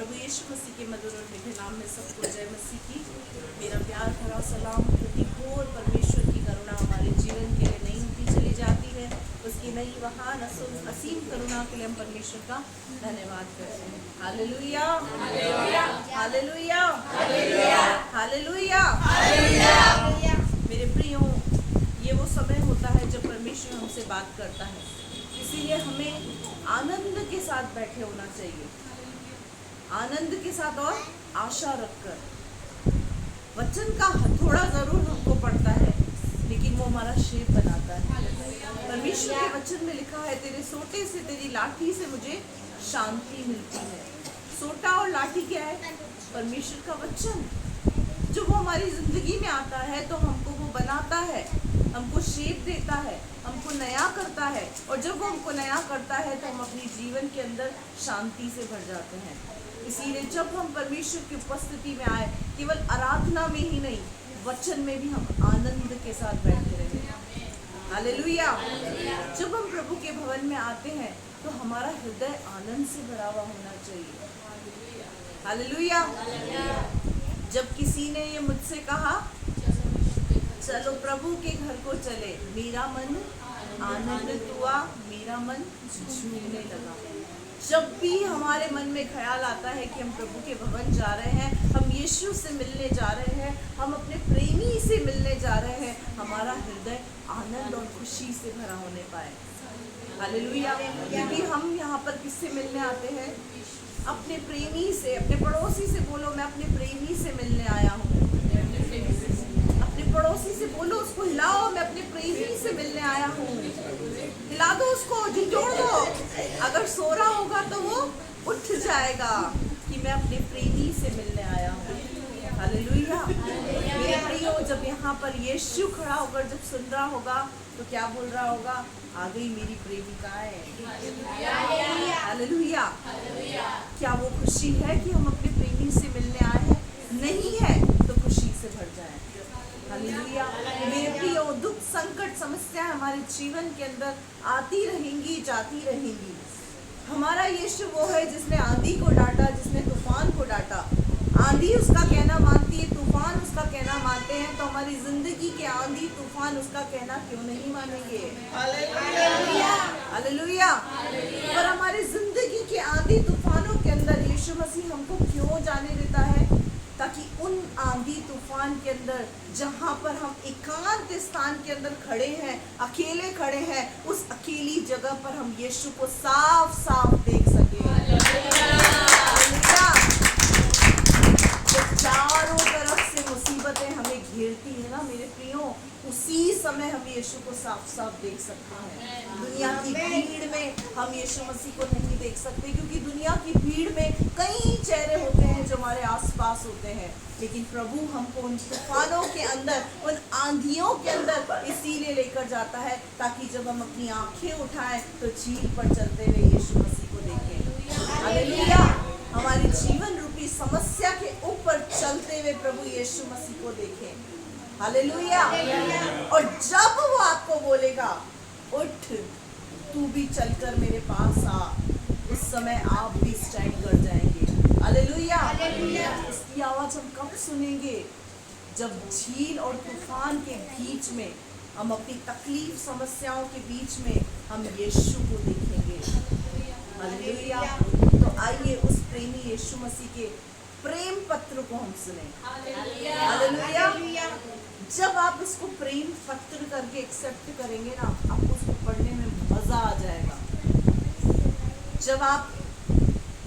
प्रभु यीशु मसीह के मधुर और मीठे नाम में सबको जय मसीह की मेरा प्यार भरा सलाम। प्रति घोर परमेश्वर की करुणा हमारे जीवन के लिए नहीं होती चली जाती है। उसकी नई महान असीम करुणा के लिए हम परमेश्वर का धन्यवाद करते हैं। Hallelujah, hallelujah, hallelujah, hallelujah. मेरे प्रियो, ये वो समय होता है जब परमेश्वर हमसे बात करता है, इसीलिए हमें आनंद के साथ बैठे होना चाहिए, आनंद के साथ और आशा रखकर। वचन का हथौड़ा जरूर हमको पड़ता है, लेकिन वो हमारा शेप बनाता है। परमेश्वर के वचन में लिखा है, तेरे सोटे से, तेरी लाठी से मुझे शांति मिलती है। सोटा और लाठी क्या है? परमेश्वर का वचन। जो वो हमारी जिंदगी में आता है तो हमको वो बनाता है, हमको शेप देता है, हमको नया करता है। और जब वो हमको नया करता है तो हम अपनी जीवन के अंदर शांति से भर जाते हैं। इसीलिए जब हम परमेश्वर की उपस्थिति में आए, केवल आराधना में ही नहीं, वचन में भी हम आनंद के साथ बैठे रहे। हालेलुया। जब हम प्रभु के भवन में आते हैं तो हमारा हृदय आनंद से भरा हुआ होना चाहिए। हालेलुया। जब किसी ने ये मुझसे कहा, चलो प्रभु के घर को चले, मेरा मन आनंदित हुआ, मेरा मन झूमने लगा। जब भी हमारे मन में ख्याल आता है कि हम प्रभु के भवन जा रहे हैं, हम यीशु से मिलने जा रहे हैं, हम अपने प्रेमी से मिलने जा रहे हैं, हमारा हृदय आनंद और खुशी से भरा होने पाए। हालेलुया। क्योंकि हम यहाँ पर किससे मिलने आते हैं? अपने प्रेमी से। अपने पड़ोसी से बोलो, मैं अपने प्रेमी से मिलने आया हूँ। अपने पड़ोसी से बोलो, उसको हिलाओ, मैं अपने प्रेमी से मिलने आया हूँ। हिला दो उसको, झिझोड़ दो। अगर सो रहा होगा तो वो उठ जाएगा कि मैं अपने प्रेमी से मिलने आया हूँ। हालेलुया। मेरे प्रियो, जब यहाँ पर यीशु खड़ा होकर जब सुन रहा होगा तो क्या बोल रहा होगा? आ गई मेरी प्रेमिकाएं। हालेलुया। क्या वो खुशी है कि हम अपने प्रेमी से मिलने आए हैं? नहीं है तो खुशी से भर जाए। हालेलुया। मेरे प्रियो, दुख, संकट, समस्याएं हमारे जीवन के अंदर आती रहेंगी, जाती रहेंगी। हमारा यीशु वो है जिसने आंधी को डांटा, जिसने तूफान को डांटा। आंधी उसका कहना मानती है, तूफान उसका कहना मानते हैं, तो हमारी जिंदगी के आंधी तूफान उसका कहना क्यों नहीं मानेंगे? Hallelujah, hallelujah. पर हमारी जिंदगी के आंधी तूफानों के अंदर यीशु मसीह हमको क्यों जाने देता है? ताकि उन आंधी तूफान के अंदर, जहाँ पर हम एकांत स्थान के अंदर खड़े हैं, अकेले खड़े हैं, उस अकेली जगह पर हम यीशु को साफ साफ देख सके। जब चारों तरफ से मुसीबतें हमें घेरती है ना मेरे प्रियो, उसी समय हम यीशु को साफ साफ देख सकते हैं। दुनिया की भीड़ में हम यीशु मसीह को नहीं देख सकते, क्योंकि दुनिया की भीड़ में कई चेहरे होते हैं जो हमारे आसपास होते हैं, लेकिन प्रभु हमको उन तूफानों के अंदर, उन आंधियों के अंदर इसीलिए लेकर जाता है ताकि जब हम अपनी आंखें उठाएं तो झील पर चलते हुए यीशु मसीह को देखें। हालेलुया। हमारी जीवन रूपी समस्या के ऊपर चलते हुए प्रभु यीशु मसीह को देखें। हालेलुया। और जब वो आपको बोलेगा, उठ, तू भी चलकर मेरे पास आ, उस समय आप भी स्टैंड कर जाएंगे। हालेलुया। इसकी आवाज हम कब सुनेंगे? जब झील और तूफान के बीच में, हम अपनी तकलीफ समस्याओं के बीच में हम यीशु को देखेंगे। हालेलुया। तो आइए उस प्रेमी यीशु मसीह के प्रेम पत्र को हम सुने। हालेलुया। जब आप इसको प्रेम पत्र करके एक्सेप्ट करेंगे ना, आपको उसको पढ़ने में मजा आ जाएगा। जब आप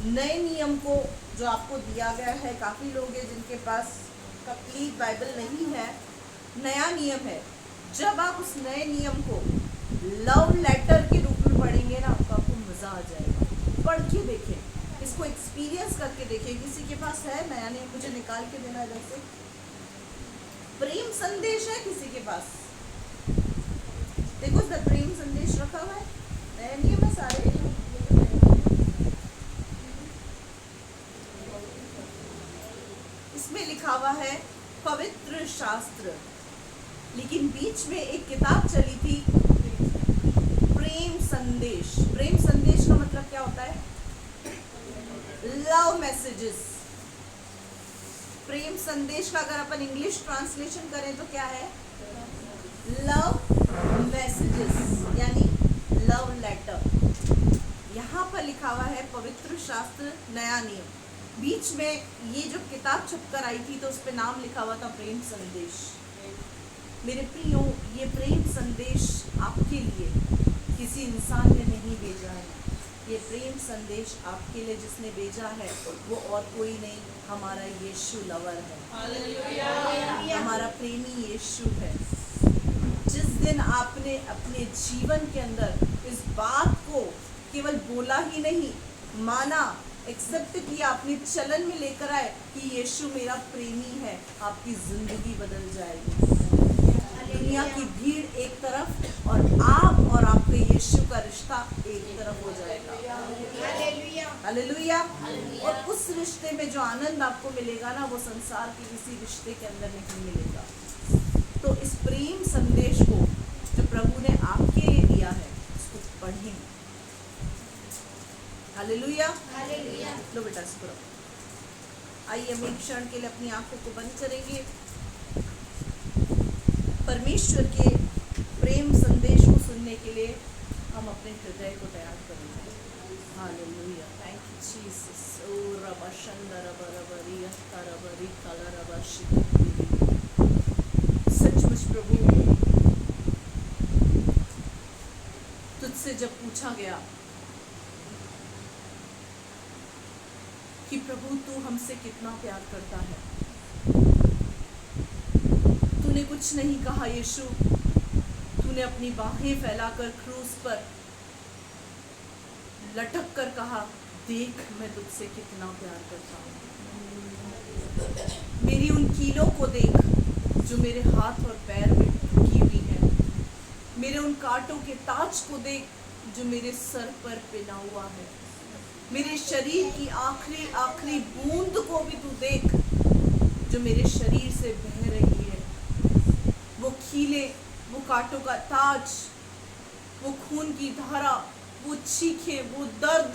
नए नियम को, जो आपको दिया गया है, काफी लोग हैं जिनके पास कंप्लीट बाइबल नहीं है, नया नियम है, जब आप उस नए नियम को लव लेटर के रूप में पढ़ेंगे ना, तो आपको मजा आ जाएगा। पढ़ के देखें, इसको एक्सपीरियंस करके देखें। किसी के पास है नया नियम? मुझे निकाल के देना इधर से। प्रेम संदेश है किसी के पास? देखो सर, प्रेम संदेश रखा हुआ है, नया नियम है सारे। इसमें लिखा हुआ है पवित्र शास्त्र, लेकिन बीच में एक किताब चली थी, प्रेम संदेश। प्रेम संदेश का मतलब क्या होता है? Love messages. प्रेम संदेश का अगर अपन इंग्लिश ट्रांसलेशन करें तो क्या है? लव मैसेजेस यानी लव लेटर। यहाँ पर लिखा हुआ है पवित्र शास्त्र नया नियम। बीच में ये जो किताब छपकर आई थी तो उस पर नाम लिखा हुआ था प्रेम संदेश। मेरे प्रियो, ये प्रेम संदेश आपके लिए किसी इंसान ने नहीं भेजा है। ये प्रेम संदेश आपके लिए जिसने भेजा है वो और कोई नहीं, हमारा यीशु लवर है। हालेलुया। हमारा प्रेमी यीशु है। जिस दिन आपने अपने जीवन के अंदर इस बात को केवल बोला ही नहीं, माना, एक्सेप्ट किया, अपने चलन में लेकर आए कि यीशु मेरा प्रेमी है, आपकी जिंदगी बदल जाएगी। दुनिया की भीड़ एक तरफ और आप और आपके यीशु का रिश्ता एक तरफ हो जाएगा। हालेलुया। और उस रिश्ते में जो आनंद आपको मिलेगा ना, वो संसार के किसी रिश्ते के अंदर नहीं मिलेगा। तो इस प्रेम संदेश को जो प्रभु ने आपके लिए दिया है उसको पढ़ें। हालेलुया। लो बेटा इसको रखो। आइए हम एक क्षण के लिए अपनी आंखों को बंद करेंगे। परमेश्वर के प्रेम संदेश को सुनने के लिए हम अपने हृदय को तैयार करेंगे। हालेलुया। Thank you Jesus. ओ रबा शंदर रबरी रबरी कलर रबा शिकरी। सचमुच प्रभु, तुझसे जब पूछा गया कि प्रभु तू हमसे कितना प्यार करता है, तूने कुछ नहीं कहा यीशु। तूने अपनी बाहें फैलाकर क्रूस पर लटक कर कहा, देख मैं तुझसे कितना प्यार करता हूँ। मेरी उन कीलों को देख जो मेरे हाथ और पैर में ढुकी हुई है। मेरे उन कांटों के ताज को देख जो मेरे सर पर पिना हुआ है। मेरे शरीर की आखिरी आखिरी बूंद को भी तू देख जो मेरे शरीर से बह रही है। वो खीले, वो कांटों का ताज, वो खून की धारा, वो चीखें, वो दर्द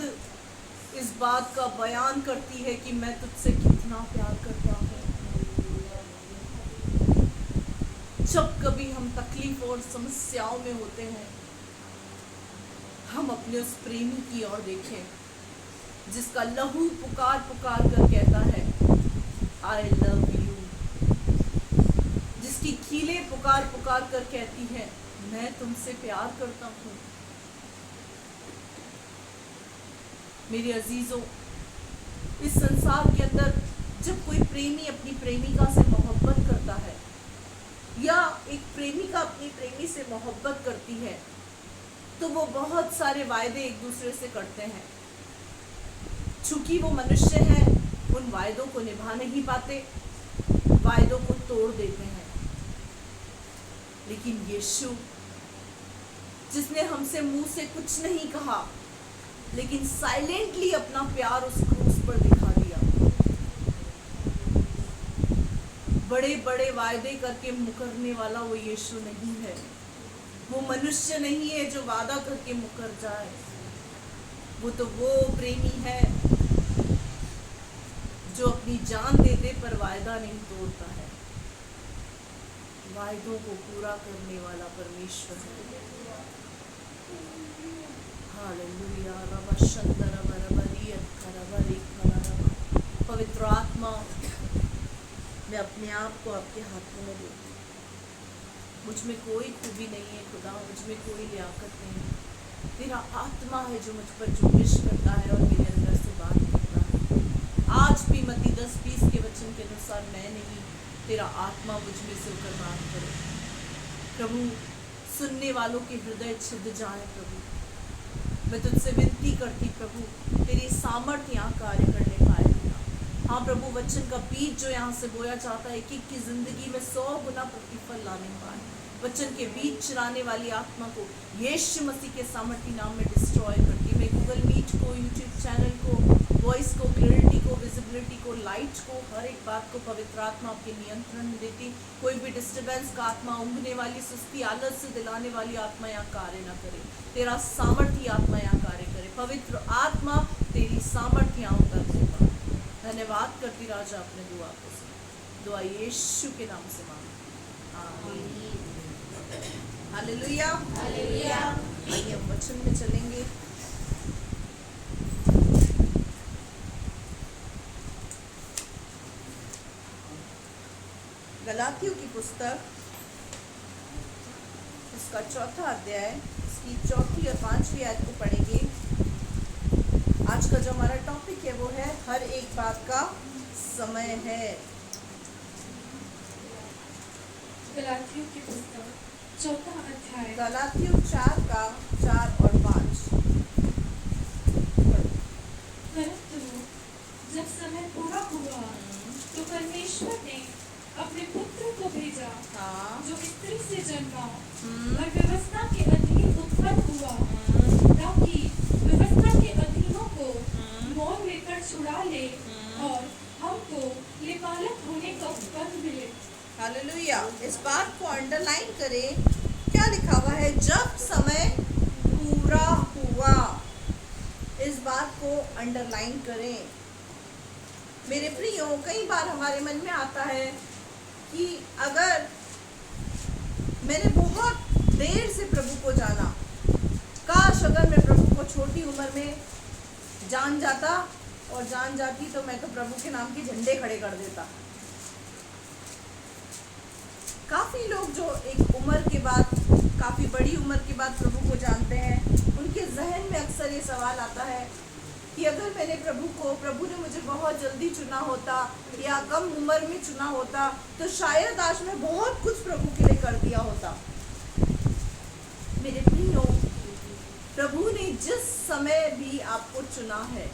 इस बात का बयान करती है कि मैं तुझसे कितना प्यार करता हूँ। जब कभी हम तकलीफ और समस्याओं में होते हैं, हम अपने उस प्रेमी की ओर देखें जिसका लहू पुकार पुकार कर कहता है आई लव यू, जिसकी कीलें पुकार पुकार कर कहती है मैं तुमसे प्यार करता हूँ। मेरे अजीजों, इस संसार के अंदर जब कोई प्रेमी अपनी प्रेमिका से मोहब्बत करता है या एक प्रेमिका अपनी प्रेमी से मोहब्बत करती है तो वो बहुत सारे वायदे एक दूसरे से करते हैं। चूंकि वो मनुष्य हैं, उन वायदों को निभा नहीं पाते, वायदों को तोड़ देते हैं। लेकिन यीशु, जिसने हमसे मुंह से कुछ नहीं कहा लेकिन साइलेंटली अपना प्यार उस क्रूस पर दिखा दिया, बड़े बड़े वायदे करके मुकरने वाला वो यीशु नहीं है। वो मनुष्य नहीं है जो वादा करके मुकर जाए। वो तो वो प्रेमी है जो अपनी जान देने पर वायदा नहीं तोड़ता है। वायदों को पूरा करने वाला परमेश्वर है। हालेलुया। पवित्र आत्मा, मैं अपने आप को आपके हाथों में देती हूँ। मुझ में कोई खूबी नहीं है खुदा, मुझ में कोई लियाकत नहीं है। तेरा आत्मा है जो मुझ पर जुम्बिश करता है और मेरे अंदर से बात करता है। आज भी मत्ती 10:20 के वचन के अनुसार मैं नहीं, तेरा आत्मा मुझ में से होकर बात करे। प्रभु, सुनने वालों के हृदय छिद जाए। प्रभु, मैं तुझसे विनती करती प्रभु, तेरी सामर्थ्य यहाँ कार्य करने पाए। हाँ प्रभु, वचन का बीज जो यहाँ से बोया जाता है कि जिंदगी में 100 गुना प्रतिफल लाने पाए। वचन के बीज चलाने वाली आत्मा को यीशु मसीह के सामर्थ्य नाम में डिस्ट्रॉय करती। मैं गूगल मीट को, यूट्यूब चैनल को, वॉइस को, क्लैरिटी को, विजिबिलिटी को, लाइट को, हर एक बात को पवित्र आत्मा आपके नियंत्रण में देती। कोई भी डिस्टर्बेंस का आत्मा, ऊँघने वाली, सुस्ती, आलस से दिलाने वाली आत्मा यहाँ कार्य न करे। तेरा सामर्थ्य आत्मा यहाँ कार्य करे। पवित्र आत्मा तेरी सामर्थ्य यहाँ उतर दे। धन्यवाद करती राजा अपने दुआ को सुन। दुआ यीशु के नाम से मांग, आमीन। Hallelujah, hallelujah. आइए हम वचन में चलेंगे। गलातियों की पुस्तक, उसका 4था अध्याय, उसकी 4 और 5 आयत को पढ़ेंगे। आज का जो हमारा टॉपिक है वो है हर एक बात का समय है। गलातियों की पुस्तक 4 अध्याय, गलातियों 4 का 4 और 5। परंतु जब समय पूरा हुआ तो परमेश्वर ने अपने पुत्र को भेजा, हाँ, जो स्त्री से जन्मा हम्म, और व्यवस्था के अधीन उत्पन्न हुआ, ताकि व्यवस्था के अधीनों को मोल लेकर छुड़ा ले और हमको लिपालक होने का पद मिले। हालेलुया। इस बात को अंडरलाइन करें, क्या लिखा हुआ है? जब समय पूरा हुआ। इस बात को अंडरलाइन करें। मेरे प्रियो, कई बार हमारे मन में आता है कि अगर मैंने बहुत देर से प्रभु को जाना, काश अगर मैं प्रभु को छोटी उम्र में जान जाता और जान जाती तो मैं तो प्रभु के नाम के झंडे खड़े कर देता। काफी लोग जो एक उम्र के बाद, काफी बड़ी उम्र के बाद प्रभु को जानते हैं, उनके जहन में अक्सर ये सवाल आता है कि अगर मैंने प्रभु ने मुझे बहुत जल्दी चुना होता या कम उम्र में चुना होता तो शायद आज मैं बहुत कुछ प्रभु के लिए कर दिया होता। मेरे प्रियो, प्रभु ने जिस समय भी आपको चुना है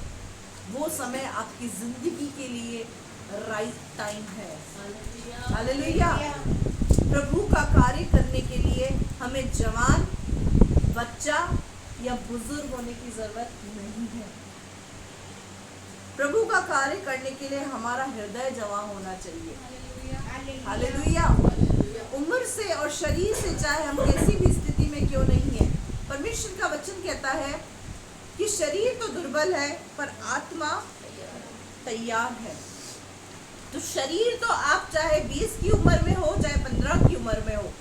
वो समय आपकी जिंदगी के लिए राइट टाइम है। हालेलुया। प्रभु का कार्य करने के लिए हमें जवान, बच्चा या बुजुर्ग होने की जरूरत नहीं है। प्रभु का कार्य करने के लिए हमारा हृदय जवां होना चाहिए। हालेलुया। उम्र से और शरीर से चाहे हम कैसी भी स्थिति में क्यों नहीं है, परमेश्वर का वचन कहता है कि शरीर तो दुर्बल है पर आत्मा तैयार है। तो शरीर तो आप चाहे 20 की उम्र में हो चाहे 15 की उम्र में हो,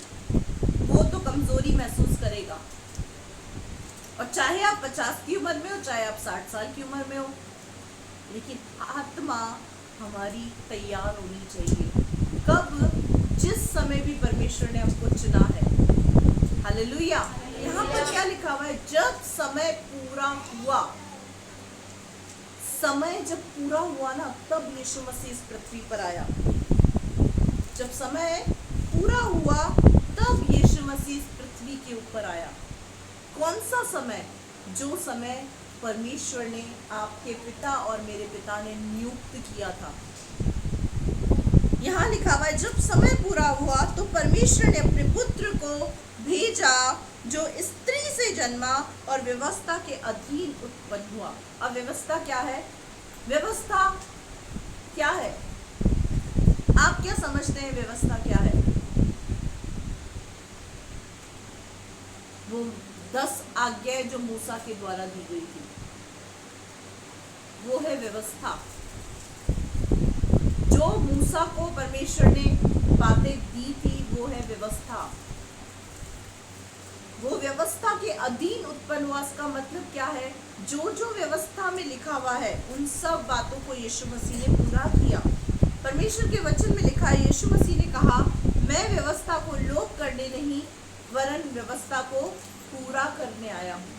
वो तो कमजोरी महसूस करेगा। और चाहे आप 50 की उम्र में हो चाहे आप 60 साल की उम्र में हो, लेकिन आत्मा हमारी तैयार होनी चाहिए। कब? जिस समय भी परमेश्वर ने हमको चुना है। हालेलुया। यहाँ पर क्या लिखा हुआ है? जब समय पूरा हुआ। समय जब पूरा हुआ ना, तब यीशु मसीह इस पृथ्वी पर आया। जब समय पूरा हुआ तब यीशु मसीह इस पृथ्वी के ऊपर आया। कौन सा समय? जो समय परमेश्वर ने आपके पिता और मेरे पिता ने नियुक्त किया था। यहाँ लिखा हुआ है, जब समय पूरा हुआ तो परमेश्वर ने अपने पुत्र को भेजा, जो स्त्री से जन्मा और व्यवस्था के अधीन उत्पन्न हुआ। अब व्यवस्था क्या है? व्यवस्था क्या है? आप क्या समझते हैं व्यवस्था क्या है? वो 10 आज्ञाएं जो मूसा के द्वारा दी गई थी, वो है व्यवस्था। जो मूसा को परमेश्वर ने बातें दी थी वो है व्यवस्था। वो व्यवस्था के अधीन उत्पन्न हुआ। इसका मतलब क्या है? जो जो व्यवस्था में लिखा हुआ है उन सब बातों को यीशु मसीह ने पूरा किया। परमेश्वर के वचन में लिखा है, यीशु मसीह ने कहा, मैं व्यवस्था को लोप करने नहीं वरन व्यवस्था को पूरा करने आया हूँ।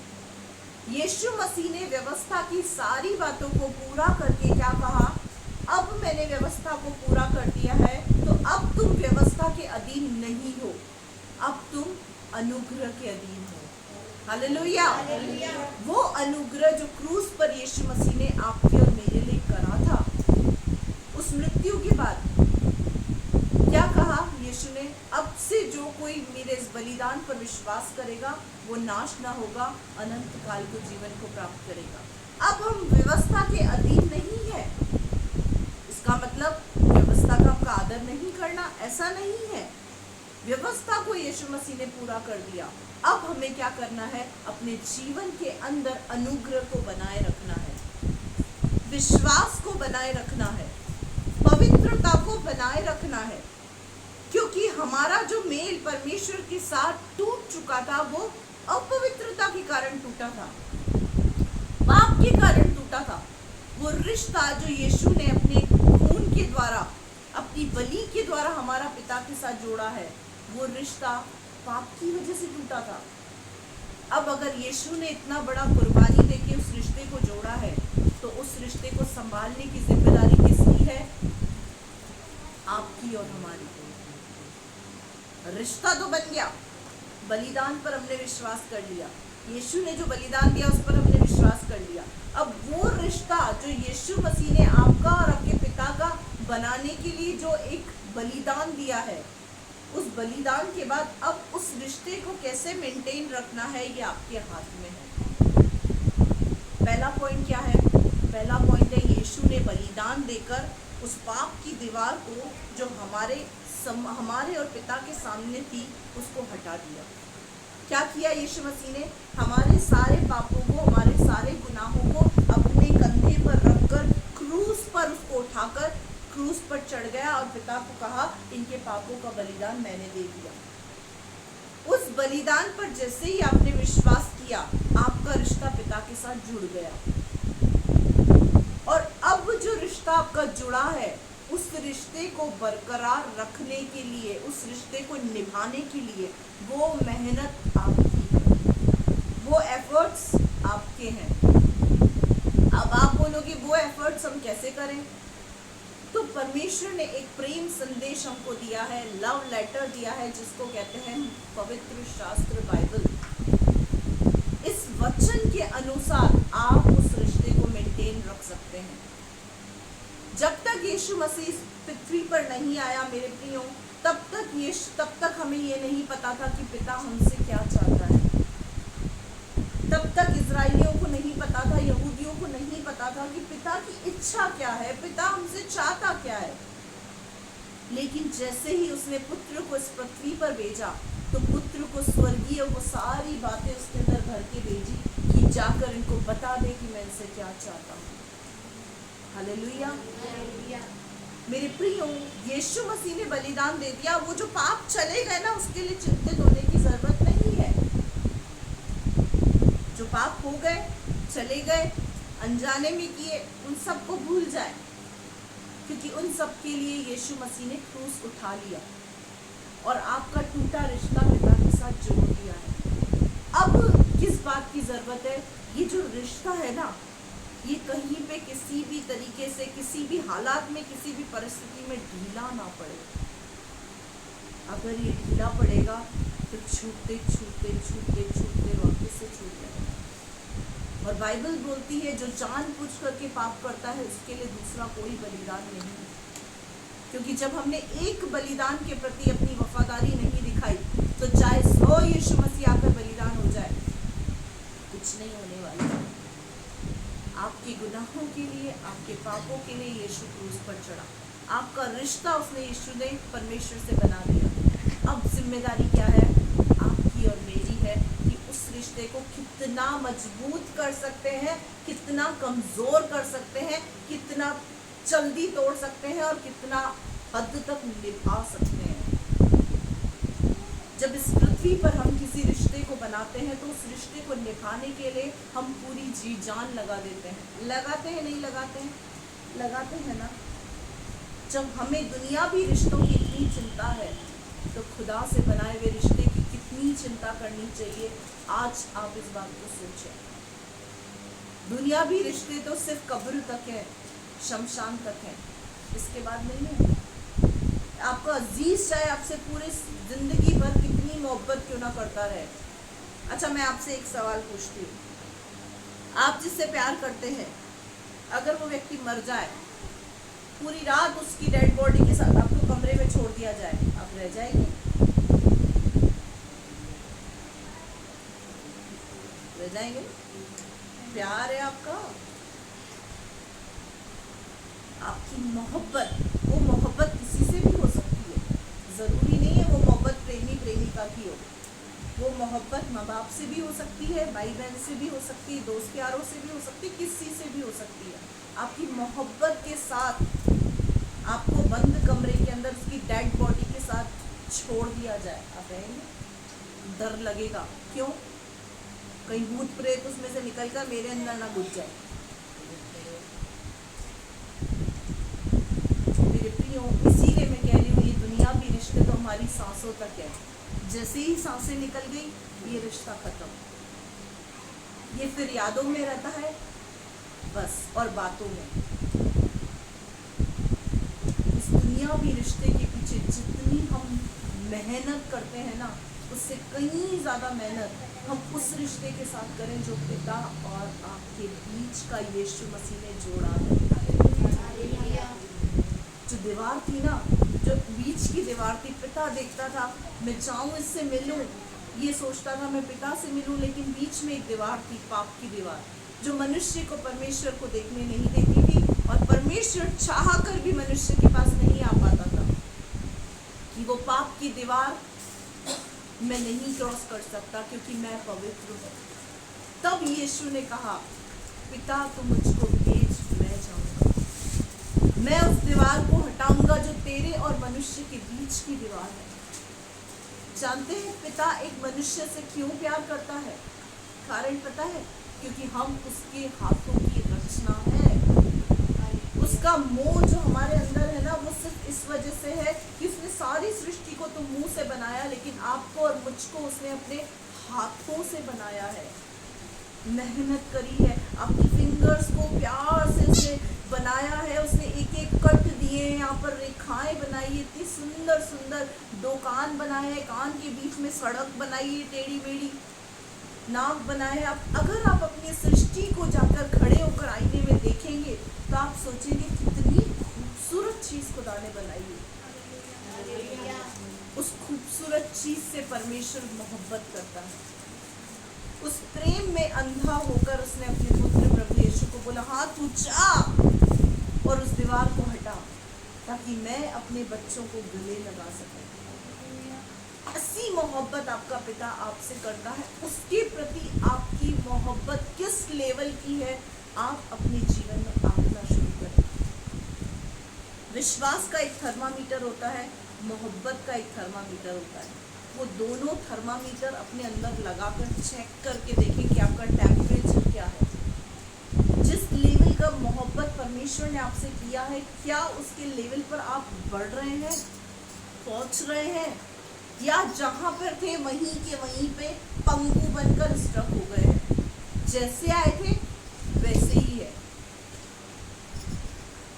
यीशु मसीह ने व्यवस्था की सारी बातों को पूरा करके क्या कहा? अब मैंने व्यवस्था को पूरा कर दिया है, तो अब तुम व्यवस्था के अधीन नहीं हो, अब तुम अनुग्रह के अधीन हो। हालेलुया। वो अनुग्रह जो क्रूस पर यीशु मसीह ने आपके और मेरे लिए करा था, उस मृत्यु के बाद क्या कहा यीशु ने? अब से जो कोई मेरे इस बलिदान पर विश्वास करेगा वो नाश ना होगा, अनंत काल को जीवन को प्राप्त करेगा। अब हम व्यवस्था के अधीन नहीं है। इसका मतलब व्यवस्था का आपका आदर नहीं करना, ऐसा नहीं है। व्यवस्था को यीशु मसीह ने पूरा कर दिया। अब हमें क्या करना है? अपने जीवन के अंदर अनुग्रह को बनाए रखना है। विश्वास को बनाए रखना है, पवित्रता को बनाए रखना है, क्योंकि हमारा जो मेल परमेश्वर के साथ टूट चुका था वो अपवित्रता के कारण टूटा था, पाप के कारण टूटा था। वो रिश्ता जो यीशु ने अपने खून के द्वारा, अपनी बलि के द्वारा हमारा पिता के साथ जोड़ा है, वो रिश्ता पाप की वजह से टूटा था। अब अगर यीशु ने इतना बड़ा कुर्बानी देके उस रिश्ते को जोड़ा है, तो उस रिश्ते को संभालने की जिम्मेदारी किसकी है? आपकी और हमारी। रिश्ता तो बन गया, बलिदान पर हमने विश्वास कर लिया, यीशु ने जो बलिदान दिया उस पर हमने विश्वास कर लिया। अब वो रिश्ता जो यीशु मसीह ने आपका और आपके पिता का बनाने के लिए जो एक बलिदान दिया है, उस बलिदान के बाद अब उस रिश्ते को कैसे मेंटेन रखना है, ये आपके हाथ में है। पहला पॉइंट क्या है? पहला पॉइंट है यीशु ने बलिदान देकर उस पाप की दीवार को जो हमारे और पिता के सामने थी उसको हटा दिया। क्या किया यीशु मसीह ने? हमारे सारे पापों को, हमारे सारे गुनाहों को अपने कंधे पर रखकर क्रूस पर उसको उठाकर क्रूस पर चढ़ गया और पिता को कहा, इनके पापों का बलिदान मैंने दे दिया। उस बलिदान पर जैसे ही आपने विश्वास किया, आपका रिश्ता पिता के साथ जुड़ गया। और अब जो रिश्ता आपका जुड़ा है, उस रिश्ते को बरकरार रखने के लिए, उस रिश्ते को निभाने के लिए वो मेहनत आपकी है, वो एफर्ट्स आपके हैं। अब आप बोलोगे वो एफर्ट्स हम कैसे करें? तो परमेश्वर ने एक प्रेम संदेश हमको दिया है, लव लेटर दिया है, जिसको कहते हैं पवित्र शास्त्र बाइबल। इस वचन के अनुसार आप उस रिश्ते को मेंटेन रख सकते हैं। जब तक यीशु मसीह पृथ्वी पर नहीं आया मेरे प्रियो, तब तक हमें ये नहीं पता था कि पिता हमसे क्या चाहता है। तब तक इजराइलियों को नहीं पता था, यहूदियों को नहीं पता था कि पिता की इच्छा क्या है, पिता हमसे चाहता क्या है। लेकिन जैसे ही उसने पुत्र को इस पृथ्वी पर भेजा, तो पुत्र को स्वर्गीय वो सारी बातें उसके अंदर भर के भेजी कि जाकर इनको बता दे कि मैं इनसे क्या चाहता हूँ। हालेलुया। मेरे प्रियो, यीशु मसीह ने बलिदान दे दिया। वो जो पाप चले गए ना, उसके लिए चिंतित होने की जरूरत नहीं है। जो पाप हो गए, चले गए, अनजाने में किए, उन सब को भूल जाए, क्योंकि उन सब के लिए यीशु मसीह ने क्रूस उठा लिया और आपका टूटा रिश्ता पिता के साथ जोड़ दिया है। अब किस बात की जरूरत है? ये जो रिश्ता है ना, ये कहीं पे किसी भी तरीके से, किसी भी हालात में, किसी भी परिस्थिति में ढीला ना पड़े। अगर ये ढीला पड़ेगा तो छूटते छूटते छूटते छूटते वापस से छूट जाएगा। और बाइबल बोलती है जो जानबूझ करके पाप करता है उसके लिए दूसरा कोई बलिदान नहीं है। क्योंकि जब हमने एक बलिदान के प्रति अपनी वफादारी नहीं दिखाई, तो चाहे 100 यीशु मसीह आकर बलिदान हो जाए, कुछ नहीं होने वाला। आपके गुनाहों के लिए, आपके पापों के लिए यीशु क्रूस पर चढ़ा। आपका रिश्ता उसने, यीशु ने परमेश्वर से बना दिया। अब जिम्मेदारी क्या है? आपकी और मेरी है कि उस रिश्ते को कितना मजबूत कर सकते हैं, कितना कमजोर कर सकते हैं, कितना जल्दी तोड़ सकते हैं और कितना हद तक निभा सकते हैं। जब इस पृथ्वी पर हम किसी रिश्ते को बनाते हैं, तो उस रिश्ते को निभाने के लिए हम पूरी जी जान लगा देते हैं। लगाते हैं, नहीं लगाते हैं? लगाते हैं ना। जब हमें दुनियावी रिश्तों की इतनी चिंता है, तो खुदा से बनाए हुए रिश्ते की कितनी चिंता करनी चाहिए। आज आप इस बात को सोचें। दुनियावी रिश्ते तो सिर्फ कब्र तक है, शमशान तक है, इसके बाद नहीं है। आपका अजीज चाहे आपसे पूरे जिंदगी भर कितनी मोहब्बत क्यों ना करता रहे। अच्छा, मैं आपसे एक सवाल पूछती हूँ। आप जिससे प्यार करते हैं, अगर वो व्यक्ति मर जाए, पूरी रात उसकी डेड बॉडी के साथ आपको कमरे में छोड़ दिया जाए, आप रह जाएंगे? रह जाएंगे? प्यार है आपका, आपकी मोहब्बत, वो मोहब्बत किसी से भी हो सकती है। जरूरी नहीं है वो मोहब्बत प्रेमी प्रेमिका की हो। वो मोहब्बत माँ बाप से भी हो सकती है, भाई बहन से भी हो सकती है, दोस्त यारों से भी हो सकती है, किसी से भी हो सकती है। आपकी मोहब्बत के साथ आपको बंद कमरे के अंदर उसकी डेड बॉडी के साथ छोड़ दिया जाए, आप रहेंगे? डर लगेगा। क्यों? कहीं भूत प्रेत उसमें से निकलकर मेरे अंदर ना घुस जाए। मेरे प्रियो, इसीलिए मैं कह रही हूँ, ये दुनिया भी रिश्ते तो हमारी सांसों तक है। जैसे ही सांसें निकल गई ये रिश्ता खत्म। ये फिर यादों में रहता है बस, और बातों में। इस दुनिया भी रिश्ते के पीछे जितनी हम मेहनत करते हैं ना, उससे कहीं ज्यादा मेहनत हम उस रिश्ते के साथ करें जो पिता और आपके बीच का यीशु मसीह ने जोड़ा है। जो दीवार थी ना, जो बीच की दीवार थी, पिता देखता था मैं चाहूँ इससे मिलूं, ये सोचता था मैं पिता से मिलूं, लेकिन बीच में एक दीवार थी, पाप की दीवार, जो मनुष्य को परमेश्वर को देखने नहीं देती थी, और परमेश्वर चाह कर भी मनुष्य के पास नहीं आ पाता था कि वो पाप की दीवार मैं नहीं क्रॉस कर सकता क्योंकि मैं पवित्र हूँ। तब यीशु ने कहा, पिता तू मुझको भेज, मैं जाऊंगा, मैं उस दीवार को हटाऊंगा जो तेरे और मनुष्य के बीच की दीवार है। जानते हैं पिता एक मनुष्य से क्यों प्यार करता है? कारण पता है? क्योंकि हम उसके हाथों की रचना है। उसका मोह जो हमारे अंदर है ना, वो सिर्फ इस वजह से है कि उसने सारी सृष्टि को तो मुंह से बनाया, लेकिन आपको और मुझको उसने अपने हाथों से बनाया है, मेहनत करी है, आपकी फिंगर्स को प्यार से उसने बनाया है, उसने एक एक कट दिए, यहाँ पर रेखाएं बनाई है, इतनी सुंदर सुंदर, दो कान बनाए हैं, कान के बीच में सड़क बनाई है, टेढ़ी मेढ़ी नाक बनाए है। अगर आप अपनी सृष्टि को जाकर खड़े होकर आईने में देखेंगे तो आप सोचेंगे कितनी खूबसूरत चीज खुदा ने बनाई है। उस खूबसूरत चीज से परमेश्वर मोहब्बत करता है। उस प्रेम में अंधा होकर उसने अपने पुत्र प्रभु यीशु को बोला, हाँ तू जा और उस दीवार को हटा, ताकि मैं अपने बच्चों को गले लगा सकूं। ऐसी मोहब्बत आपका पिता आपसे करता है। उसके प्रति आपकी मोहब्बत किस लेवल की है, आप अपने जीवन में आंकना शुरू करें। विश्वास का एक थर्मामीटर होता है, मोहब्बत का एक थर्मामीटर होता है। वो दोनों थर्मामीटर अपने अंदर लगाकर चेक करके देखें कि आपका टेम्परेचर क्या है। जिस लेवल का मोहब्बत परमेश्वर ने आपसे किया है, क्या उसके लेवल पर आप बढ़ रहे हैं, पहुंच रहे हैं, या जहां पर थे वहीं के वहीं पे पंगु बनकर स्टक हो गए हैं। जैसे आए थे वैसे ही है।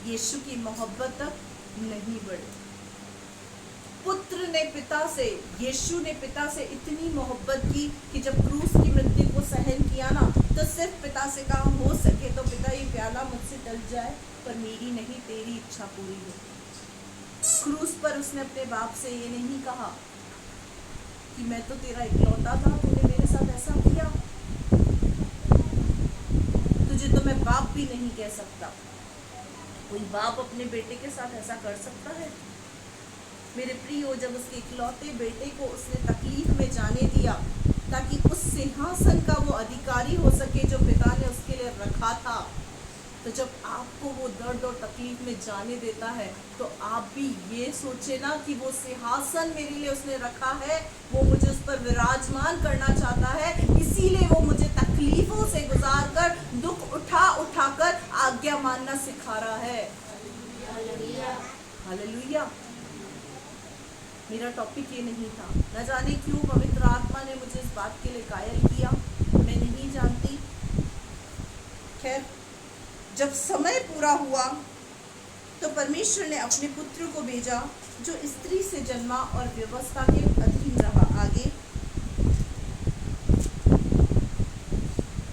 यीशु की मोहब्बत तक नहीं बढ़ी। पुत्र ने पिता से, यीशु ने पिता से इतनी मोहब्बत की कि जब क्रूस की मृत्यु को सहन किया ना, तो सिर्फ पिता से कहा, हो सके तो पिता ये प्याला मुझसे टल जाए, पर मेरी नहीं तेरी इच्छा पूरी हो। क्रूस पर उसने अपने बाप से ये नहीं कहा कि मैं तो तेरा इकलौता था, तूने मेरे साथ ऐसा किया, तुझे तो मैं बाप भी नहीं कह सकता। कोई बाप अपने बेटे के साथ ऐसा कर सकता है? मेरे प्रियो, जब उसके इकलौते बेटे को उसने तकलीफ में जाने दिया ताकि उस सिंहासन का वो अधिकारी हो सके जो पिता ने उसके लिए रखा था, तो जब आपको वो दर्द और तकलीफ में जाने देता है तो आप भी ये सोचे ना कि वो सिंहासन मेरे लिए उसने रखा है, वो मुझे उस पर विराजमान करना चाहता है, इसीलिए वो मुझे तकलीफों से गुजार कर, दुख उठा उठा कर आज्ञा मानना सिखा रहा है। हालेलुया। मेरा टॉपिक ये नहीं था, न जाने क्यों पवित्र आत्मा ने मुझे इस बात के लिए कायल किया, मैं नहीं जानती। खैर, जब समय पूरा हुआ तो परमेश्वर ने अपने पुत्र को भेजा जो स्त्री से जन्मा और व्यवस्था के अधीन रहा। आगे,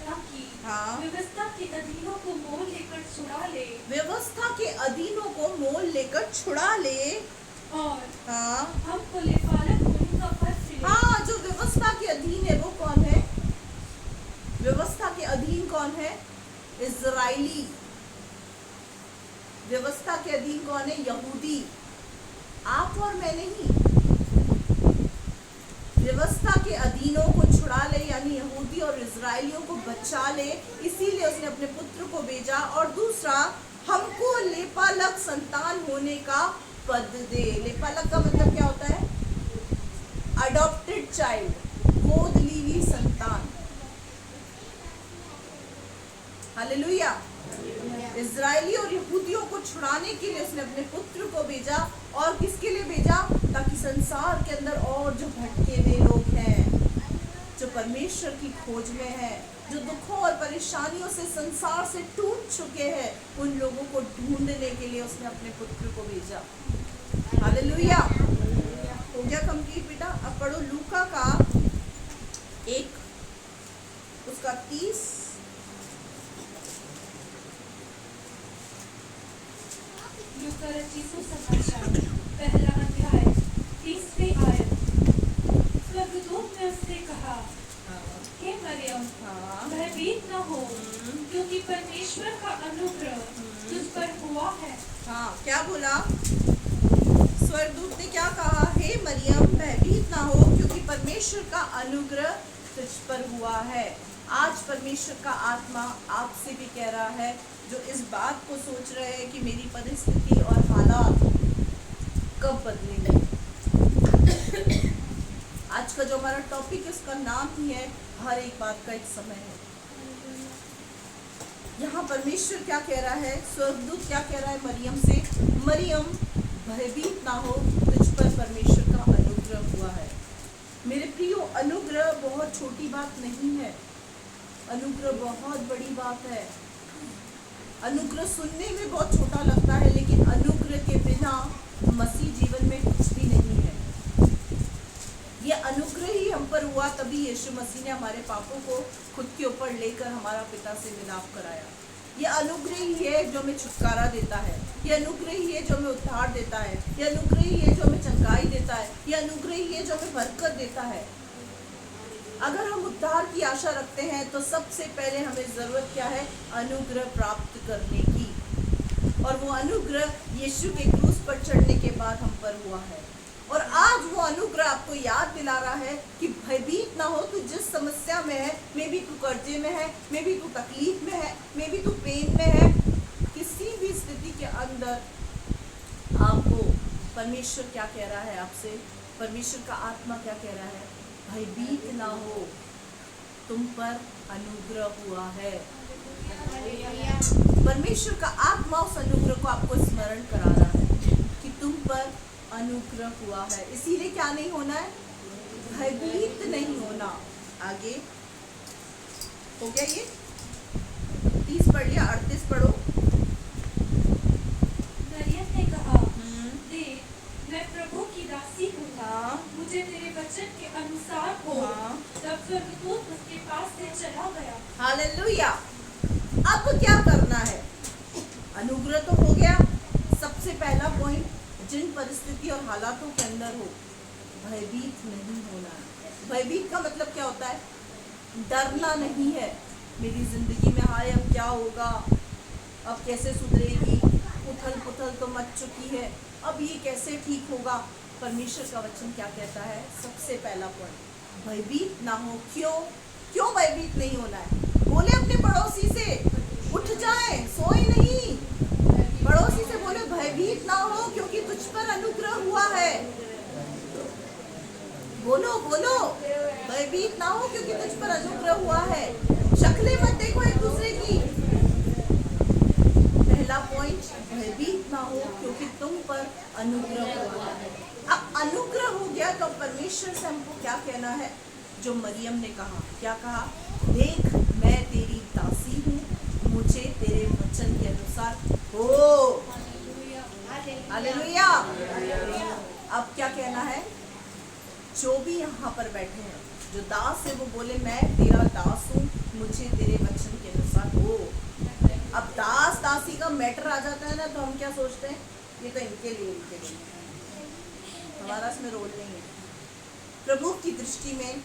ताकि हाँ, व्यवस्था के अधीनों को मोल लेकर छुड़ा ले, व्यवस्था के अधीनों को मोल लेकर छुड़ा ले, और हाँ, हमको लेपालक होने का पद मिले। हाँ, जो व्यवस्था के अधीन है वो कौन है? व्यवस्था के अधीन कौन है? इजराइली। व्यवस्था के अधीन कौन है? यहूदी। आप और मैं नहीं। व्यवस्था के अधीनों को छुड़ा ले, यानी यहूदी और इजरायलियों को बचा ले, इसीलिए उसने अपने पुत्र को भेजा। और दूसरा, हमको लेपालक संतान होने का पद दे। लेपालक का मतलब क्या होता है? अडॉप्टेड चाइल्ड, गोद ली हुई संतान। हालेलुया। इजरायली और यहूदियों को छुड़ाने के लिए उसने अपने पुत्र को भेजा। और किसके लिए भेजा? ताकि संसार के अंदर और जो भटके हुए लोग हैं, जो परमेश्वर की खोज में हैं, जो दुखों और परेशानियों से संसार से टूट चुके हैं, उन लोगों को ढूंढने के लिए उसने अपने पुत्र को भेजा। हालेलुया। हो गया कंप्लीट बेटा। अब पढ़ो लूका का 1 उसका 30 लूका रचित सुसमाचार पहला अध्याय 30वीं आयत। स्वर्गदूत ने उससे कहा, हे मरियम, भयभीत न हो, क्योंकि परमेश्वर का अनुग्रह तुझ पर हुआ है। हाँ, क्या बोला? स्वर्गदूत ने क्या कहा? हे मरियम, भयभीत ना हो, क्योंकि परमेश्वर का अनुग्रह तुझ पर हुआ है। आज परमेश्वर का आत्मा आपसे भी कह रहा है, जो इस बात को सोच रहे हैं कि मेरी परिस्थिति और हालात कब बदलेंगे। आज का जो हमारा टॉपिक है उसका नाम ही है, हर एक बात का एक समय है। यहाँ परमेश्वर क्या कह रहा है? स्वर्गदूत क्या कह रहा है मरियम से? मरियम, भयभीत ना हो, तुझ पर परमेश्वर का अनुग्रह हुआ है। मेरे प्रियो, अनुग्रह बहुत छोटी बात नहीं है, अनुग्रह बहुत बड़ी बात है। अनुग्रह सुनने में बहुत छोटा लगता है, लेकिन अनुग्रह के बिना मसीह जीवन में कुछ भी नहीं है। ये अनुग्रह ही हम पर हुआ, तभी यीशु मसीह ने हमारे पापों को खुद के ऊपर लेकर हमारा पिता से मिलाप कराया। ये अनुग्रह ही है जो हमें छुटकारा देता है, ये अनुग्रह ही है जो हमें उद्धार देता है, ये अनुग्रह ही है जो हमें चंगाई देता है, ये अनुग्रह ही है जो हमें बरकत देता है। अगर हम उद्धार की आशा रखते हैं तो सबसे पहले हमें ज़रूरत क्या है? अनुग्रह प्राप्त करने की। और वो अनुग्रह यीशु के क्रूस पर चढ़ने के बाद हम पर हुआ है। और आज वो अनुग्रह आपको याद दिला रहा है कि भयभीत ना हो, तू जिस समस्या में है, मे भी तू कर्जे में है, मे भी तू तकलीफ में है, मे भी तू पेन में है, किसी भी स्थिति के अंदर आपको परमेश्वर क्या कह रहा है आपसे? परमेश्वर का आत्मा क्या कह रहा है? भयभीत ना हो, तुम पर अनुग्रह हुआ है। परमेश्वर का आत्मा उस अनुग्रह को आपको स्मरण करा रहा है कि तुम पर अनुग्रह हुआ है। इसीलिए क्या नहीं होना है? भयभीत नहीं होना। आगे हो गया ये 30 पढ़ लिया, 38 पढ़ो। मरियम ने कहा, देख, मैं प्रभु की दासी हूँ, मुझे तेरे वचन के अनुसार हो। तब स्वर्गदूत उसके पास से चला गया। हालेलुया। अब क्या करना है? अनुग्रह तो हो गया। सबसे पहला पॉइंट, जिन परिस्थिति और हालातों के अंदर हो, भयभीत नहीं होना है। भयभीत का मतलब क्या होता है? डरना नहीं है। मेरी जिंदगी में हाय अब क्या होगा, अब कैसे सुधरेगी, उथल पुथल तो मच चुकी है, अब ये कैसे ठीक होगा। परमेश्वर का वचन क्या कहता है? सबसे पहला पॉइंट, भयभीत ना हो। क्यों भयभीत नहीं होना है? बोले अपने पड़ोसी से, उठ जाए, सोए नहीं। पड़ोसी से बोले भयभीत ना हो, क्योंकि तुझ पर अनुग्रह हुआ है। बोलो बोलो, भयभीत ना हो, क्योंकि तुझ पर अनुग्रह हुआ है। शक्लें मत देखो एक दूसरे की। पहला पॉइंट, भयभीत ना हो, क्योंकि तुम पर अनुग्रह हुआ है। अब अनुग्रह हो गया तो परमेश्वर से हमको क्या कहना है? जो मरियम ने कहा, क्या कहा? देख, मैं तेरी दासी हूँ, मुझे तेरे वचन के अनुसार हो। हालेलुया। अब क्या कहना है? जो भी यहाँ पर बैठे हैं, जो दास है, वो बोले मैं तेरा दास हूँ, मुझे तेरे वचन के अनुसार हो। अब दास दासी का मैटर आ जाता है ना, तो हम क्या सोचते हैं? ये तो इनके लिए हमारा इसमें रोल नहीं है। प्रभु की दृष्टि में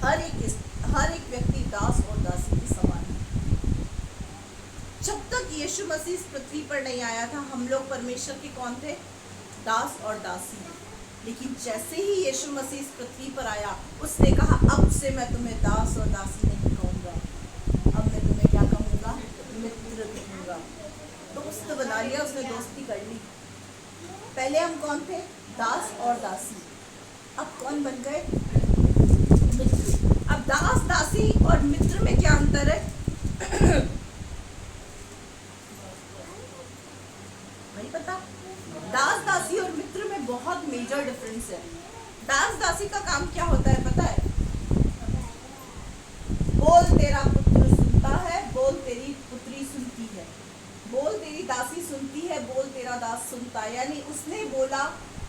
हर एक व्यक्ति दास और दासी के समान है। जब तक यीशु मसीह इस पृथ्वी पर नहीं आया था, हम लोग परमेश्वर के कौन थे? दास और दासी। लेकिन जैसे ही यीशु मसीह इस पृथ्वी पर आया, उसने कहा अब से मैं तुम्हें दास और दासी नहीं कहूंगा, अब मैं तुम्हें क्या कहूंगा? मित्र कहूंगा। दोस्त बना लिया उसने, दोस्ती कर ली। पहले हम कौन थे? दास और दासी। अब कौन बन गए? मित्र। अब दास दासी और मित्र में क्या अंतर है? नहीं पता? दास दासी और मित्र में बहुत मेजर डिफरेंस है। दास दासी का काम क्या होता है पता है? बोल तेरा पुत्र सुनता है, बोल तेरी पुत्री सुनती है, बोल तेरी दासी सुनती है, बोल तेरा दास सुनता है। यानी उसने बोला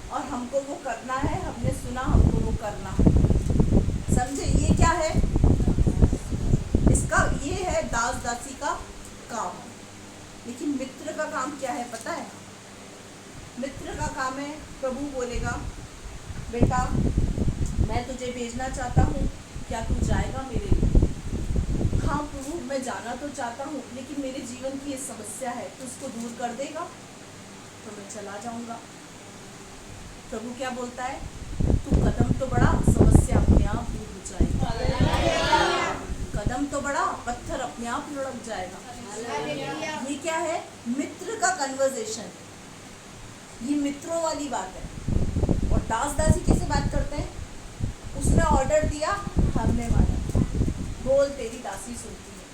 और हमको वो करना है, हमने सुना, हमको वो करना है। समझे? ये क्या है इसका? ये है दास दासी का काम। लेकिन मित्र का काम क्या है पता है? मित्र का काम है, प्रभु बोलेगा बेटा मैं तुझे भेजना चाहता हूँ, क्या तू जाएगा मेरे लिए? हाँ प्रभु मैं जाना तो चाहता हूँ, लेकिन मेरे जीवन की ये समस्या है, तू उसको दूर कर देगा तो मैं चला जाऊंगा। प्रभु क्या बोलता है? तू कदम तो बढ़ा, समस्या अपने आप दूर हो जाएगी। कदम तो बढ़ा, पत्थर अपने आप लुढ़क जाएगा। ये क्या है? मित्र का कन्वर्सेशन। ये मित्रों वाली बात है। और दास दासी कैसे बात करते हैं? उसने ऑर्डर दिया, हमने माना, बोल तेरी दासी सुनती है।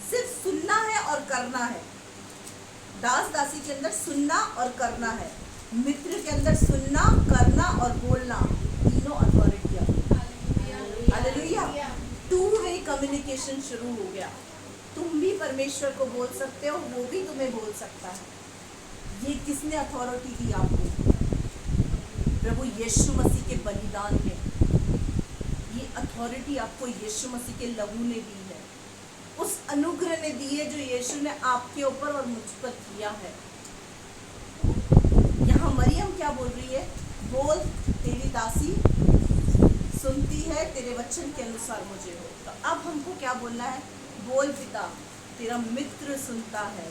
सिर्फ सुनना है और करना है। दास दासी के अंदर सुनना और करना है, मित्र के अंदर सुनना, करना और बोलना, तीनों अथॉरिटी है। हालेलुया। टू वे कम्युनिकेशन शुरू हो गया। तुम भी परमेश्वर को बोल सकते हो, वो भी तुम्हें बोल सकता है। ये किसने अथॉरिटी दी आपको? प्रभु यीशु मसीह के बलिदान में। ये अथॉरिटी आपको यीशु मसीह के लहू ने दी है, उस अनुग्रह ने दी है जो यीशु ने आपके ऊपर और मुझ पर किया है। यहाँ मरियम क्या बोल रही है? बोल तेरी दासी सुनती है, तेरे वचन के अनुसार मुझे हो। तो अब हमको क्या बोलना है? बोल पिता तेरा मित्र सुनता है,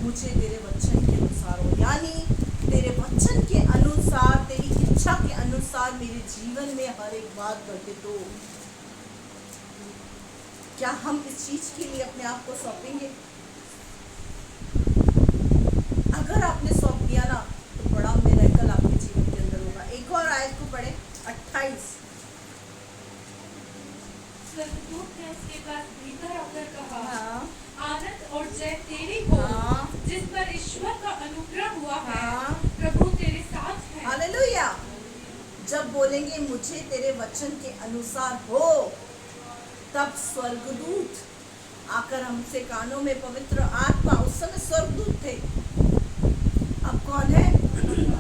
मुझे तेरे वचन के अनुसार हो। यानी तेरे वचन के अनुसार, तेरी इच्छा के अनुसार मेरे जीवन में हर एक बात घटित हो। क्या हम इस चीज के लिए अपने आप को सौंपेंगे? अगर आपने सौंप दिया ना तो बड़ा मिरेकल आपके जीवन के अंदर होगा। एक और आयत को पढ़े, 28। स्वर्गदूत ने उसके पास भीतर आकर कहा, हाँ, आनंद और जय तेरी हो, हाँ, जिस पर ईश्वर का अनुग्रह हुआ है, हाँ। प्रभु तेरे साथ है। हालेलुया। जब बोलेंगे मुझे तेरे वचन के अनुसार हो, तब स्वर्गदूत आकर हमसे कानों में, पवित्र आत्मा, उस समय स्वर्गदूत थे, अब कौन है?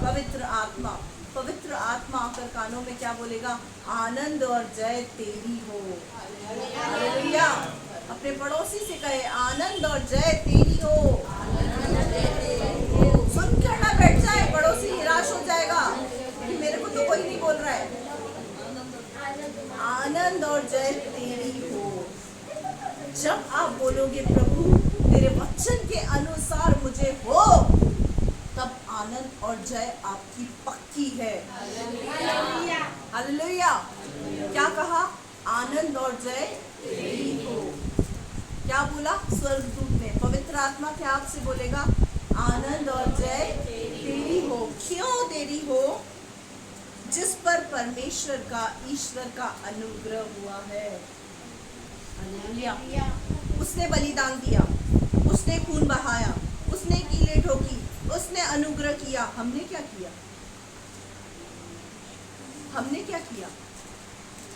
पवित्र आत्मा। पवित्र आत्मा आकर कानों में क्या बोलेगा? आनंद और जय तेरी हो। हालेलुया। अपने पड़ोसी से कहे आनंद और जय तेरी हो। सुनकर ना बैठ जाए, पड़ोसी निराश हो जाएगा कि मेरे को तो कोई नहीं बोल रहा है। आनंद और जय तेरी हो। जब आप बोलोगे प्रभु तेरे वचन के अनुसार मुझे हो, तब आनंद और जय आपकी पक्की है। हालेलुया। क्या कहा? आनंद और जय तेरी हो। क्या बोला स्वर्गदूत ने? पवित्र आत्मा क्या आपसे बोलेगा? आनंद और जय तेरी हो। क्यों तेरी हो? जिस पर परमेश्वर का, ईश्वर का अनुग्रह हुआ है। हालेलुया। उसने बलिदान दिया, उसने खून बहाया, उसने कीलें ठोकी, उसने अनुग्रह किया। हमने क्या किया? हमने क्या किया?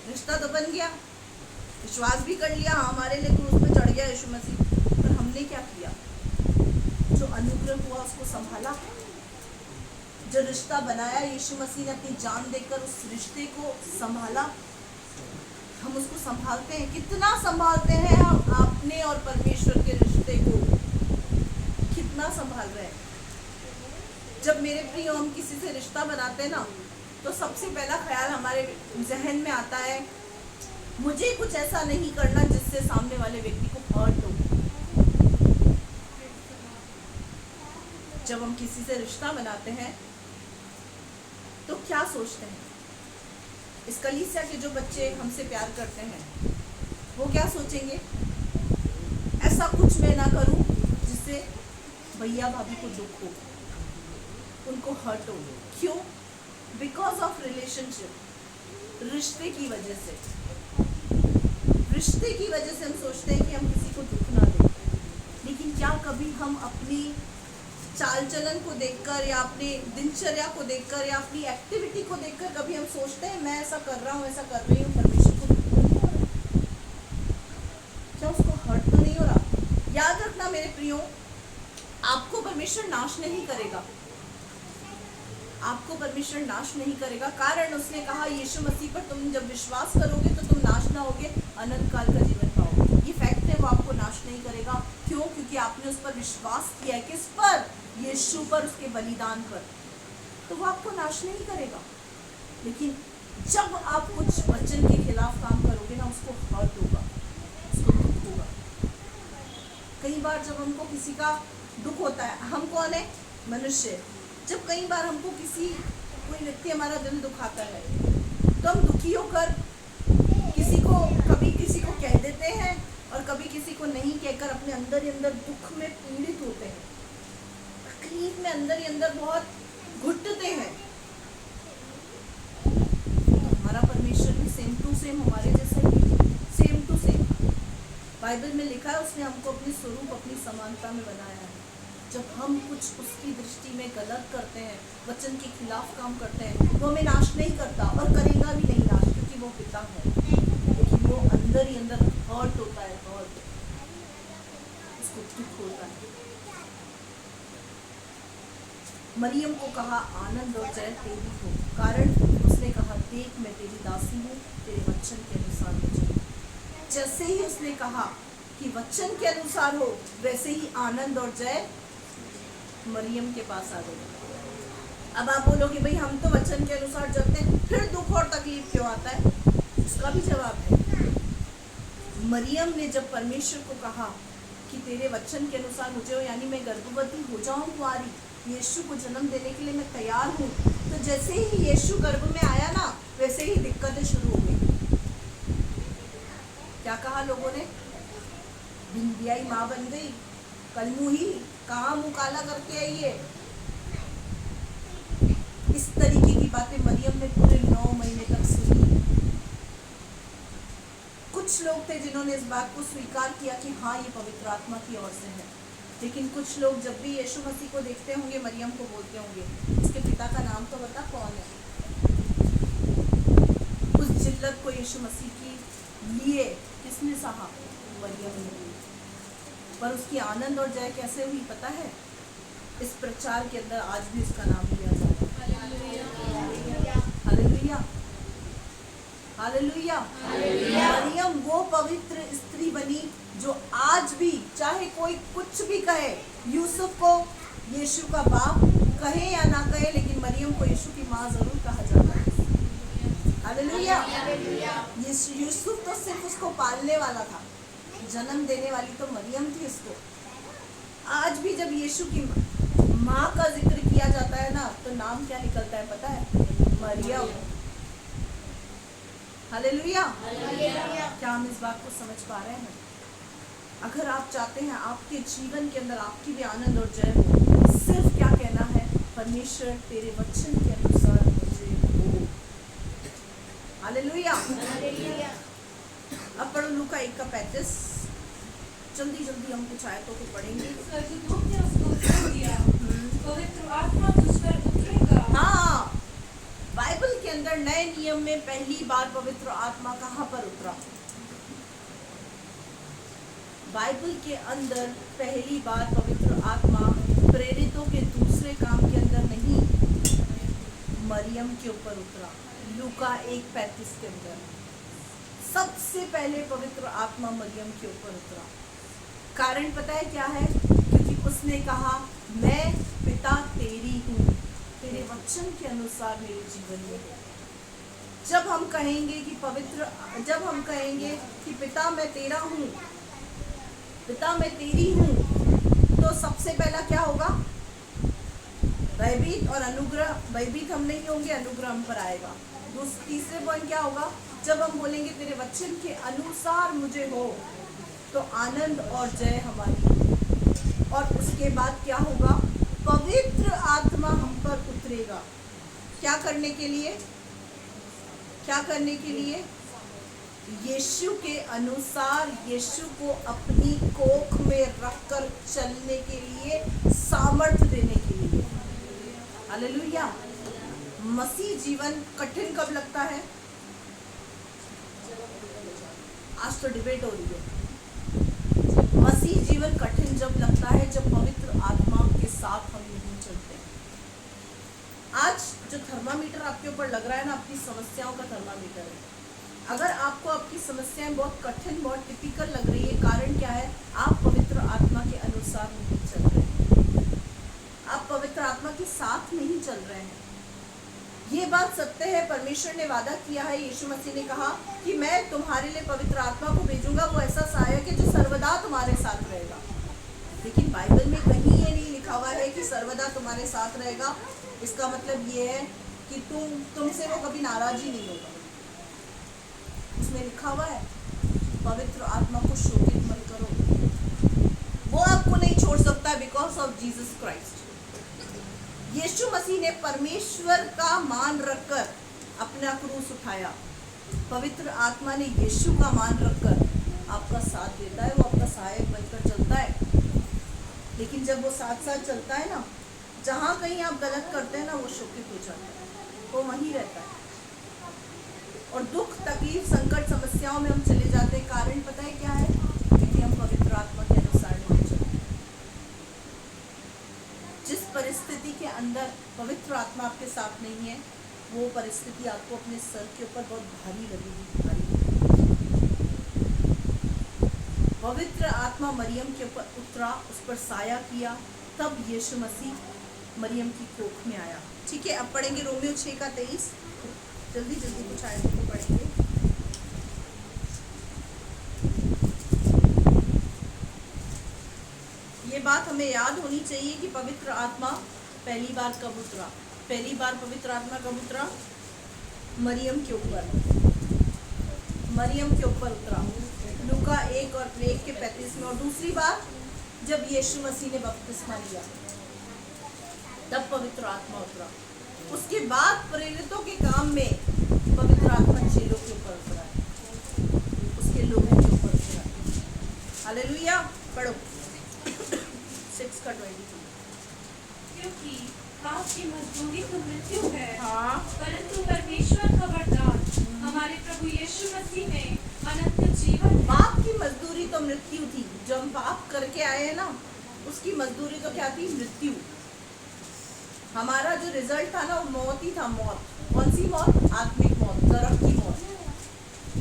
रिश्ता तो बन गया, विश्वास भी कर लिया, हमारे लिए क्रूस पे चढ़ गया यीशु मसीह, पर हमने क्या किया? जो अनुग्रह हुआ उसको संभाला, जो रिश्ता बनाया यीशु मसीह ने अपनी जान देकर, उस रिश्ते को संभाला। हम उसको संभालते हैं, कितना संभालते हैं हम अपने और परमेश्वर के रिश्ते को, कितना संभाल रहे हैं। जब मेरे प्रिय हम किसी से रिश्ता बनाते हैं ना, तो सबसे पहला ख्याल हमारे जहन में आता है, मुझे कुछ ऐसा नहीं करना जिससे सामने वाले व्यक्ति को हर्ट हो। जब हम किसी से रिश्ता बनाते हैं तो क्या सोचते हैं? इस कलीसिया के जो बच्चे हमसे प्यार करते हैं वो क्या सोचेंगे? ऐसा कुछ मैं ना करूं जिससे भैया भाभी को दुख हो, उनको हर्ट हो। क्यों? बिकॉज ऑफ रिलेशनशिप, रिश्ते की वजह से। रिश्ते की वजह से हम सोचते हैं कि हम किसी को दुख ना दें। लेकिन क्या कभी हम अपनी चाल चलन को देखकर या अपने दिनचर्या को देखकर या अपनी एक्टिविटी को देखकर कभी हम सोचते हैं मैं ऐसा कर रहा हूँ, ऐसा कर रही हूँ, परमेश्वर को दुख तो नहीं हो रहा? क्या उसको हर्ट तो नहीं हो रहा? याद रखना मेरे प्रियो, आपको परमेश्वर नाश नहीं करेगा, आपको परमेश्वर नाश नहीं करेगा। कारण उसने कहा यीशु मसीह पर तुम जब विश्वास करोगे तो तुम नाश ना होगे, अनंत काल का जीवन पाओगे। ये फैक्ट है, वो आपको नाश नहीं करेगा। क्यों? क्योंकि आपने उस पर विश्वास किया है। किस पर? यीशु पर, उसके बलिदान पर। तो वो आपको नाश नहीं करेगा। लेकिन जब आप कुछ वचन के खिलाफ काम करोगे ना, उसको हर्ट होगा, उसको दुख होगा। कई बार जब हमको किसी का दुख होता है, हम कौन है? मनुष्य। जब कई बार हमको कोई व्यक्ति हमारा दिल दुखाता है तो हम दुखी होकर कभी किसी को कह देते हैं और कभी किसी को नहीं कहकर अपने अंदर ही अंदर दुख में पीड़ित होते हैं, तकलीफ में अंदर ही अंदर बहुत घुटते हैं। तो हमारा परमेश्वर भी सेम टू सेम हमारे जैसा ही, सेम टू सेम। बाइबल में लिखा है उसने हमको अपने स्वरूप, अपनी समानता में बनाया है। जब हम कुछ उसकी दृष्टि में गलत करते हैं, वचन के खिलाफ काम करते हैं, वो हमें नाश नहीं करता और करेगा भी नहीं नाश, क्योंकि वो पिता है। लेकिन वो अंदर ही अंदर हर्ट होता है, हर्ट, उसको दुख होता है। मरियम को कहा आनंद और जय तेरी हो, कारण उसने कहा देख मैं तेरी दासी हूँ, तेरे वचन के अनुसार मुझे। जैसे ही उसने कहा कि वचन के अनुसार हो, वैसे ही आनंद और जय मरियम के पास आ गई। अब आप बोलोगे भाई हम तो वचन के अनुसार चलते हैं, फिर दुख और तकलीफ क्यों आता है? उसका भी जवाब है। मरियम ने जब परमेश्वर को कहा कि तेरे वचन के अनुसार मुझे हो, यानी मैं गर्भवती हो जाऊं, कुंवारी, यीशु को जन्म देने के लिए मैं तैयार हूँ, तो जैसे ही यीशु गर्भ में आया ना, वैसे ही दिक्कतें शुरू हो गई। क्या कहा लोगों ने? भिंडियाई माँ बन गई, कलमुही, कहाँ मुँह काला करके आई है। इस तरीके की बातें मरियम ने पूरे 9 महीने तक सुनी। कुछ लोग थे जिन्होंने इस बात को स्वीकार किया कि हाँ ये पवित्र आत्मा की ओर से है, लेकिन कुछ लोग जब भी यीशु मसीह को देखते होंगे, मरियम को बोलते होंगे इसके पिता का नाम तो बता कौन है। उस जिल्लत को यीशु मसीह की लिए किसने सहा? मरियम ने। पर उसकी आनंद और जय कैसे हुई पता है? इस प्रचार के अंदर आज भी उसका नाम लिया जाता है। Hallelujah, hallelujah. मरियम वो पवित्र स्त्री बनी जो आज भी, चाहे कोई कुछ भी कहे, यूसुफ को यीशु का बाप कहे या ना कहे, लेकिन मरियम को यीशु की माँ जरूर कहा जाता है। हालेलुया। यूसुफ तो सिर्फ उसको पालने वाला था, जन्म देने वाली तो मरियम थी उसको। आज भी जब यीशु की माँ का जिक्र किया जाता है ना, तो नाम क्या निकलता है पता है? मरियम। हालेलुया। क्या हम इस बात को समझ पा रहे हैं? अगर आप चाहते हैं आपके जीवन के अंदर आपकी भी आनंद और जय हो, सिर्फ क्या कहना है? परमेश्वर तेरे वचन के अनुसार मुझे हो। हालेलुया। अब पढ़ो लूका 1:35। जल्दी जल्दी हम कुछ आयतों को पढ़ेंगे। स्वर्गदूत ने उसको उत्तर दिया, पवित्र आत्मा तुझ पर उतरेगा। हाँ, बाइबल के अंदर नए नियम में पहली बार पवित्र आत्मा कहाँ पर उतरा? बाइबल के अंदर पहली बार पवित्र आत्मा प्रेरितों के दूसरे काम के अंदर नहीं, मरियम के ऊपर उतरा। लूका 1:35 के अंदर सबसे पहले पवित्र आत्मा मरियम के ऊपर उतरा। कारण पता है क्या है? क्योंकि उसने कहा मैं पिता तेरी हूँ, तेरे वचन के अनुसार मेरे जीवन में हो। जब हम कहेंगे कि पिता मैं तेरा हूँ, पिता मैं तेरी हूँ, तो सबसे पहला क्या होगा? भयभीत और अनुग्रह, भयभीत हम नहीं होंगे, अनुग्रह हम पर आएगा। तीसरे पॉइंट क्या होगा, जब हम बोलेंगे तेरे वचन के अनुसार मुझे हो, तो आनंद और जय हमारी। और उसके बाद क्या होगा, पवित्र आत्मा हम पर उतरेगा। क्या करने के लिए, क्या करने के लिए, यीशु के अनुसार, यीशु को अपनी कोख में रखकर चलने के लिए, सामर्थ्य देने के लिए। हालेलुया। मसीह जीवन कठिन कब लगता है? आज तो डिबेट हो रही है। मसीह जीवन कठिन जब लगता है जब पवित्र आत्मा के साथ हम नहीं चलते। आज जो थर्मामीटर आपके ऊपर लग रहा है ना, अपनी समस्याओं का थर्मामीटर है। अगर आपको आपकी समस्याएं बहुत कठिन, बहुत टिपिकल लग रही है, कारण क्या है, आप पवित्र आत्मा के अनुसार नहीं चल रहे हैं, आप पवित्र आत्मा के साथ नहीं चल रहे हैं। ये बात सत्य है, परमेश्वर ने वादा किया है, यीशु मसीह ने कहा कि मैं तुम्हारे लिए पवित्र आत्मा को भेजूंगा, वो ऐसा सहायक है जो सर्वदा तुम्हारे साथ रहेगा। लेकिन बाइबल में कहीं ये नहीं लिखा हुआ है कि सर्वदा तुम्हारे साथ रहेगा। इसका मतलब ये है कि तुमसे वो कभी नाराज ही नहीं होगा। उसमें लिखा हुआ है पवित्र आत्मा को शोकित मत करो, वो आपको नहीं छोड़ सकता है, बिकॉज ऑफ जीसस क्राइस्ट। यीशु मसीह ने परमेश्वर का मान रखकर अपना क्रूस उठाया। पवित्र आत्मा ने यीशु का मान रखकर आपका साथ देता है, वो आपका सहायक बनकर चलता है। लेकिन जब वो साथ साथ चलता है ना, जहाँ कहीं आप गलत करते हैं ना, वो शोकित हो जाता है, वो वहीं रहता है। और दुख, तकलीफ, संकट, समस्याओं में हम चले जाते हैं। कारण पता है क्या है, क्योंकि हम पवित्र आत्मा के अनुसार नहीं चलते। जिस परिस्थिति के अंदर पवित्र आत्मा आपके साथ नहीं है, वो परिस्थिति आपको अपने सर के ऊपर बहुत भारी लगेगी, भारी। पवित्र आत्मा मरियम के ऊपर उतरा, उस पर साया किया, तब यीशु मसीह मरियम की कोख में आया। ठीक है, अब पढ़ेंगे रोमियो 6:23। जल्दी जल्दी कुछ आयतों को पढ़ेंगे। ये बात हमें याद होनी चाहिए कि पवित्र आत्मा पहली बार कब उतरा। पहली बार पवित्र आत्मा कब उतरा? मरियम के ऊपर, मरियम के ऊपर उतरा, लूका 1:35 में। और दूसरी बार जब यीशु मसीह ने बपतिस्मा लिया, तब पवित्र आत्मा उतरा। उसके बाद प्रेरितों के काम में पवित्र आत्मा चेलों के ऊपर उतरा, उसके लोगों के ऊपर उतरा। हालेलुया। पढ़ो 6:22। क्योंकि पाप की मजदूरी तो मृत्यु है, हाँ, परंतु परमेश्वर का वरदान हमारे प्रभु यीशु मसीह में अनंत जीवन है। पाप की मजदूरी तो मृत्यु थी। जब हम पाप करके आए हैं ना, उसकी मजदूरी तो क्या थी? मृत्यु। हमारा जो रिजल्ट था ना, वो मौत ही था। मौत, कौन सी मौत? आत्मिक मौत, नरक की मौत।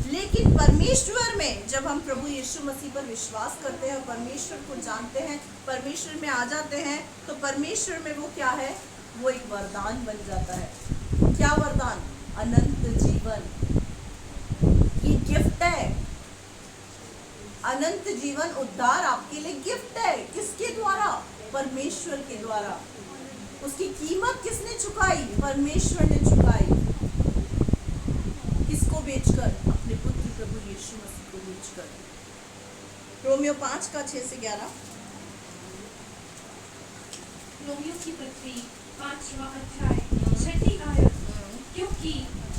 लेकिन परमेश्वर में जब हम प्रभु यीशु मसीह पर विश्वास करते हैं, परमेश्वर को जानते हैं, परमेश्वर में आ जाते हैं, तो परमेश्वर में वो क्या है? वो एक वरदान बन जाता है। क्या वरदान? अनंत जीवन। ये गिफ्ट है। अनंत जीवन, उद्धार आपके लिए गिफ्ट है। किसके द्वारा? परमेश्वर के द्वारा। उसकी कीमत किसने चुकाई? परमेश्वर ने चुकाई। किसको बेचकर? अपने पुत्र प्रभु यीशु मसीह को बेचकर। रोमियो 5:6-11। रोमियो की पत्री 5वां अध्याय 6ठी आयत। क्योंकि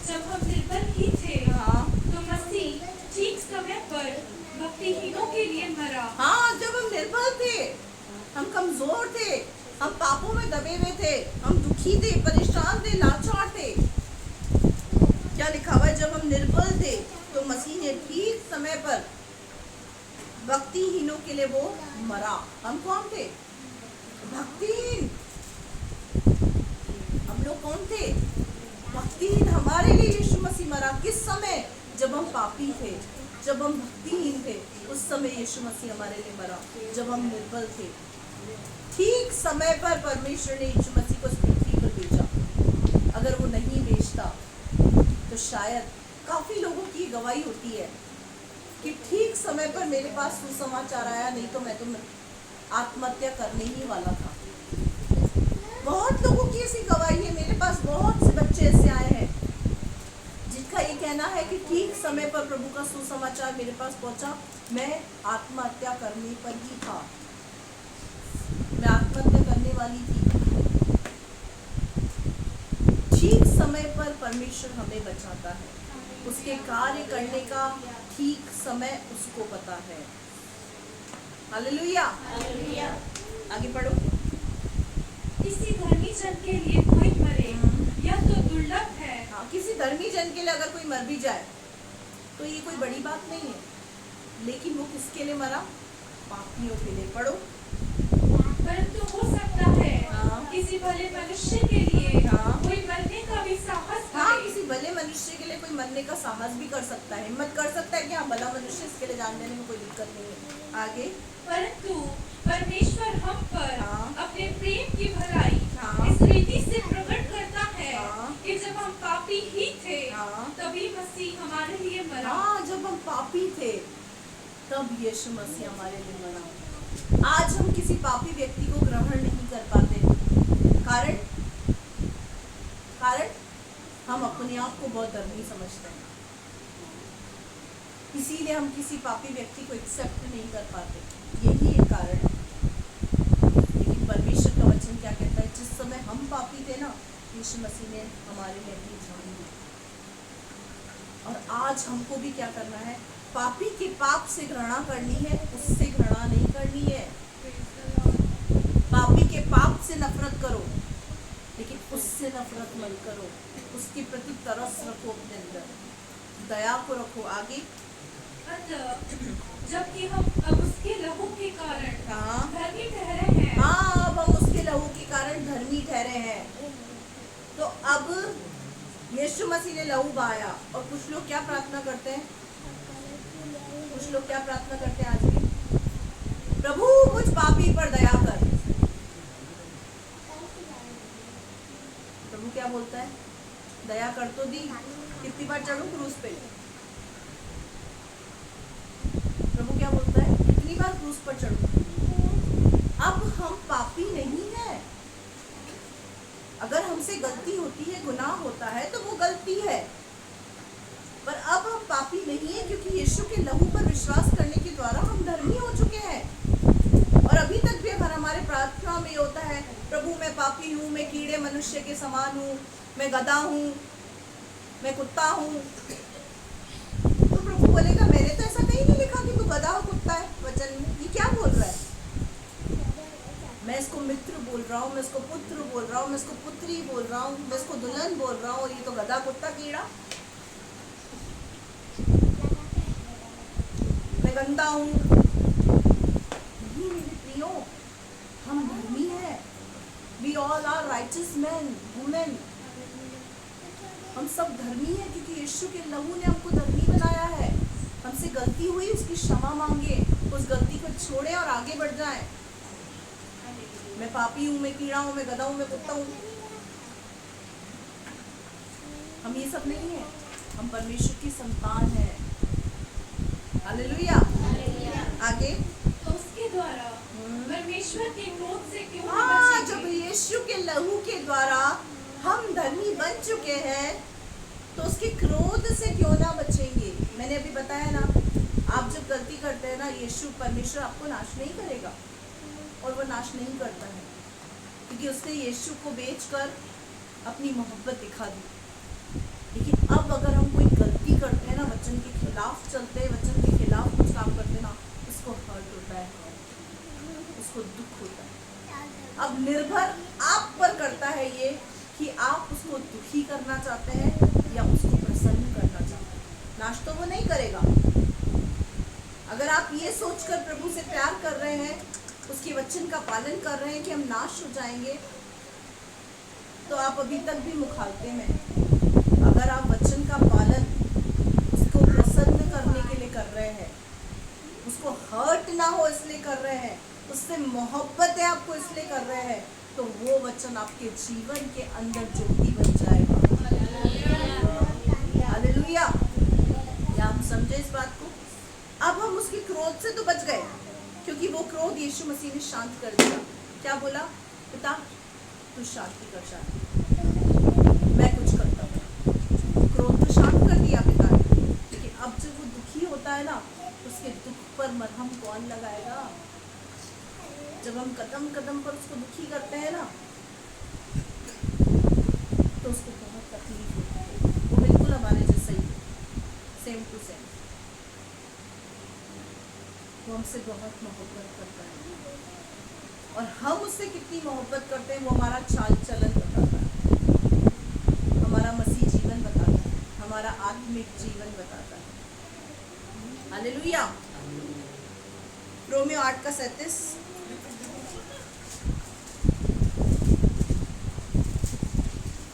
जब हम निर्बल ही थे, तो मसीह ठीक समय पर भक्तिहीनों के लिए मरा। हाँ, जब हम निर्बल थे, हम कमजोर थे, हम पापों में दबे हुए थे, हम दुखी थे, परेशान थे, लाचार थे। क्या लिखा हुआ है? जब हम निर्बल थे तो मसीह ने ठीक समय पर भक्तिहीनों के लिए वो मरा। हम कौन थे? भक्तिहीन। हम लोग कौन थे? भक्तिहीन। हमारे लिए यीशु मसीह मरा। किस समय? जब हम पापी थे, जब हम भक्तिहीन थे, उस समय यीशु मसीह हमारे लिए मरा। जब हम निर्बल थे, ठीक समय पर परमेश्वर ने यीशु मसीह को इस पृथ्वी पर भेजा। अगर वो नहीं भेजता तो शायद काफी लोगों की गवाही होती है कि ठीक समय पर मेरे पास सुसमाचार आया, नहीं तो मैं तो आत्महत्या करने ही वाला था। बहुत लोगों की ऐसी गवाही है, मेरे पास बहुत से बच्चे ऐसे आए हैं जिनका ये कहना है कि ठीक समय पर प्रभु का सुसमाचार मेरे पास पहुंचा, मैं आत्महत्या करने पर ही था, मैं आत्महत्या करने वाली थी। ठीक समय पर परमेश्वर हमें बचाता है, उसके कार्य करने का ठीक समय उसको पता है। हालेलुया। आगे पढ़ो। किसी धर्मी जन के लिए कोई मरे यह तो दुर्लभ है। हाँ, किसी धर्मी जन के लिए अगर कोई मर भी जाए तो ये कोई बड़ी बात नहीं है, लेकिन वो किसके लिए मरा? पापियों के लिए। पढ़ो। परंतु हो सकता है हाँ। किसी भले मनुष्य के लिए हाँ। कोई मरने का भी साहस हाँ, करे। किसी भले मनुष्य के लिए कोई मरने का साहस भी कर सकता है, हिम्मत कर सकता है कि हाँ भला मनुष्य, इसके लिए जान देने में कोई दिक्कत नहीं है। आगे। परंतु परमेश्वर हम पर हाँ। अपने प्रेम की भलाई हाँ। इस रीति से प्रकट करता है हाँ। कि जब हम पापी ही थे हाँ। तभी मसीह हमारे लिए मरा। हाँ, जब हम पापी थे तब यीशु मसीह हमारे लिए मरा। आज हम किसी पापी व्यक्ति को ग्रहण नहीं कर पाते, कारण हम अपने आप को बहुत धर्मी समझते हैं, इसीलिए हम किसी पापी व्यक्ति को एक्सेप्ट नहीं कर पाते, यही एक कारण है। लेकिन परमेश्वर का वचन क्या कहता है? जिस समय हम पापी थे ना, यीशु मसीह ने हमारे लिए अपनी जान दी। और आज हमको भी क्या करना है? पापी के पाप से घृणा करनी है, उससे घृणा नहीं करनी है। पापी के पाप से नफरत करो, लेकिन उससे नफरत मत करो, उसके प्रति तरस रखो, अपने अंदर दया को रखो। आगे। अतः जबकि हम अब उसके लहू के कारण हाँ। धर्मी ठहरे हैं। हाँ, अब हम उसके लहू के कारण धर्मी ठहरे हैं। तो अब यीशु मसीह ने लहू बहाया, और कुछ लोग क्या प्रार्थना करते हैं? कुछ लोग क्या प्रार्थना करते हैं आज भी? प्रभु मुझ पापी पर दया कर। प्रभु क्या बोलता है? दया कर तो दी, कितनी बार चढ़ूं क्रूस पे? प्रभु क्या बोलता है? कितनी बार क्रूस पर चढ़ूं? अब हम पापी नहीं है। अगर हमसे गलती होती है, गुनाह होता है, तो वो गलती है, पर अब हम पापी नहीं है, क्योंकि यीशु के लहू पर विश्वास करने के द्वारा हम धर्मी हो चुके हैं। और अभी तक भी अगर हमारे प्रार्थना में होता है, प्रभु मैं पापी हूँ, मैं कीड़े मनुष्य के समान हूँ, मैं गधा हूँ, मैं कुत्ता हूँ, तो प्रभु बोलेगा मैंने तो ऐसा कहीं नहीं लिखा कि तू गधा और कुत्ता है वचन में। ये क्या बोल रहा है? मैं इसको मित्र बोल रहा हूँ, मैं इसको पुत्र बोल रहा हूँ, मैं इसको पुत्री बोल रहा हूँ, मैं इसको दुल्हन बोल रहा हूँ, ये तो गधा कुत्ता कीड़ा, मैं गंदा हूँ। नहीं मेरे प्रियो, हम धर्मी हैं। We all are righteous men, women। हम सब धर्मी हैं, क्योंकि यीशु के लहू ने हमको धर्मी बनाया है। हमसे गलती हुई, उसकी क्षमा मांगे, उस गलती को छोड़े और आगे बढ़ जाएं। मैं पापी हूँ, मैं कीड़ा हूँ, मैं गधा हूँ, मैं कुत्ता हूँ, हम ये सब नहीं है। हम परमेश्वर की संतान हैं। हालेलुया। आगे। तो उसके द्वारा परमेश्वर के क्रोध से क्यों न हाँ, बचेंगे? जब यीशु के लहू के द्वारा हम धर्मी बन चुके हैं, तो उसके क्रोध से क्यों ना बचेंगे? मैंने अभी बताया ना, आप जब गलती करते हैं ना, यीशु परमेश्वर आपको नाश नहीं करेगा, और वो नाश नहीं करता है, क्योंकि उसने यीशु को बेचकर अपनी मोहब्बत दिखा दी। लेकिन अब अगर हम कोई गलती करते हैं ना, वचन के खिलाफ चलते हैं, वचन के खिलाफ कुछ काम करते हैं ना, उसको हर्ट होता है, उसको दुख होता है। अब निर्भर आप पर करता है ये कि आप उसको दुखी करना चाहते हैं या उसको प्रसन्न करना चाहते हैं। नाश तो वो नहीं करेगा। अगर आप ये सोचकर प्रभु से प्यार कर रहे हैं, उसके वचन का पालन कर रहे हैं कि हम नाश हो जाएंगे, तो आप अभी तक भी मुखालते में। अगर आप वचन का पालन उसको प्रसन्न करने के लिए कर रहे हैं, उसको हर्ट ना हो इसलिए कर रहे हैं, उससे मोहब्बत है आपको इसलिए कर रहे हैं, तो वो वचन आपके जीवन के अंदर ज्योति बन जाएगा। हालेलुया। या हम समझे इस बात को? अब हम उसके क्रोध से तो बच गए, क्योंकि वो क्रोध यीशु मसीह ने शांत कर दिया। क्या बोला? पिता तू शांति कर शांति, मैं कुछ करता हूँ। क्रोध तो शांत कर दिया पिता ने, लेकिन अब जब वो दुखी होता है ना, उसके दुख पर मरहम कौन लगाएगा? जब हम कदम कदम पर उसको दुखी करते हैं ना, तो उसको बहुत तकलीफ होती है। वो बिल्कुल हमारे जैसा ही है, सेम टू सेम। वो हमसे बहुत मोहब्बत करता है, और हम उससे कितनी मोहब्बत करते हैं वो हमारा चाल चलन बताता है, हमारा मसीह जीवन बताता है, हमारा आत्मिक जीवन बताता है। हालेलुया। रोमियो 8:37।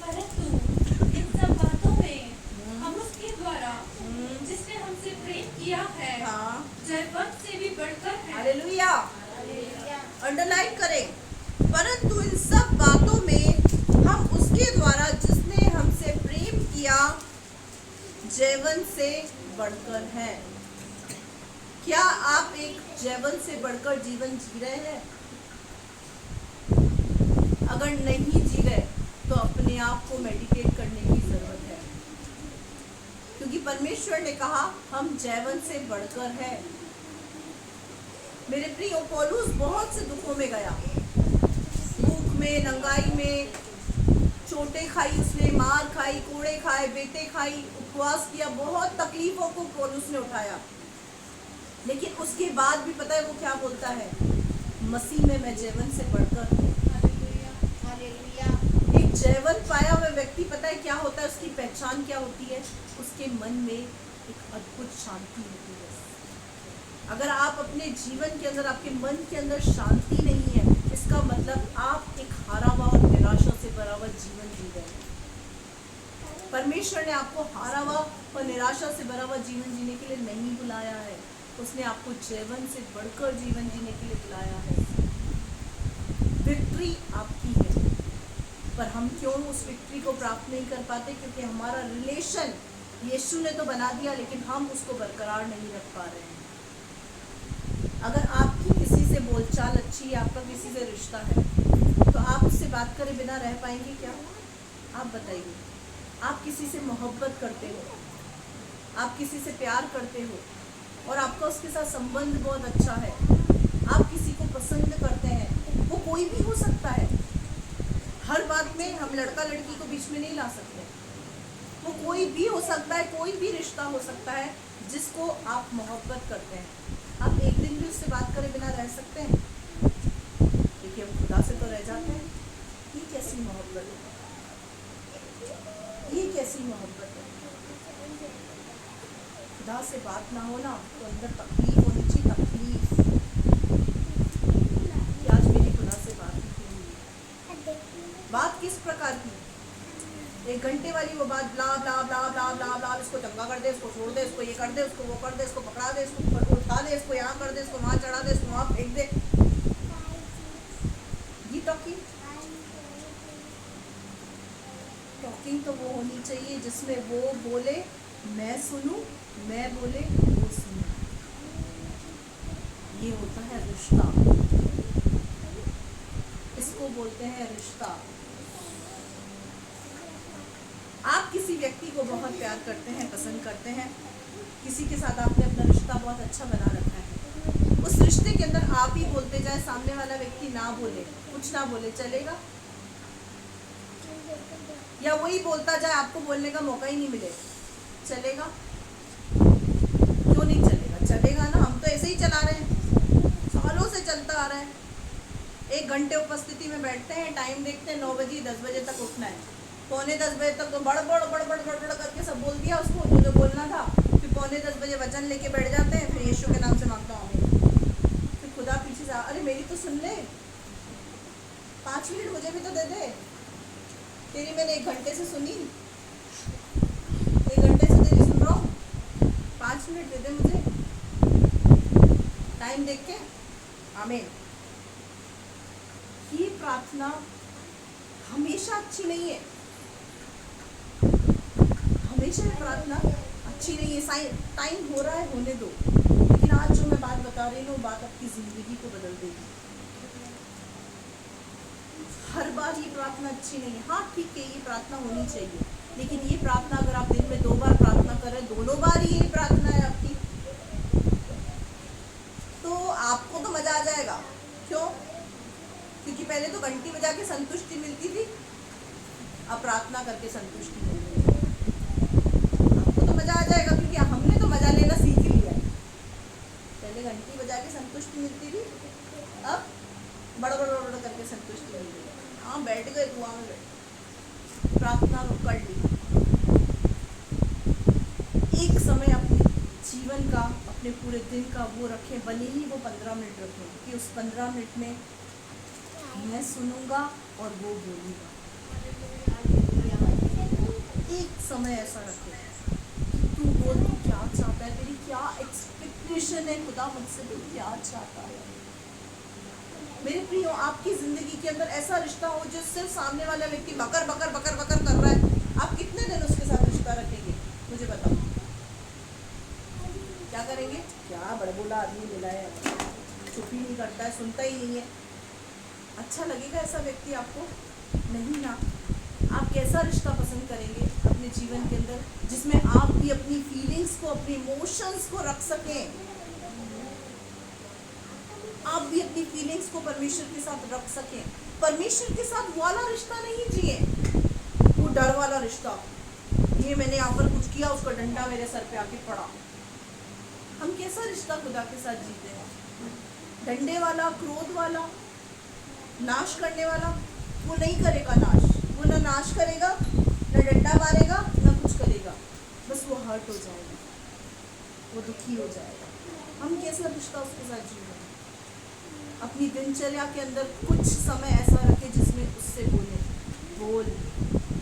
परंतु इन सब बातों में हम उसके द्वारा जिसने हमसे प्रेम किया है हाँ, जयवंत से भी बढ़कर है। हालेलुया। अंडरलाइन करें, परंतु इन सब बातों में हम उसके द्वारा जिसने हमसे प्रेम किया जयवंत से बढ़कर है। क्या आप एक जयवंत से बढ़कर जीवन जी रहे हैं? अगर नहीं जी रहे तो अपने आप को मेडिटेट करने की जरूरत है, क्योंकि परमेश्वर ने कहा हम जयवंत से बढ़कर है। मेरे प्रिय, पौलुस बहुत से दुखों में गया, भूख में, नंगाई में, चोटें खाई उसने, मार खाई, कोड़े खाए, बेटे खाई, उपवास किया, बहुत तकलीफों को पौलुस ने उठाया। लेकिन उसके बाद भी पता है वो क्या बोलता है? मसीह में मैं जयवंत से बढ़कर हूँ। एक जयवंत पाया हुआ व्यक्ति पता है क्या होता है? उसकी पहचान क्या होती है? उसके मन में एक अद्भुत शांति होती है। अगर आप अपने जीवन के अंदर, आपके मन के अंदर शांति नहीं है, इसका मतलब आप एक हारा हुआ और निराशा से भरा हुआ जीवन जी रहे हैं। परमेश्वर ने आपको हारा हुआ और निराशा से भरा हुआ जीवन जीने के लिए नहीं बुलाया है, उसने आपको जयवंत से बढ़कर जीवन जीने के लिए बुलाया है। विक्ट्री आपकी है, पर हम क्यों उस विक्ट्री को प्राप्त नहीं कर पाते? क्योंकि हमारा रिलेशन यीशु ने तो बना दिया, लेकिन हम उसको बरकरार नहीं रख पा रहे हैं। अगर आपकी किसी से बोलचाल अच्छी है, आपका किसी से रिश्ता है, तो आप उससे बात करे बिना रह पाएंगे क्या? आप बताइए। आप किसी से मोहब्बत करते हो, आप किसी से प्यार करते हो, और आपका उसके साथ संबंध बहुत अच्छा है, आप किसी को पसंद करते हैं, वो कोई भी हो सकता है। हर बात में हम लड़का लड़की को बीच में नहीं ला सकते। वो कोई भी हो सकता है, कोई भी रिश्ता हो सकता है जिसको आप मोहब्बत करते हैं। आप एक दिन भी उससे बात करे बिना रह सकते हैं? देखिए, हम खुदा से तो रह जाते हैं। ये कैसी मोहब्बत है? ये कैसी मोहब्बत है? खुदा से बात ना होना तो अंदर तकलीफ होनी चाहिए, तकलीफ कि आज मेरी खुदा से बात नहीं हुई। बात किस प्रकार की? 1 घंटे वाली वो बात, ब्ला ब्ला ब्ला ब्ला ब्ला ब्ला, इसको दंगा कर दे, इसको छोड़ दे, इसको ये कर दे, उसको वो कर दे, इसको पकड़ा दे, इसको उठा दे, इसको यहाँ कर दे, इसको वहाँ चढ़ा दे, इसको वहाँ फेंक दे। ये टॉकिंग तो वो होनी चाहिए जिसमें वो बोले मैं सुनूं, मैं बोले वो सुनूं। ये होता है रिश्ता, इसको बोलते हैं रिश्ता। आप किसी व्यक्ति को बहुत प्यार करते हैं, पसंद करते हैं, किसी के साथ आपने अपना रिश्ता बहुत अच्छा बना रखा है, उस रिश्ते के अंदर आप ही बोलते जाए, सामने वाला व्यक्ति ना बोले, कुछ ना बोले, चलेगा? या वही बोलता जाए, आपको बोलने का मौका ही नहीं मिले, चलेगा? क्यों नहीं चलेगा? चलेगा ना। हम तो ऐसे ही चला रहे हैं, सालों से चलता आ रहा है। 1 घंटे उपस्थिति में बैठते हैं, टाइम देखते हैं 9 बजे, 10 बजे तक उठना है। 9:45 बजे तक तो बड़ करके सब बोल दिया उसको जो बोलना था। फिर 9:45 बजे वचन लेके बैठ जाते हैं, फिर यीशु के नाम से मांगता हूँ आमीन। फिर खुदा पीछे से, अरे मेरी तो सुन ले, 5 मिनट मुझे भी तो दे दे, तेरी मैंने 1 घंटे से सुनी, 1 घंटे से तेरी सुन रहा हूँ, 5 मिनट दे दे मुझे, टाइम देख के आमीन। ये प्रार्थना हमेशा अच्छी नहीं है, हमेशा प्रार्थना अच्छी नहीं है। टाइम हो रहा है, होने दो, लेकिन आज जो मैं बात बता रही हूँ, बात आपकी जिंदगी को बदल देगी। हर बार ये प्रार्थना अच्छी नहीं है। हाँ ठीक है, ये प्रार्थना होनी चाहिए, लेकिन ये प्रार्थना अगर आप दिन में 2 बार प्रार्थना कर रहे हैं, दोनों बार ही ये प्रार्थना है आपकी, तो आपको तो मजा आ जाएगा। क्यों? क्योंकि पहले तो घंटी बजा के संतुष्टि मिलती थी, अब प्रार्थना करके संतुष्टि मिलती है। आपको तो मजा आ जाएगा क्योंकि हमने तो मजा लेना सीख लिया है। पहले घंटी बजा के संतुष्टि मिलती थी, अब बड़ बड़ बड़ करके संतुष्टि मिल रही है। हाँ बैठ गए कुआं में, प्रार्थना कर ली। एक समय अपने जीवन का, अपने पूरे दिन का वो रखें, भले ही वो 15 मिनट रखें, कि उस 15 मिनट में मैं सुनूंगा और वो बोलूंगा। एक समय ऐसा रखें कि तू बोल, तू क्या चाहता है, तेरी क्या एक्सपेक्टेशन है, खुदा मुझसे तू क्या चाहता है। मेरे प्रियो, आपकी जिंदगी के अंदर ऐसा रिश्ता हो जो सिर्फ सामने वाला व्यक्ति बकर बकर बकर बकर कर रहा है, आप कितने दिन उसके साथ रिश्ता रखेंगे? मुझे बताओ, क्या करेंगे? क्या बड़बोला आदमी मिला है, चुप ही नहीं करता है, सुनता ही नहीं है। अच्छा लगेगा ऐसा व्यक्ति आपको? नहीं ना। आप कैसा रिश्ता पसंद करेंगे अपने जीवन के अंदर, जिसमें आप भी अपनी फीलिंग्स को, अपने इमोशंस को रख सकें, आप भी अपनी फीलिंग्स को परमेश्वर के साथ रख सकें। परमेश्वर के साथ वाला रिश्ता नहीं जिए, वो डर वाला रिश्ता, ये मैंने यहाँ पर कुछ किया, उसका डंडा मेरे सर पे आके पड़ा। हम कैसा रिश्ता खुदा के साथ जीते हैं? डंडे वाला, क्रोध वाला, नाश करने वाला। वो नहीं करेगा नाश, वो ना नाश करेगा, ना डंडा मारेगा, ना कुछ करेगा, बस वो हर्ट हो जाएगा, वो दुखी हो जाएगा। हम कैसा रिश्ता उसके साथ जी रहे हैं? अपनी दिनचर्या के अंदर कुछ समय ऐसा रखें जिसमें उससे बोल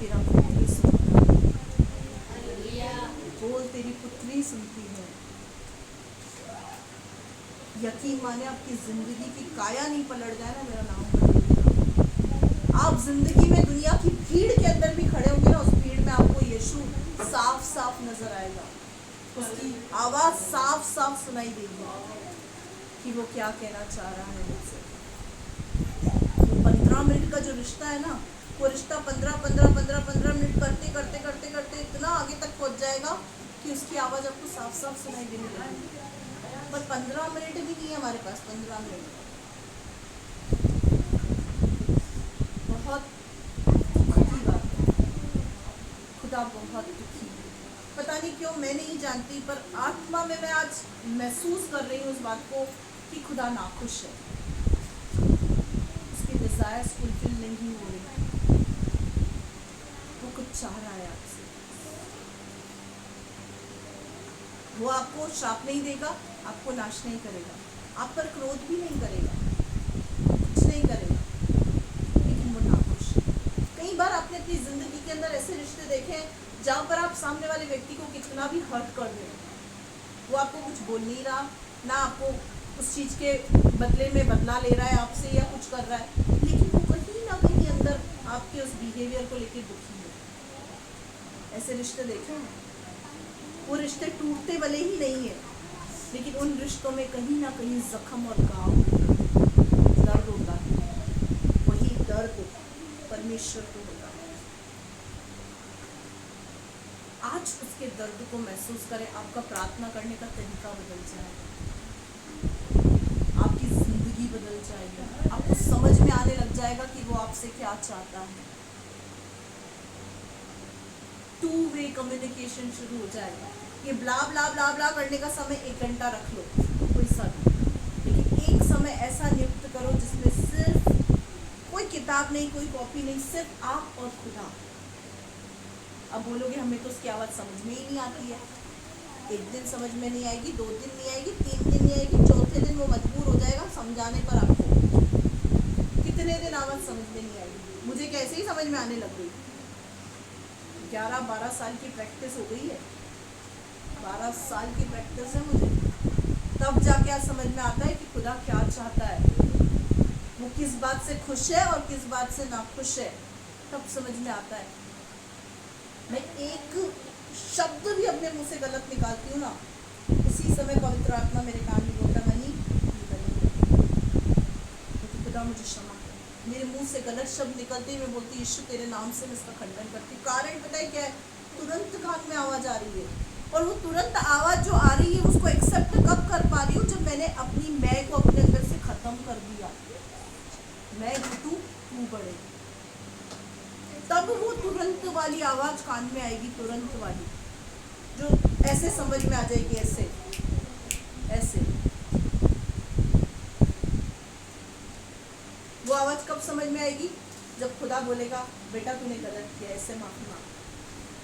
तेरा पुत्री सुनता है, बोल तेरी पुत्री सुनती है। यकीन माने आपकी जिंदगी की काया नहीं पलट जाए ना, मेरा नाम बदल। आप जिंदगी में दुनिया की भीड़ के अंदर भी खड़े होंगे ना, उस भीड़ में आपको यीशु साफ साफ नजर आएगा, उसकी आवाज साफ साफ सुनाई देगी कि वो क्या कहना चाह रहा है मुझसे। 15 मिनट का जो रिश्ता है ना, वो रिश्ता 15 मिनट करते करते करते करते इतना आगे तक पहुंच जाएगा कि उसकी आवाज़ आपको साफ साफ सुनाई देने लगेगी। पर 15 मिनट भी नहीं है हमारे पास। 15 मिनट बहुत दुख की बात है। खुदा बहुत दुखी है, पता नहीं क्यों, मैं नहीं जानती, पर आत्मा में मैं आज महसूस कर रही हूँ उस बात को कि खुदा नाखुश है, उसके डिजायर्स फुलफिल नहीं हो रही, वो कुछ चाह रहा है आपसे। वो आपको श्राप नहीं देगा, आपको नाश नहीं करेगा, आप पर क्रोध भी नहीं करेगा, कुछ नहीं करेगा, लेकिन वो नाखुश है। कई बार आपने अपनी जिंदगी के अंदर ऐसे रिश्ते देखे हैं जहाँ पर आप सामने वाले व्यक्ति को कितना भी हर्ट कर दें, वो आपको कुछ बोल नहीं रहा, ना आपको उस चीज़ के बदले में बदला ले रहा है आपसे या कुछ कर रहा है, लेकिन वो कहीं ना कहीं अंदर आपके उस बिहेवियर को लेकर दुखी है। ऐसे रिश्ते देखे हैं? वो रिश्ते टूटते भले ही नहीं है, लेकिन उन रिश्तों में कहीं ना कहीं जख्म और घाव, दर्द होता है। वही दर्द परमेश्वर को होता है। आज उसके दर्द को महसूस करें, आपका प्रार्थना करने का तरीका बदल जाएगा, आपकी जिंदगी बदल जाएगी, आपको समझ में आने लग जाएगा कि वो आपसे क्या चाहता है। 2 वे कम्युनिकेशन शुरू हो जाएगा। ये ब्ला ब्ला ब्ला ब्ला करने का समय 1 घंटा रख लो, कोई सा भी, लेकिन एक समय ऐसा नियुक्त करो जिसमें सिर्फ कोई किताब नहीं, कोई कॉपी नहीं, सिर्फ आप और खुदा। अब बोलोगे हमें तो उसकी आवाज़ समझ में ही नहीं आती है। 1 दिन समझ में नहीं आएगी, 2 दिन नहीं आएगी, 3 दिन नहीं आएगी, 4थे दिन वो मजबूर हो जाएगा समझाने पर आपको। कितने दिन आवाज़ समझ में नहीं आएगी? मुझे कैसे ही समझ में आने लग गई। 11-12 साल की प्रैक्टिस हो गई है, 12 साल की प्रैक्टिस है मुझे, तब जाके आज समझ में आता है कि खुदा क्या चाहता है, वो किस बात से खुश है और किस बात से नाखुश है, तब समझ में आता है। मैं एक शब्द भी अपने मुंह से गलत निकालती हूँ ना, उसी समय पवित्र आत्मा मेरे कान में बोलता, मनी तो खुदा मुझे क्षमा कर। मेरे मुंह से गलत शब्द निकलते ही मैं बोलती यीशु तेरे नाम से मैं इसका खंडन करती हूँ। कारण पता है क्या है? तुरंत कान में आवाज आ रही है, और वो तुरंत आवाज जो आ रही है उसको एक्सेप्ट कब कर पा रही हूँ? जब मैंने अपनी मैं को अपने अंदर से खत्म कर दिया। मैं घटू तू बढ़े, तब वो तुरंत वाली आवाज कान में आएगी, तुरंत वाली जो ऐसे समझ में आ जाएगी, ऐसे ऐसे। वो आवाज कब समझ में आएगी? जब खुदा बोलेगा बेटा तूने गलत किया, ऐसे माफी मांग।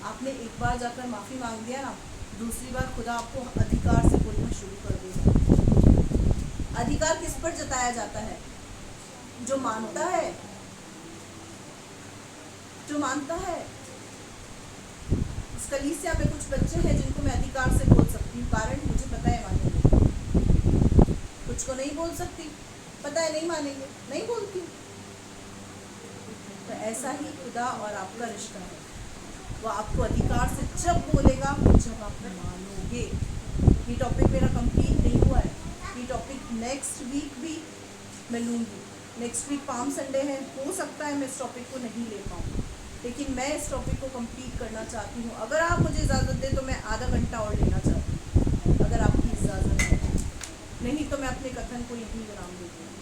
आपने एक बार जाकर माफी मांग दिया ना, दूसरी बार खुदा आपको अधिकार से बोलना शुरू कर देगा। अधिकार किस पर जताया जाता है? जो मानता है, जो मानता है। इस कलीसिया में कुछ बच्चे हैं जिनको मैं अधिकार से बोल सकती हूँ, कारण मुझे पता है मानेंगे। कुछ को नहीं बोल सकती, पता है नहीं मानेंगे, नहीं बोलती। तो ऐसा ही खुदा और आपका रिश्ता है। वो आपको अधिकार से जब बोलेगा, जब आप मानोगे। ये टॉपिक मेरा कंप्लीट नहीं हुआ है, ये टॉपिक नेक्स्ट वीक भी मैं लूँगी। नेक्स्ट वीक पाम संडे है, हो सकता है मैं इस टॉपिक को नहीं ले पाऊँ, लेकिन मैं इस टॉपिक को कंप्लीट करना चाहती हूँ। अगर आप मुझे इजाज़त दें तो मैं आधा घंटा और लेना चाहती हूँ, अगर आपकी इजाज़त है। नहीं तो मैं अपने कथन को यहीं विराम देती हूँ।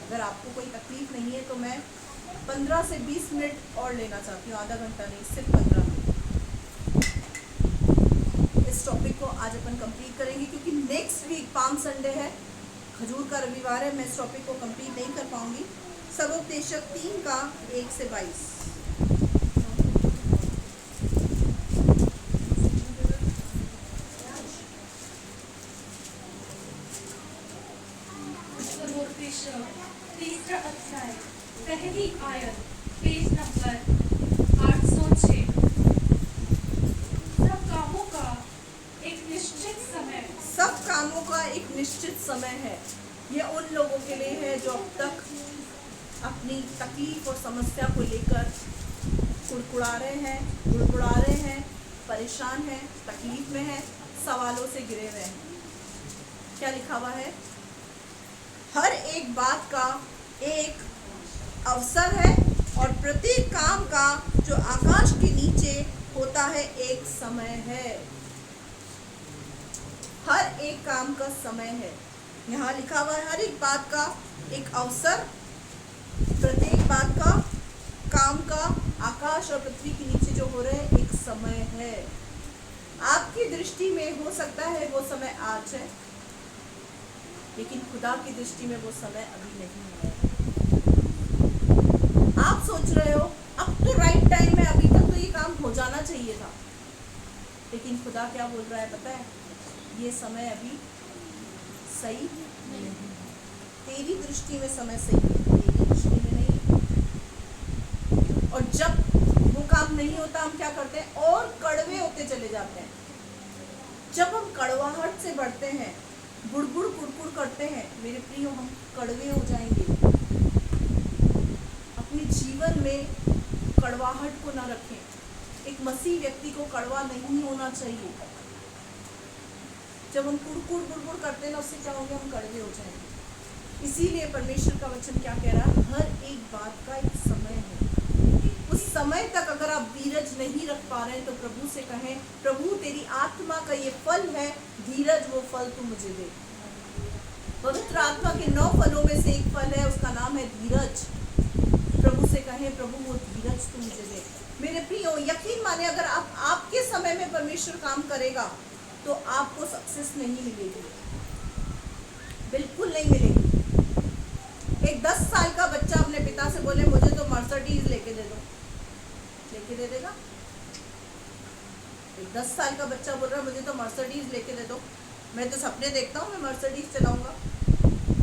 अगर आपको कोई तकलीफ नहीं है तो मैं 15 से 20 मिनट और लेना चाहती हूँ, आधा घंटा नहीं, सिर्फ 15 मिनट। इस टॉपिक को आज अपन कंप्लीट करेंगे, क्योंकि नेक्स्ट वीक पाम संडे है, खजूर का रविवार है। मैं इस टॉपिक को कंप्लीट नहीं कर पाऊंगी। सबोपदेशक 3 का 1 से 22। तीसरा अध्याय, पहली आयत, पेज नंबर 806। सब कामों का एक निश्चित समय। सब कामों का एक निश्चित समय है। ये उन लोगों के लिए है जो अब तक अपनी तकलीफ और समस्या को लेकर कुड़कुड़ा रहे हैं, गुड़गुड़ा रहे हैं, परेशान हैं, तकलीफ में हैं, सवालों से घिरे हुए हैं। क्या लिखा हुआ है? हर एक बात का एक अवसर है, और प्रत्येक काम का जो आकाश के नीचे होता है एक समय है। हर एक काम का समय है। यहाँ लिखा हुआ है हर एक बात का एक अवसर, प्रत्येक बात का, काम का, आकाश और पृथ्वी के नीचे जो हो रहे हैं एक समय है। आपकी दृष्टि में हो सकता है वो समय आज है, लेकिन खुदा की दृष्टि में वो समय अभी नहीं है। आप सोच रहे हो अब तो राइट टाइम है, अभी तक तो ये काम हो जाना चाहिए था, लेकिन खुदा क्या बोल रहा है पता है? ये समय अभी सही नहीं। तेरी दृष्टि में समय सही है, तेरी दृष्टि में नहीं। और जब वो काम नहीं होता हम क्या करते हैं? और कड़वे होते चले जाते हैं। जब हम कड़वाहट से बढ़ते हैं, बुड़बुड़ कुड़कुड़ करते हैं, मेरे प्रियो हम कड़वे हो जाएंगे। अपने जीवन में कड़वाहट को ना रखें। एक मसीह व्यक्ति को कड़वा नहीं होना चाहिए। जब हम कुड़कुड़ बुड़बुड़ करते हैं ना, उससे क्या होगा? हम कड़वे हो जाएंगे। इसीलिए परमेश्वर का वचन क्या कह रहा है? हर एक बात का एक समय है। उस समय तक अगर आप धीरज नहीं रख पा रहे हैं तो प्रभु से कहें, प्रभु तेरी आत्मा का ये फल है धीरज, वो फल तू मुझे दे। पवित्र आत्मा के 9 फलों में से एक फल है, उसका नाम है धीरज। प्रभु से कहें, प्रभु वो धीरज तू मुझे दे। मेरे प्रियो यकीन माने, अगर आप आपके समय में परमेश्वर काम करेगा तो आपको सक्सेस नहीं मिलेगी, बिल्कुल नहीं मिलेगी। एक 10 साल का बच्चा अपने पिता से बोले मुझे तो मर्सिडीज लेके दे दो, लेके दे देगा? एक 10 साल का बच्चा बोल रहा है मुझे तो मर्सिडीज लेके दे दो, मैं तो सपने देखता हूँ मैं मर्सिडीज चलाऊंगा,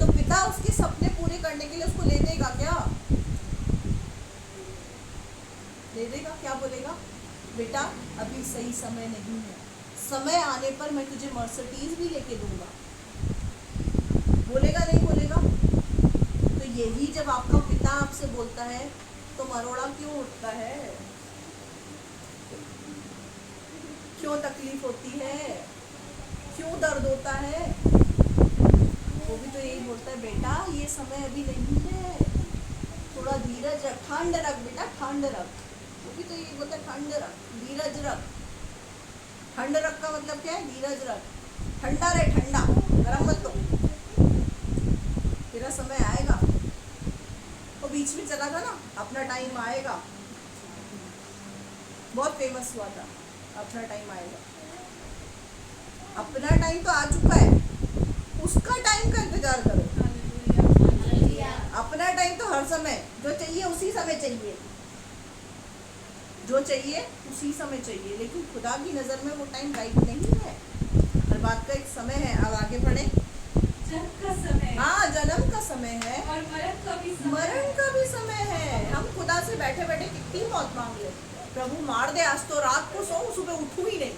तो पिता उसके सपने पूरे करने के लिए उसको ले देगा क्या? ले देगा? क्या बोलेगा? बेटा अभी सही समय नहीं है, समय आने पर मैं तुझे मर्सिडीज भी लेके दूंगा। बोलेगा नहीं बोलेगा? तो यही जब आपका पिता आपसे बोलता है तो मरोड़ा क्यों उठता है? क्यों तकलीफ होती है? क्यों दर्द होता है? वो भी तो यही बोलता है, बेटा ये समय अभी नहीं है, थोड़ा धीरज रख, ठंड रख बेटा, ठंड रख। वो भी तो यही बोलता है, ठंड रख, धीरज रख। ठंड रख का मतलब क्या है? धीरज रख, ठंडा रहे, ठंडा, गरम मत हो, तेरा समय आएगा। वो बीच में चला था ना, अपना टाइम आएगा, बहुत फेमस हुआ था, अपना टाइम आएगा। अपना टाइम तो आ चुका है, उसका टाइम का इंतजार करो। अपना टाइम तो हर समय जो चाहिए उसी समय चाहिए, जो चाहिए उसी समय चाहिए, लेकिन खुदा की नजर में वो टाइम राइट नहीं है। हर बात का एक समय है। अब आगे बढ़े। जन्म का समय, हाँ, जन्म का समय है और मरण का भी समय, मरण का भी समय है। हम खुदा से बैठे बैठे कितनी मौत मांग ले, प्रभु मार दे आज तो, रात को सो, सुबह उठूं ही नहीं।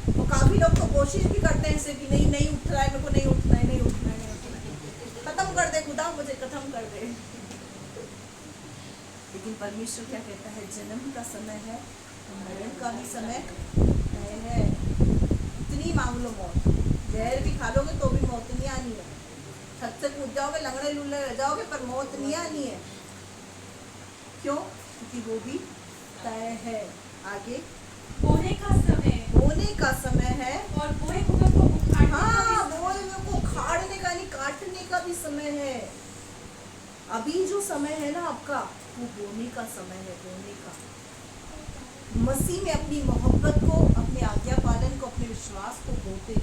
तो काफी लोग तो कोशिश भी करते हैं ऐसे कि नहीं उठ रहा है, मेरे को नहीं उठना है, नहीं उठना है, नहीं उठना है, खत्म कर दे खुदा, मुझे खत्म कर दे। लेकिन परमेश्वर क्या कहता है? जन्म का समय है, मरण का भी समय है। इतनी मांग लो मौत, जहर भी खा लोगे तो भी मौत नहीं आनी है, छत से कूद जाओगे, लंगड़े लूले रह जाओगे, पर मौत नहीं आनी है। क्यों? क्योंकि वो भी तय है। आगे, बोने का समय, बोने का समय है, और बोए हुए को उखाड़ने का भी हाँ, समय। बोए हुए को उखाड़ने का नहीं, काटने का भी समय है। अभी जो समय है ना आपका, वो बोने का समय है, बोने का। मसीह में अपनी मोहब्बत को, अपने आज्ञा पालन को, अपने विश्वास को बोते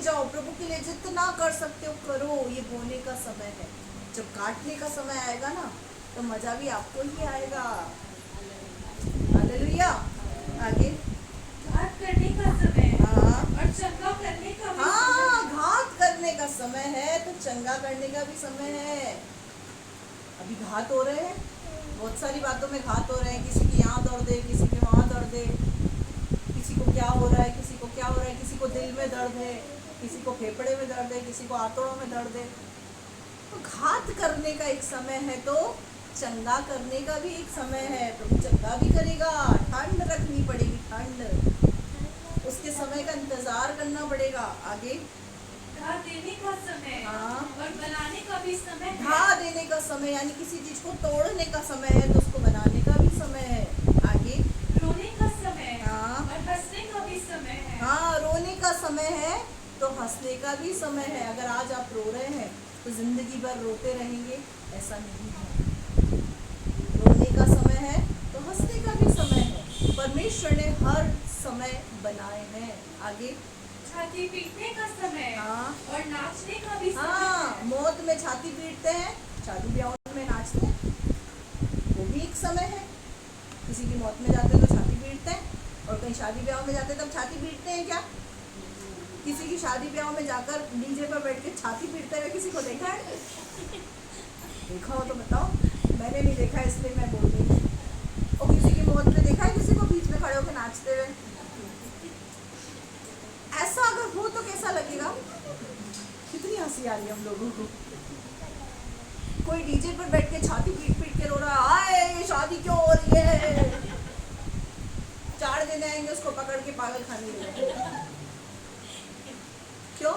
जाओ, प्रभु के लिए जितना कर सकते हो करो। ये बोने का समय है। जब काटने का समय आएगा ना, तो मजा भी आपको ही आएगा। हालेलुया। आगे, घात करने का समय, हाँ, और चंगा करने का भी हाँ, समय। घात करने का समय है तो चंगा करने का भी समय है। अभी घात हो रहे हैं, बहुत सारी बातों में घात हो रहे हैं। किसी की यहाँ दर्द है, किसी के वहाँ दर्द है, किसी को क्या हो रहा है, किसी को क्या हो रहा है, किसी को दिल में दर्द है, किसी को फेफड़े में दर्द है, किसी को आंतड़ों में दर्द है। तो घात करने का एक समय है, तो चंगा करने का भी एक समय है। तो चंगा भी करेगा, ठंड रखनी पड़ेगी, ठंड, उसके समय का इंतजार करना पड़ेगा। आगे, ढा देने का समय, हाँ, और बनाने का भी समय है। ढा देने का समय, यानी किसी चीज को तोड़ने का समय है, तो उसको बनाने का भी समय है। आगे, रोने का समय, हाँ, और हंसने का भी समय है। हाँ, रोने का समय है तो हंसने का भी समय है। अगर आज आप रो रहे हैं तो जिंदगी भर रोते रहेंगे, ऐसा नहीं है। रोने का समय है तो हंसने का भी समय है। परमेश्वर ने हर समय बनाए हैं। आगे, छाती पीटने का समय, हाँ, और नाचने का भी समय हाँ, है। मौत में छाती पीटते हैं, शादी ब्याह में नाचते हैं, वो भी एक समय है। किसी की मौत में जाते हैं तो छाती पीटते हैं, और कहीं शादी ब्याह में जाते हैं तब छाती पीटते हैं क्या? किसी की शादी ब्याह में जाकर डीजे पर बैठ के छाती पीटते हुए किसी को देखा है? देखा हो तो बताओ। मैंने नहीं देखा, इसलिए मैं बोल रही हूँ। और किसी की मौत में देखा है किसी को बीच में खड़े होकर नाचते हुए? ऐसा अगर हो तो कैसा लगेगा? कितनी हंसी आ रही है हम लोगों को। कोई डीजे पर बैठ के छाती पीट पीट के रो रहा है, आए ये शादी क्यों हो रही है? 4 दिन आएंगे उसको पकड़ के पागल खाने में। क्यों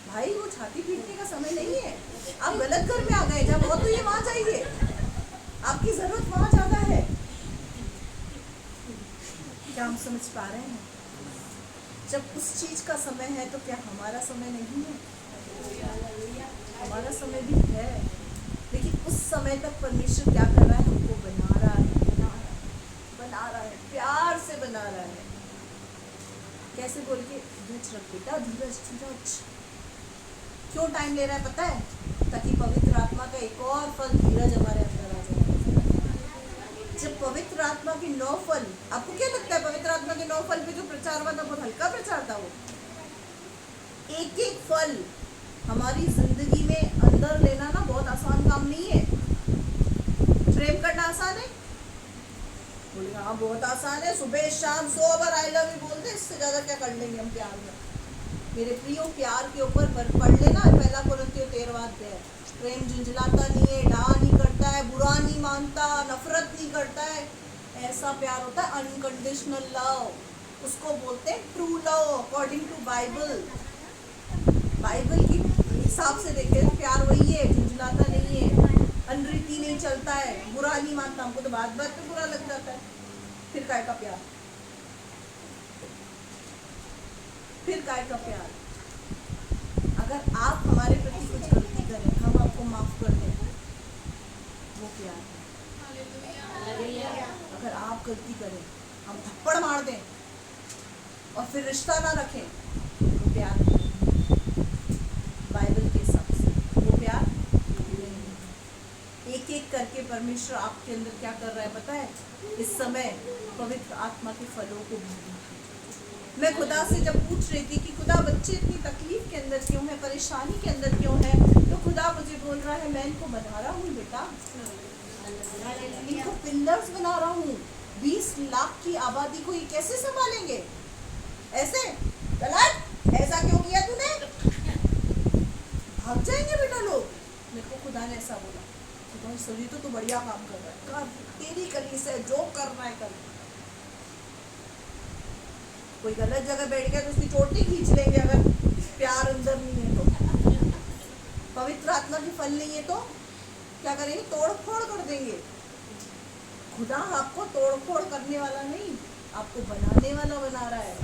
भाई? वो छाती पीटने का समय नहीं है। आप गलत घर में आ गए, जब हो तो ये वहां जाइए, आपकी जरूरत वहां ज्यादा है। क्या हम समझ पा रहे हैं? जब उस चीज का समय है तो क्या हमारा समय नहीं है? हमारा समय भी है, लेकिन उस समय तक परमेश्वर क्या कर रहा है? हमको बना रहा है, बना रहा है, प्यार से बना रहा है। कैसे बोल के? धीरज रख बेटा, धीरज, धीरज। क्यों टाइम ले रहा है पता है? ताकि पवित्र आत्मा का एक और फल, धीरज, हमारे अंदर आ जाए। जब पवित्र आत्मा के 9 फल, आपको क्या लगता है पवित्र आत्मा के 9 फल पे जो प्रचार हुआ था बहुत हल्का प्रचार था? वो एक एक फल हमारी जिंदगी में अंदर लेना ना बहुत आसान काम नहीं है। प्रेम करना आसान है? बोले हाँ बहुत आसान है, सुबह शाम 100 बार आई लव यू बोल दे, इससे ज्यादा क्या कर लेंगे हम प्यार में? मेरे प्रियो, प्यार के ऊपर पढ़ लेना 1 कोरिन्थियों 13 अध्याय। प्रेम झुंझलाता नहीं है, डा नहीं करता है, बुरा नहीं मानता, नफरत नहीं करता है। ऐसा प्यार होता है अनकंडीशनल लव, उसको बोलते हैं true love according to Bible. Bible की हिसाब से देखे तो प्यार वही है, झुंझलाता नहीं है, अनरीति नहीं चलता है, बुरा नहीं मानता। हमको तो बात बात पे बुरा लग जाता है, फिर काय का प्यार, फिर काय का प्यार। अगर आप हमारे प्रति कुछ गलती करें, हम आपको माफ कर दें, वो प्यार है। अगर आप गलती करें, हम थप्पड़ मार दें और फिर रिश्ता ना रखें, वो प्यार है। बाइबल के हिसाब से वो प्यार नहीं। एक एक करके परमेश्वर आपके अंदर क्या कर रहा है पता है? इस समय पवित्र आत्मा के फलों को भूलना। मैं खुदा से जब पूछ रही थी कि खुदा बच्चे इतनी तकलीफ के अंदर क्यों है, परेशानी के अंदर क्यों है, तो खुदा मुझे बोल रहा है मैं इनको बना रहा हूँ बेटा, इनको पिलर्स बना रहा हूँ। 20 लाख की आबादी को ये कैसे संभालेंगे? ऐसे गलत, ऐसा क्यों किया तूने? भाग जाएंगे बेटा लोग। मेरे को खुदा ने ऐसा बोला, खुदा सभी तो बढ़िया काम कर रहा है, कर तेरी कलीसिया है, जो कर रहा है कर। कोई गलत जगह बैठ गया तो उसकी चोटी खींच लेंगे, अगर प्यार अंदर नहीं है तो। पवित्र आत्मा के फल नहीं है तो क्या करेंगे? तोड़ फोड़ कर देंगे। खुदा आपको तोड़ फोड़ करने वाला नहीं, आपको बनाने वाला बना रहा है।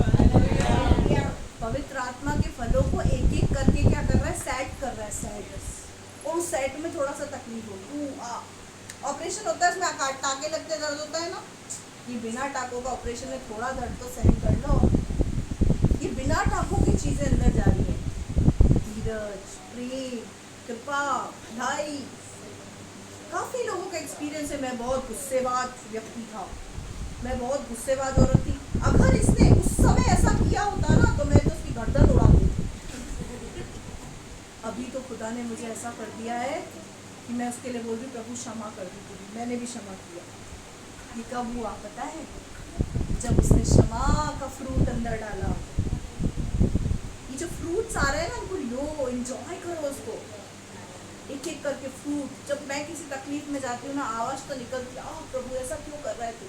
पवित्र आत्मा के फलों को एक एक करके क्या कर रहा है? सेट कर रहा है, सेट। और उस सेट में थोड़ा सा तकलीफ होगी। ऑपरेशन होता है, उसमें टाके लगते, दर्द होता है ना। ये बिना टाकों का ऑपरेशन में थोड़ा दर्द तो सहन कर लो। ये बिना टाकों की चीजें अंदर जा रही है, धीरज, प्रेम, कृपा, भलाई। काफी लोगों का एक्सपीरियंस है। मैं बहुत गुस्सेबाज व्यक्ति था, मैं बहुत गुस्सेबाज औरत थी। अगर इसने उस समय ऐसा किया होता ना तो मैं तो उसकी गर्दन उड़ा देती। अभी तो खुदा ने मुझे ऐसा कर दिया है कि मैं उसके लिए बोल रही प्रभु क्षमा कर दी तुझे। मैंने भी क्षमा किया। ये कब हुआ पता है? जब उसने क्षमा का फ्रूट अंदर डाला। ये जो फ्रूट्स आ रहे हैं ना, उनको लो, एंजॉय करो उसको, एक एक करके फ्रूट। जब मैं किसी तकलीफ में जाती हूँ ना, आवाज तो निकलती है, प्रभु ऐसा क्यों कर रहा है तू?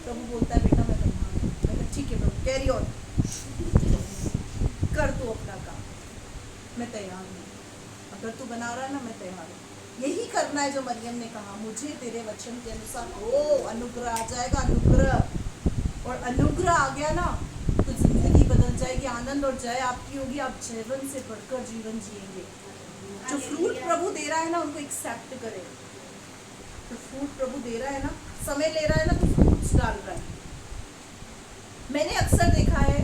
प्रभु बोलता है बेटा मैं तैयार हूँ। ठीक है प्रभु, कैरी ऑन, कर तू अपना काम, मैं तैयार हूँ। अगर तू बना रहा है ना, मैं तैयार हूँ। यही करना है जो मरियम ने कहा, मुझे तेरे वचन के अनुसार हो। अनुग्रह आ जाएगा, अनुग्रह। और अनुग्रह आ गया ना तो जिंदगी बदल जाएगी, आनंद और जय आपकी होगी। आप जीवन से बढ़कर जीवन जिएंगे। जो फ्रूट प्रभु दे रहा है ना, उनको एक्सेप्ट करें। तो फ्रूट प्रभु दे रहा है ना, समय ले रहा है ना, तो फ्रूट्स डाल रहा है। मैंने अक्सर देखा है,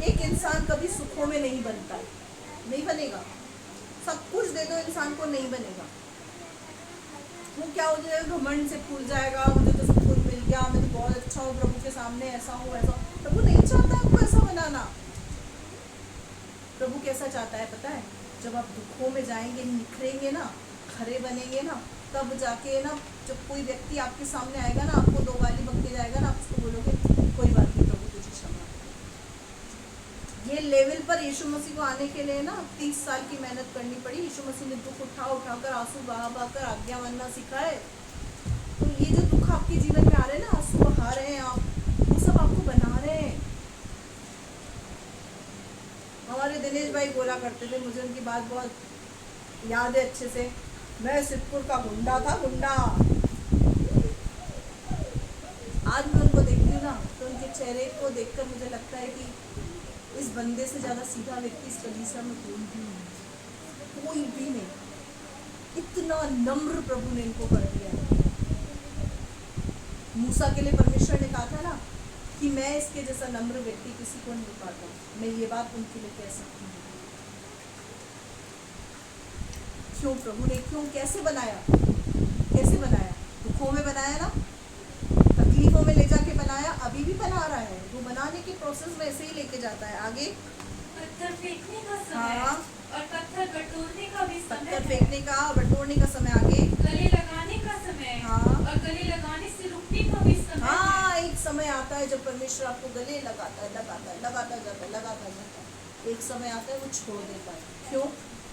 एक इंसान कभी सुखों में नहीं बनता, नहीं बनेगा। सब कुछ दे दो इंसान को, नहीं बनेगा। वो क्या हो जाएगा? घमंड से फूल जाएगा, मुझे तो सब कुछ मिल गया, मैं तो बहुत अच्छा हूँ प्रभु के सामने, ऐसा हूँ वैसा। प्रभु नहीं चाहता आपको ऐसा बनाना। प्रभु कैसा चाहता है पता है? जब आप दुखों में जाएंगे, निखरेंगे ना, खरे बनेंगे ना, तब जाके ना, जब कोई व्यक्ति आपके सामने आएगा ना, आपको दो गाली बकते जाएगा ना, आप उसको बोलोगे कोई बात नहीं प्रभु, तुझे क्षमा। ये लेवल पर यीशु मसीह को आने के लिए ना 30 साल की मेहनत करनी पड़ी। यीशु मसीह ने दुख उठा उठाकर, आंसू बहा बहाकर आज्ञा मानना सिखाए। तो ये जो दुख आपके जीवन में आ रहे हैं ना, आंसू बहा रहे हैं आप, वो सब आपको बना रहे हैं। हमारे दिनेश भाई बोला करते थे, मुझे उनकी बात बहुत याद है अच्छे से, मैं सिद्धपुर का गुंडा था, गुंडा। आज मैं उनको देखती हूँ ना, तो उनके चेहरे को देखकर मुझे लगता है कि इस बंदे से ज्यादा सीधा व्यक्ति इस कलीसिया में कोई भी नहीं, कोई भी नहीं। इतना नम्र प्रभु ने इनको कर दिया है। मूसा के लिए परमेश्वर ने कहा था ना कि मैं इसके जैसा नम्र व्यक्ति किसी को नहीं पाता। मैं ये बात उनके लिए कह सकती हूँ। क्यों प्रभु ने, क्यों, कैसे बनाया? कैसे बनाया? दुखों में बनाया ना, तकलीफों में ले जाके बनाया, अभी भी बना रहा है। वो बनाने के प्रोसेस में ऐसे ही लेके जाता है आगे। पत्थर फेंकने का समय और पत्थर बटोरने का भी समय, पत्थर फेंकने का, बटोरने का समय आगे, गले लगाने का समय और गले लगाने से रुकने का भी समय। एक समय आता है जब परमेश्वर आपको गले लगाता है, लगाता जाता है। एक समय आता है वो छोड़ देता है। क्यों?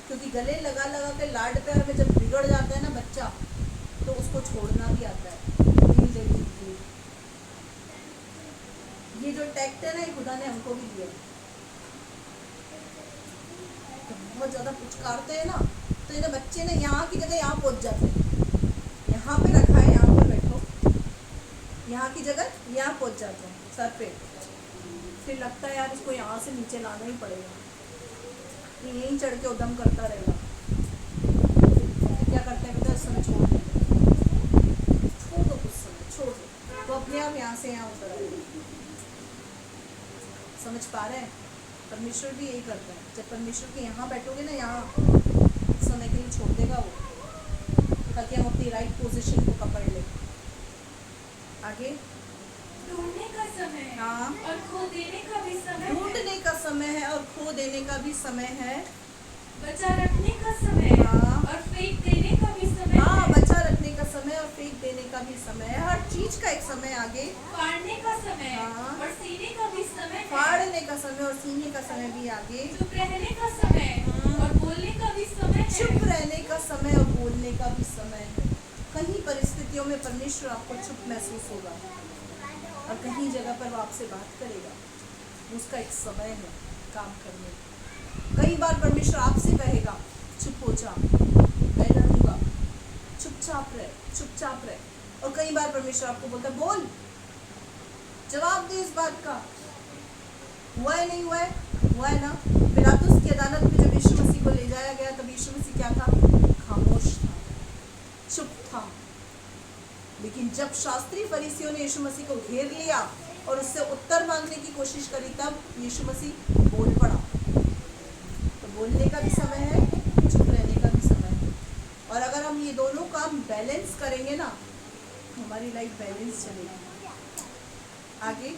क्योंकि गले लगा लगा के लाड प्यार में जब बिगड़ जाता है ना बच्चा, तो उसको छोड़ना भी आता है। ये जो ट्रैक्टर है खुदा ने हमको भी दिया। तो बहुत ज़्यादा पुचकारते हैं ना, तो इन्हें बच्चे ने यहाँ की जगह यहाँ पहुँच जाते हैं। यहाँ पे रखा है, यहाँ पर बैठो, यहाँ की जगह यहाँ पहुँच जाते हैं सर पे। फिर लगता है यार इसको यहाँ से नीचे लाना ही पड़ेगा, ये यहीं चढ़ के उद्यम करता रहेगा। क्या करते हैं बेटा, इस समय छोड़ दो, कुछ समय छोड़ दो, तो अपने आप यहाँ से यहाँ उतर आएगा। समझ पा रहे हैं? परमेश्वर भी यही करता है। जब परमेश्वर के यहाँ बैठोगे ना, यहाँ समय के लिए छोड़ देगा वो, ताकि हम अपनी राइट पोजीशन को पकड़ ले। आगे ढूंढने का समय हाँ। और खो देने का भी समय है। ढूंढने का समय है और खो देने का भी समय है। बचा रखने का समय हाँ। और फेंक देने का भी समय हाँ, है। बचा रखने का समय और फेंक देने का भी समय है। हर चीज का एक समय। आगे फाड़ने का समय हाँ। और सीने का भी समय है। फाड़ने का समय और सीने का समय भी। आगे चुप रहने का समय और बोलने का भी समय है। चुप रहने का समय और बोलने का भी समय है। कहीं परिस्थितियों में परमेश्वर आपको चुप महसूस होगा और कहीं जगह पर वो आपसे बात करेगा। उसका एक समय है काम करने का। कई बार परमेश्वर आपसे कहेगा चुप हो जा, मैं लड़ूंगा, चुपचाप रहे। और कई बार परमेश्वर आपको बोलता है बोल, जवाब दे इस बात का, हुआ है नहीं हुआ है, हुआ है ना। पिलातुस की अदालत में जब यीशु मसीह को ले जाया गया, तब यीशु मसीह क्या था? खामोश था, चुप था। लेकिन जब शास्त्री फरीसियों ने यीशु मसीह को घेर लिया और उससे उत्तर मांगने की कोशिश करी, तब यीशु मसीह बोल पड़ा। तो बोलने का भी समय है, चुप रहने का भी समय है। और अगर हम ये दोनों काम बैलेंस करेंगे ना, हमारी लाइफ बैलेंस चलेगी। आगे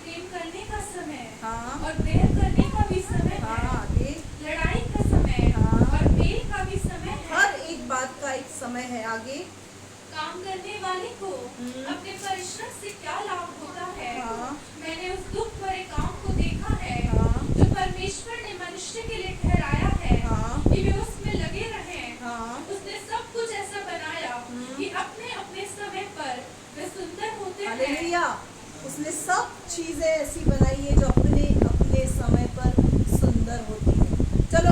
प्रेम करने का समय हाँ। और प्रेम करने का भी समय हाँ। है। आगे लड़ाई का समय हाँ। और मेल का भी समय है। हर एक बात का एक समय है। आगे काम करने वाले को अपने परिश्रम से क्या लाभ होता है? हाँ। मैंने उस दुख भरे काम को देखा है हाँ। जो परमेश्वर ने मनुष्य के लिए ठहराया है हाँ। कि वे उसमें लगे रहें। हाँ। उसने सब कुछ ऐसा बनाया कि अपने अपने समय पर वे सुंदर होते हैं। हालेलुया। उसने सब चीजें ऐसी बनाई है जो अपने अपने समय पर सुंदर होती है। चलो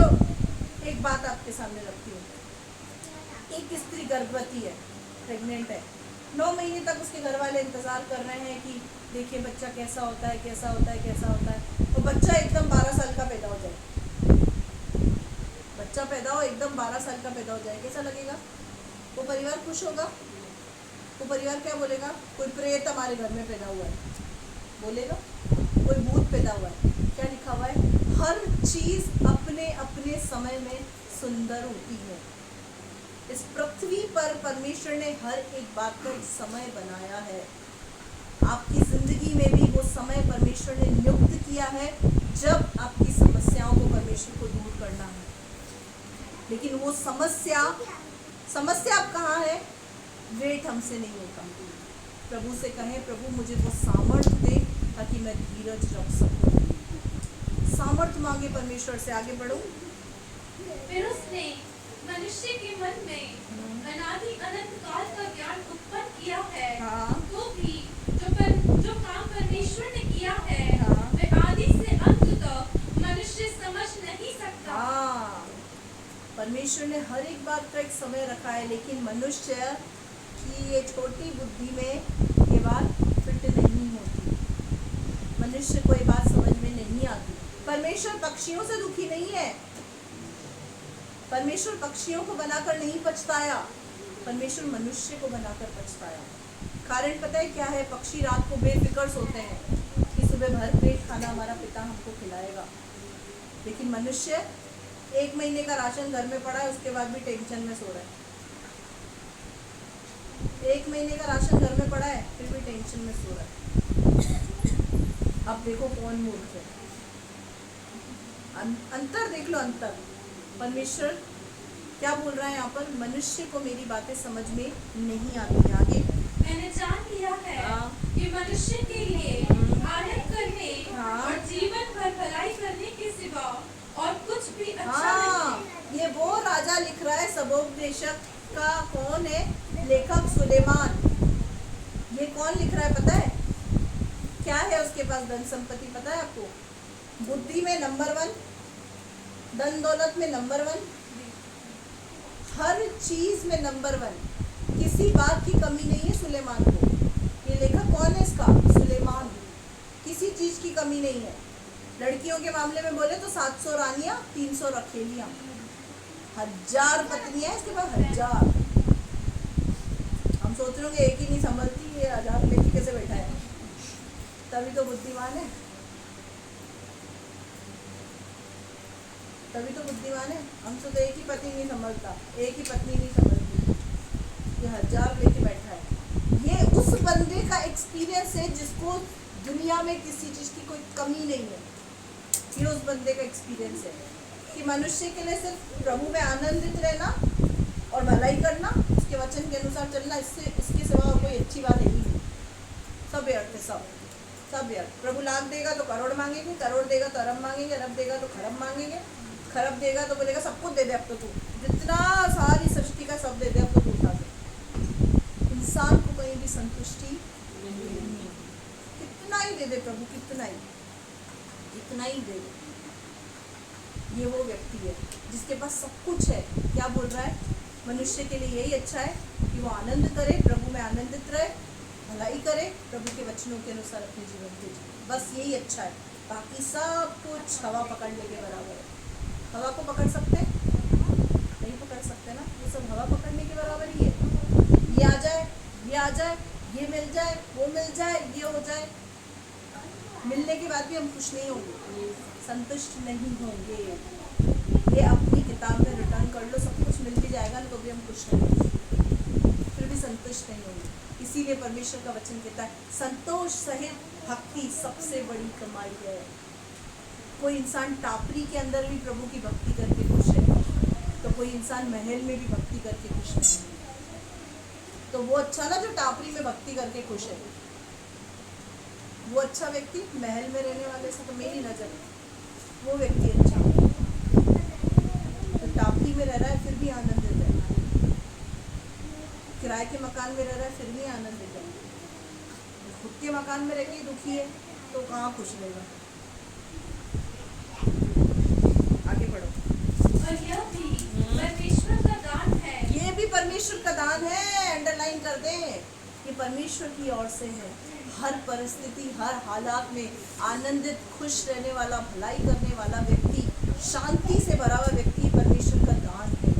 एक बात आपके सामने रखती हूँ। एक स्त्री गर्भवती है, प्रेग्नेंट है, 9 महीने तक उसके घर वाले इंतजार कर रहे हैं कि देखिए बच्चा कैसा होता है, कैसा होता है, कैसा होता है। तो बच्चा एकदम 12 साल का पैदा हो जाए, बच्चा पैदा हो एकदम 12 साल का पैदा हो जाए, कैसा लगेगा? वो परिवार खुश होगा? वो परिवार क्या बोलेगा? कोई प्रेत हमारे घर में पैदा हुआ है बोलेगा, कोई भूत पैदा हुआ है। क्या लिखा हुआ है? हर चीज अपने अपने समय में सुंदर होती है। इस पृथ्वी पर परमेश्वर ने हर एक बात का एक समय बनाया है। आपकी जिंदगी में भी वो समय परमेश्वर ने नियुक्त किया है जब आपकी समस्याओं को परमेश्वर को दूर करना है। लेकिन वो समस्या अब कहाँ है? वेट हमसे नहीं होता। प्रभु से कहें, प्रभु मुझे वो सामर्थ्य दे ताकि मैं धीरज रख सकूं। सामर्थ्य मांगे परमेश्वर से, आगे बढ़ो। फिर उसने मनुष्य के मन में अनादि अनंत काल का ज्ञान उत्पन्न किया है। हाँ। तो भी जो काम परमेश्वर ने किया है हाँ। वह आदि से अंत तक मनुष्य समझ नहीं सकता। हाँ, परमेश्वर ने हर एक बात का एक समय रखा है, लेकिन मनुष्य की ये छोटी बुद्धि में ये बात फिट नहीं होती। मनुष्य को ये बात समझ में नहीं आती। परमेश्वर पक्षियों से दुखी नहीं है। परमेश्वर पक्षियों को बनाकर नहीं पछताया, परमेश्वर मनुष्य को बनाकर पछताया। कारण पता है क्या है? पक्षी रात को बेफिक्र सोते हैं कि सुबह भर पेट खाना हमारा पिता हमको खिलाएगा। लेकिन मनुष्य 1 महीने का राशन घर में पड़ा है, उसके बाद भी टेंशन में सो रहा है। 1 महीने का राशन घर में पड़ा है, फिर भी टेंशन में सो रहा है। अब देखो कौन मूर्ख है। अंतर देख लो, अंतर। परमेश्वर क्या बोल रहा है यहाँ पर? मनुष्य को मेरी बातें समझ में नहीं आती। आगे मैंने जान लिया है हाँ। कि मनुष्य के लिए आनंद करने हाँ। और जीवन भर भलाई करने के सिवा और कुछ भी अच्छा हाँ, नहीं। ये वो राजा लिख रहा है। सबोपदेशक का कौन है? लेखक सुलेमान। ये कौन लिख रहा है पता है? क्या है उसके पास? धन संपत्ति। पता है आपको? बुद्धि में नंबर 1, धन दौलत में नंबर 1, हर चीज में नंबर 1, किसी बात की कमी नहीं है सुलेमान को। ये लेखक कौन है इसका? सुलेमान। किसी चीज की कमी नहीं है। लड़कियों के मामले में बोले तो 700 रानियां, 300 रखेलियां, 1000 पत्नियां इसके पास, 1000। हम सोच रहे होंगे एक ही नहीं संभलती, ये 1000 लेके कैसे बैठा है? तभी तो बुद्धिमान है, तभी तो बुद्धिमान है। हमसे तो एक ही पति नहीं संभलता, एक ही पत्नी नहीं संभलती, ये 1000 लेके बैठा है। ये उस बंदे का एक्सपीरियंस है जिसको दुनिया में किसी चीज की कोई कमी नहीं है। ये उस बंदे का एक्सपीरियंस है कि मनुष्य के लिए सिर्फ प्रभु में आनंदित रहना और भलाई करना, उसके वचन के अनुसार चलना, इससे इसके सिवा और कोई अच्छी बात नहीं है। सब व्यर्थ है, सब व्यर्थ। प्रभु लाख देगा तो करोड़ मांगेंगे, करोड़ देगा तो अरब मांगेंगे, अरब देगा तो खरब मांगेंगे, खरब देगा तो बोलेगा सब कुछ दे दे अब तो तू, जितना सारी सृष्टि का सब दे दे अब तो तू उठा दे। इंसान को कहीं भी संतुष्टि नहीं है। कितना ही दे दे प्रभु, कितना ही दे दे। ये वो व्यक्ति है जिसके पास सब कुछ है। क्या बोल रहा है? मनुष्य के लिए यही अच्छा है कि वो आनंद करे, प्रभु में आनंदित रहे, भलाई करे, प्रभु के वचनों के अनुसार अपने जीवन को जिए। बस यही अच्छा है। बाकी सब कुछ हवा पकड़ने के बराबर है। हवा को पकड़ सकते हैं? नहीं पकड़ सकते ना। ये सब हवा पकड़ने के बराबर ही है। ये आ जाए, ये आ जाए, ये मिल जाए, वो मिल जाए, ये हो जाए, मिलने के बाद भी हम खुश नहीं होंगे, संतुष्ट नहीं होंगे। ये अपनी किताब में रिटर्न कर लो, सब कुछ मिल भी जाएगा ना तो भी हम खुश नहीं होंगे, फिर भी संतुष्ट नहीं होंगे। इसीलिए परमेश्वर का वचन कहता है संतोष सहित भक्ति सबसे बड़ी कमाई है। कोई इंसान टापरी के अंदर भी प्रभु की भक्ति करके खुश है, तो कोई इंसान महल में भी भक्ति करके खुश नहीं है। तो वो अच्छा ना जो टापरी में भक्ति करके खुश है, वो अच्छा व्यक्ति महल में रहने वाले से तो मेरी नजर वो व्यक्ति अच्छा है। तो टापरी में रह रहा है फिर भी आनंदित है, किराए के मकान में रह रहा है फिर भी आनंदित है, खुद के मकान में रह के दुखी है तो कहाँ खुश रहेगा? आगे बढ़ो। और यह भी परमेश्वर का दान है। ये भी परमेश्वर का दान है। अंडरलाइन कर दें, ये परमेश्वर की ओर से है। हर परिस्थिति, हर हालात में आनंदित, खुश रहने वाला, भलाई करने वाला व्यक्ति, शांति से भरा हुआ व्यक्ति परमेश्वर का दान है,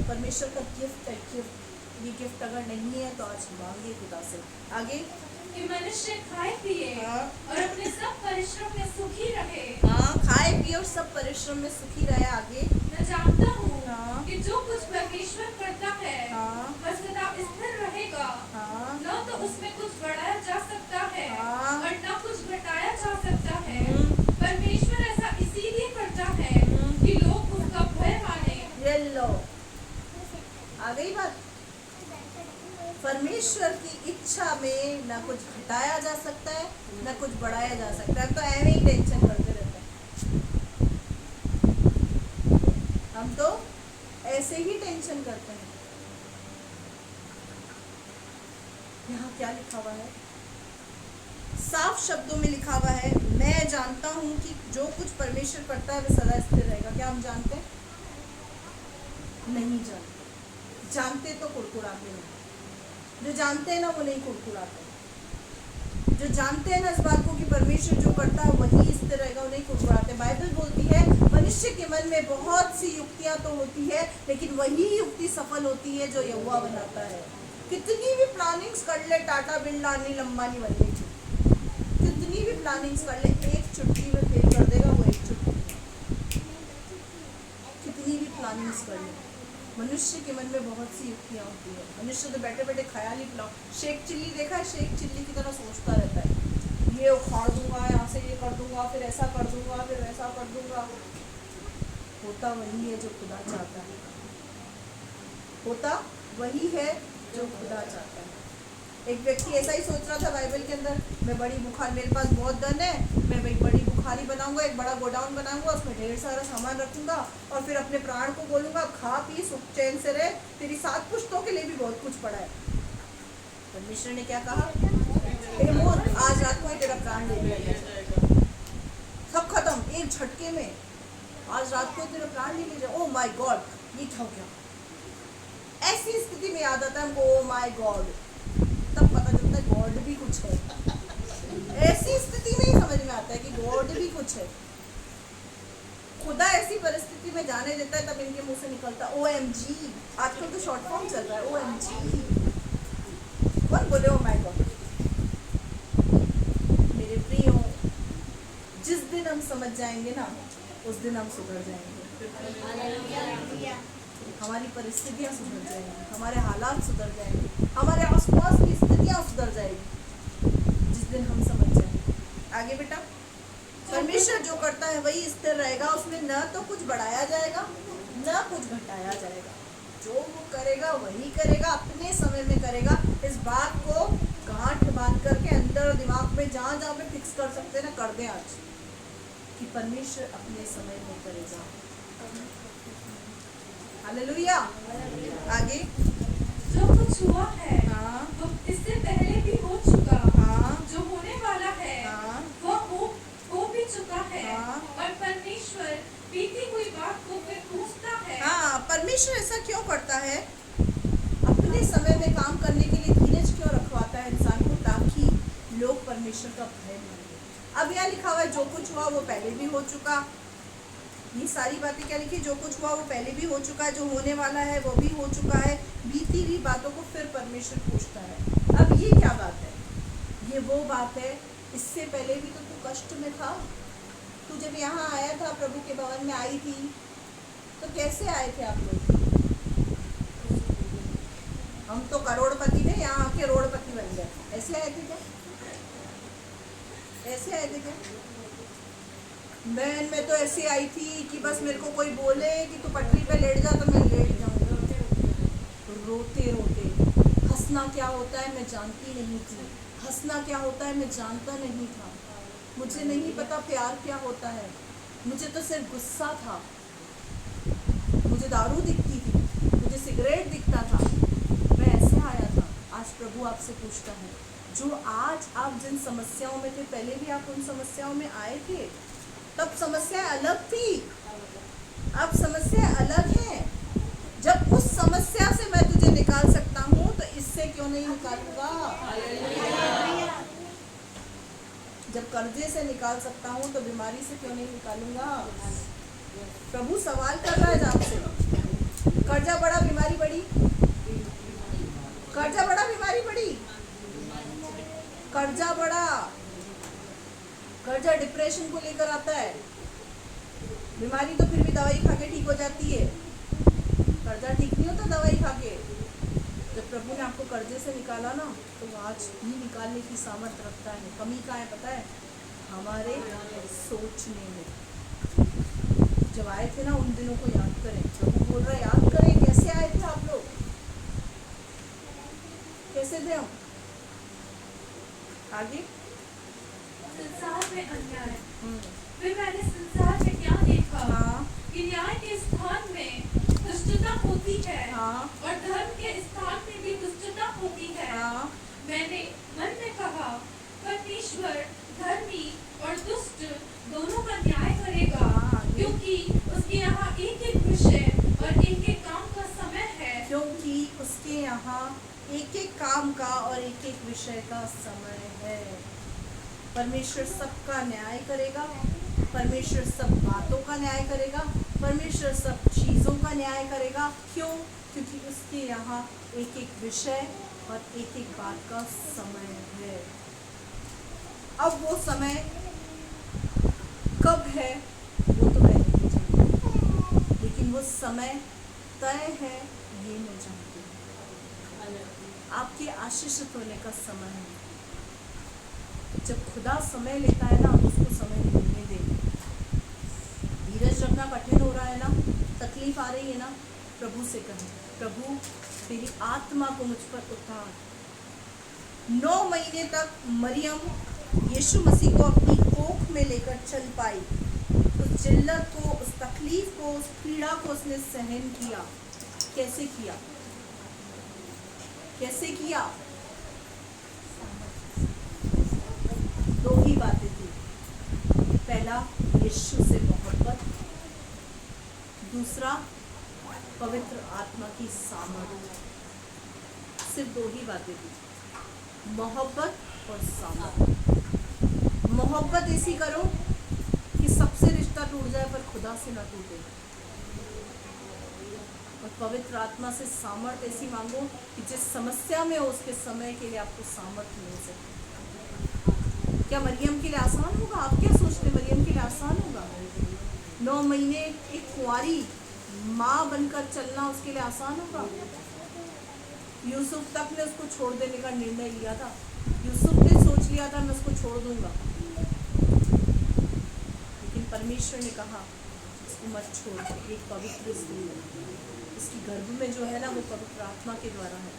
परमेश्वर का गिफ्ट है। गिफ्ट, ये गिफ्ट अगर नहीं है तो आज मांगे खुदा से। आगे कि मनुष्य खाए पिए और अपने सब परिश्रम में सुखी रहे। हाँ, खाए पिए और सब परिश्रम में सुखी रहे। आगे मैं जानता हूँ कि जो कुछ परमेश्वर करता है वह सदा स्थिर रहेगा। न तो उसमें कुछ बढ़ाया जा सकता है और न कुछ घटाया जा सकता है। परमेश्वर ऐसा इसीलिए करता है कि लोग उसका भय माने। ये लो, आ गई बात। परमेश्वर की इच्छा में न कुछ घटाया जा सकता है न कुछ बढ़ाया जा सकता है। तो ऐसे ही टेंशन करते रहते हैं, हम तो ऐसे ही टेंशन करते हैं। यहाँ क्या लिखा हुआ है? साफ शब्दों में लिखा हुआ है, मैं जानता हूँ कि जो कुछ परमेश्वर करता है वह सदा स्थिर रहेगा। क्या हम जानते हैं? नहीं जानते। जानते तो कुड़कुड़ाते नहीं। जो जानते हैं ना वो नहीं कुड़कुड़ाते। जो जानते हैं ना इस बात को कि परमेश्वर जो करता है वही स्थिर रहेगा, वो नहीं कुड़कुड़ाते। बाइबल बोलती है मनुष्य के मन में बहुत सी युक्तियां तो होती है लेकिन वही युक्ति सफल होती है जो यहोवा बनाता है। कितनी भी प्लानिंग्स कर ले टाटा बिरला अनिल अंबानी बनने की, कितनी भी प्लानिंग्स कर ले, एक चुटकी में फेल कर देगा वो, एक चुटकी में। कितनी भी प्लानिंग्स कर ले, मनुष्य के मन में बहुत सी युक्तियाँ होती है। मनुष्य तो बैठे बैठे ख्याल ही प्लान, शेख चिल्ली देखा है? शेख चिल्ली की तरह सोचता रहता है, ये उखाड़ दूंगा, यहाँ से ये कर दूंगा, फिर ऐसा कर दूंगा, फिर वैसा कर दूंगा। होता वही है जो खुदा चाहता है, होता वही है जो खुदा चाहता है। एक व्यक्ति ऐसा ही सोच रहा था बाइबल के अंदर, मैं बड़ी बुखार, मेरे पास बहुत धन है, मैं एक बड़ी बुखारी बनाऊंगा, एक बड़ा गोडाउन बनाऊंगा, उसमें ढेर सारा सामान रखूंगा और फिर अपने प्राण को बोलूंगा खा पी सुख चैन से रहे, तेरी 7 पुश्तों के लिए भी बहुत कुछ पड़ा है। परमेश्वर ने क्या कहा? आज रात को ही तेरा प्राण ले लिया, सब खत्म एक झटके में। आज रात को तेरा प्राण नहीं ले जाए, ओ माय गॉड ये क्या हो गया। ऐसी स्थिति में याद आता है हमको ओ माय गॉड, तब पता चलता है गॉड भी कुछ है। ऐसी स्थिति में ही समझ में आता है कि गॉड भी कुछ है। खुदा ऐसी परिस्थिति में जाने देता है तब इनके मुंह से निकलता OMG। आजकल तो शॉर्ट फॉर्म चल रहा है OMG। कौन बोले ओ माय गॉड। मेरे प्रियो, जिस दिन हम समझ जाएंगे ना उस दिन हम सुधर जाएंगे। हमारी परिस्थितियां सुधर जाएंगी, हमारे हालात सुधर जाएंगे, हमारे आसपास की स्थितियां सुधर जाएगी जिस दिन हम समझ जाएंगे। आगे बेटा, परमेश्वर जो करता है वही स्थिर रहेगा, उसमें न तो कुछ बढ़ाया जाएगा न कुछ घटाया जाएगा। जो वो करेगा वही करेगा, अपने समय में करेगा। इस बात को गांठ बांध करके अंदर दिमाग में जहाँ जहाँ पे फिक्स कर सकते ना कर दें आज, कि परमेश्वर अपने समय में करेगा। हालेलुया। आगे, जो कुछ हुआ है हाँ वो इससे पहले भी हो चुका, हाँ जो होने वाला है हाँ वह हो भी चुका है। हाँ। और परमेश्वर बीती हुई बात को फिर पूछता है। हाँ। परमेश्वर ऐसा क्यों करता है? अपने समय में काम करने के लिए धीरज क्यों रखवाता है इंसान को? ताकि लोग परमेश्वर का भय माने। अब यहाँ लिखा हुआ है जो कुछ हुआ वो पहले भी हो चुका। ये सारी बातें क्या लिखी? जो कुछ हुआ वो पहले भी हो चुका है, जो होने वाला है वो भी हो चुका है। बीती हुई बातों को फिर परमेश्वर पूछता है। अब ये क्या बात है? ये वो बात है, इससे पहले भी तो तू कष्ट में था। तू जब यहाँ आया था, प्रभु के भवन में आई थी, तो कैसे आए थे आप लोग? हम तो करोड़पति थे, यहाँ आके रोड़पति बन गए। ऐसे आए थे क्या? ऐसे आए थे क्या? मैं तो ऐसे आई थी कि बस मेरे को कोई बोले कि तू पटरी पे लेट जा तो मैं लेट जाऊंगा। रोते रोते हंसना क्या होता है मैं जानती नहीं थी, हंसना क्या होता है मैं जानता नहीं था। मुझे नहीं पता प्यार क्या होता है, मुझे तो सिर्फ गुस्सा था। मुझे दारू दिखती थी, मुझे सिगरेट दिखता था, मैं ऐसे आया था। आज प्रभु आपसे पूछता है, जो आज आप जिन समस्याओं में थे, पहले भी आप उन समस्याओं में आए थे, तब समस्या अलग थी, अब समस्या अलग है। जब उस समस्या से मैं तुझे निकाल सकता हूँ तो इससे क्यों नहीं निकालूंगा? जब कर्जे से निकाल सकता हूँ तो बीमारी से क्यों नहीं निकालूंगा? प्रभु सवाल कर रहा है आपसे। कर्जा बड़ा बीमारी बड़ी, कर्जा बड़ा बीमारी बड़ी, कर्जा बड़ा, कर्जा डिप्रेशन को लेकर आता है। बीमारी तो फिर भी दवाई खा के ठीक हो जाती है, कर्जा ठीक नहीं होता दवाई खा के। जब प्रभु ने आपको कर्जे से निकाला ना, तो आज भी निकालने की सामर्थ्य रखता है। कमी कहाँ है पता है? हमारे सोचने में। जब आए थे ना उन दिनों को याद करें। प्रभु बोल रहा है याद करें, कैसे आए थे आप लोग, कैसे थे हम। आगे, संसार में अन्याय। फिर मैंने संसार में क्या देखा? हाँ कि न्याय के स्थान में दुष्टता होती है, हाँ और धर्म के स्थान में भी दुष्टता होती है। हाँ मैंने मन में कहा, परमेश्वर धर्मी और दुष्ट दोनों का न्याय करेगा, हाँ। क्योंकि उसके यहाँ एक एक विषय और एक एक काम का समय है। क्योंकि उसके यहाँ एक एक काम का और एक एक विषय का समय है। परमेश्वर सबका न्याय करेगा, परमेश्वर सब बातों का न्याय करेगा, परमेश्वर सब चीज़ों का न्याय करेगा। क्यों? क्योंकि उसके यहाँ एक एक विषय और एक एक बात का समय है। अब वो समय कब है वो तो मैं नहीं जानती, लेकिन वो समय तय है ये मैं जानती हूँ। आपके आशीषित होने का समय है। जब खुदा समय लेता है ना, उसको समय लेने दे। धीरज रखना कठिन हो रहा है ना, तकलीफ आ रही है ना, प्रभु से कहें, प्रभु तेरी आत्मा को मुझ पर उतार। 9 महीने तक मरियम यीशु मसीह को अपनी कोख में लेकर चल पाई। उस जिल्लत को, उस तकलीफ को, उस पीड़ा को उसने सहन किया। कैसे किया? कैसे किया? 2 ही बातें थी। पहला, यीशु से मोहब्बत, दूसरा पवित्र आत्मा की सामर्थ। सिर्फ दो ही बातें थी, मोहब्बत और सामर्थ। मोहब्बत ऐसी करो कि सबसे रिश्ता टूट जाए पर खुदा से ना टूटे, और पवित्र आत्मा से सामर्थ ऐसी मांगो कि जिस समस्या में हो उसके समय के लिए आपको सामर्थ मिल सके। क्या मरियम के लिए आसान होगा? आप क्या सोचते हैं मरियम के लिए आसान होगा? 9 महीने एक कुंवारी माँ बनकर चलना उसके लिए आसान होगा? यूसुफ तक ने उसको छोड़ देने का निर्णय लिया था। यूसुफ ने सोच लिया था मैं उसको छोड़ दूंगा, लेकिन परमेश्वर ने कहा इसको मत छोड़, एक पवित्र स्त्री है, इसकी गर्भ में जो है ना वो पवित्र आत्मा के द्वारा है।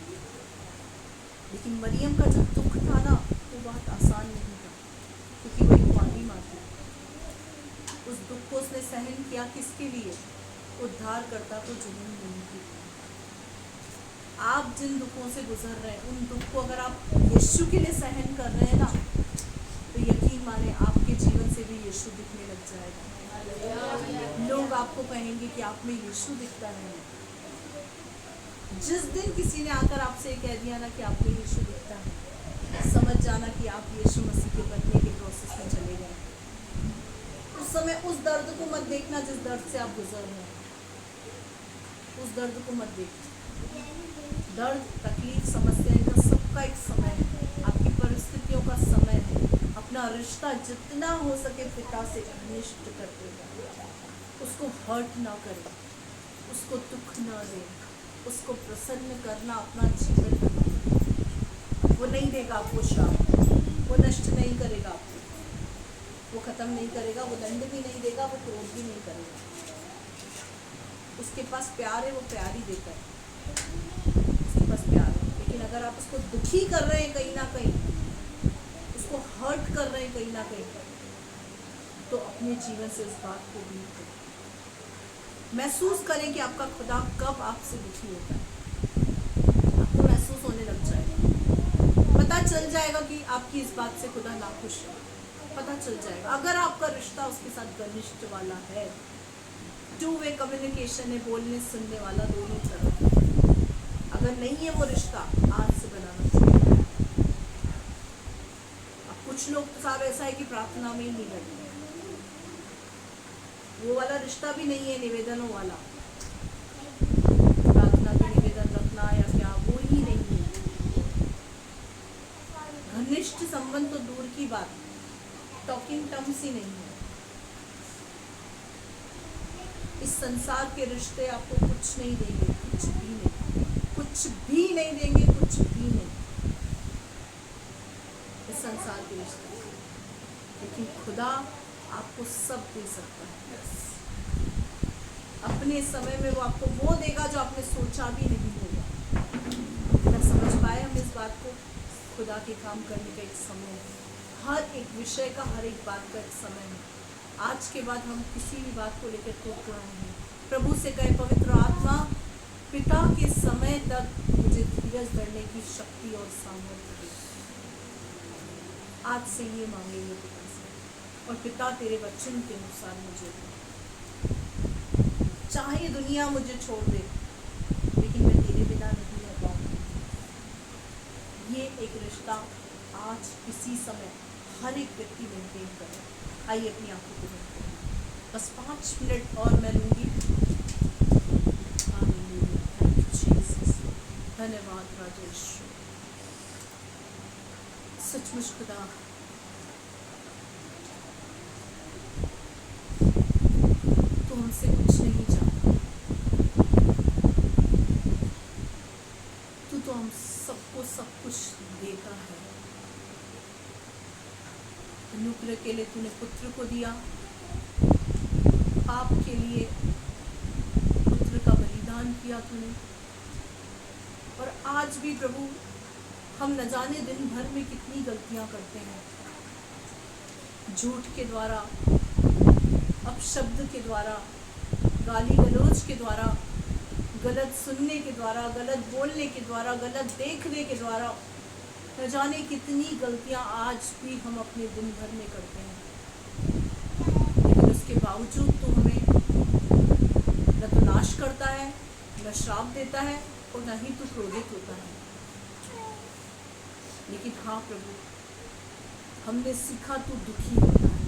लेकिन मरियम का जो दुख था ना वो बहुत आसान नहीं था, क्योंकि वो एक कुंवारी माँ थी। उस दुख को उसने सहन किया किसके लिए? उद्धारकर्ता को जन्म देने के लिए। आप जिन दुखों से गुजर रहे हैं उन दुख को अगर आप यीशु के लिए सहन कर रहे हैं ना, तो यकीन माने आपके जीवन से भी यीशु दिखने लग जाएगा। लोग आपको कहेंगे कि आप में यीशु दिखता है। जिस दिन किसी ने आकर आपसे कह दिया ना कि आप में यीशु दिखता है, समझ जाना कि आप यीशु मसीह के बनने के प्रोसेस में चले गए। उस समय उस दर्द को मत देखना जिस दर्द से आप गुजर रहे हैं, उस दर्द को मत देखना। दर्द, तकलीफ, समस्या का सबका एक समय है, आपकी परिस्थितियों का समय है। अपना रिश्ता जितना हो सके पिता से घनिष्ठ करते जाए, उसको हर्ट ना करें, उसको दुख ना दें, उसको प्रसन्न करना अपना जीवन बनाना। वो नहीं देगा आपको श्राप, वो नष्ट नहीं करेगा आपको, वो खत्म नहीं करेगा, वो दंड भी नहीं देगा, वो क्रोध भी नहीं करेगा। उसके पास प्यार है, वो प्यार ही देता है, उसके पास प्यार है। लेकिन अगर आप उसको दुखी कर रहे हैं कहीं ना कहीं, उसको हर्ट कर रहे हैं कहीं ना कहीं, तो अपने जीवन से उस बात को दूर करें। महसूस करें कि आपका खुदा कब आपसे दुखी होता है। आपको महसूस होने लग जाएगा, पता चल जाएगा कि आपकी इस बात से खुदा नाखुश है, पता चल जाएगा। अगर आपका रिश्ता उसके साथ घनिष्ठ वाला है, टू वे कम्युनिकेशन है, बोलने सुनने वाला दोनों तरफ। अगर नहीं है वो रिश्ता, आज से बनाना चाहिए। अब कुछ लोग तो साहब ऐसा है कि प्रार्थना में ही नहीं लगे, वो वाला रिश्ता भी नहीं है निवेदनों वाला, प्रार्थना के निवेदन रखना या क्या, वो ही नहीं है। घनिष्ठ संबंध तो दूर की बात, टॉकिंग टर्म्स ही नहीं है। इस संसार के रिश्ते आपको कुछ नहीं देंगे, कुछ भी नहीं, कुछ भी नहीं देंगे, कुछ भी नहीं इस संसार के रिश्ते। लेकिन खुदा आपको सब दे सकता है। अपने समय में वो आपको वो देगा जो आपने सोचा भी नहीं होगा। क्या समझ पाए हम इस बात को? खुदा के काम करने का एक समय है, हर एक विषय का, हर एक बात का एक समय है। आज के बाद हम किसी भी बात को लेकर टूट रहे हैं। प्रभु से कहे पवित्र आत्मा पिता के समय तक मुझे धीरज धरने की शक्ति और सामर्थ्य दे। आज से ये मांगेंगे पिता से, और पिता तेरे वचन के अनुसार मुझे दे। चाहे दुनिया मुझे छोड़ दे, लेकिन मैं तेरे बिना नहीं रह पाऊंगी। ये एक रिश्ता आज इसी समय हर एक व्यक्ति मेंटेन करे। आइए अपनी आंखों को बंद करें, बस 5 मिनट और मैं लूँगी। धन्यवाद राजेश, सचमुच खुदा तो हमसे कुछ नहीं चाहता, तू तो हम सबको सब कुछ देता है। अनुग्रह के लिए तूने पुत्र को दिया, पाप के लिए पुत्र का बलिदान किया तूने। और आज भी प्रभु हम न जाने दिन भर में कितनी गलतियां करते हैं, झूठ के द्वारा, अपशब्द के द्वारा, गाली गलौज के द्वारा, गलत सुनने के द्वारा, गलत बोलने के द्वारा, गलत देखने के द्वारा, न जाने कितनी गलतियां आज भी हम अपने दिन भर में करते हैं। लेकिन उसके बावजूद तो हमें नाश करता है, न श्राप देता है और न ही तू क्रोधित होता है। लेकिन हाँ प्रभु, हमने सीखा तू दुखी होता है,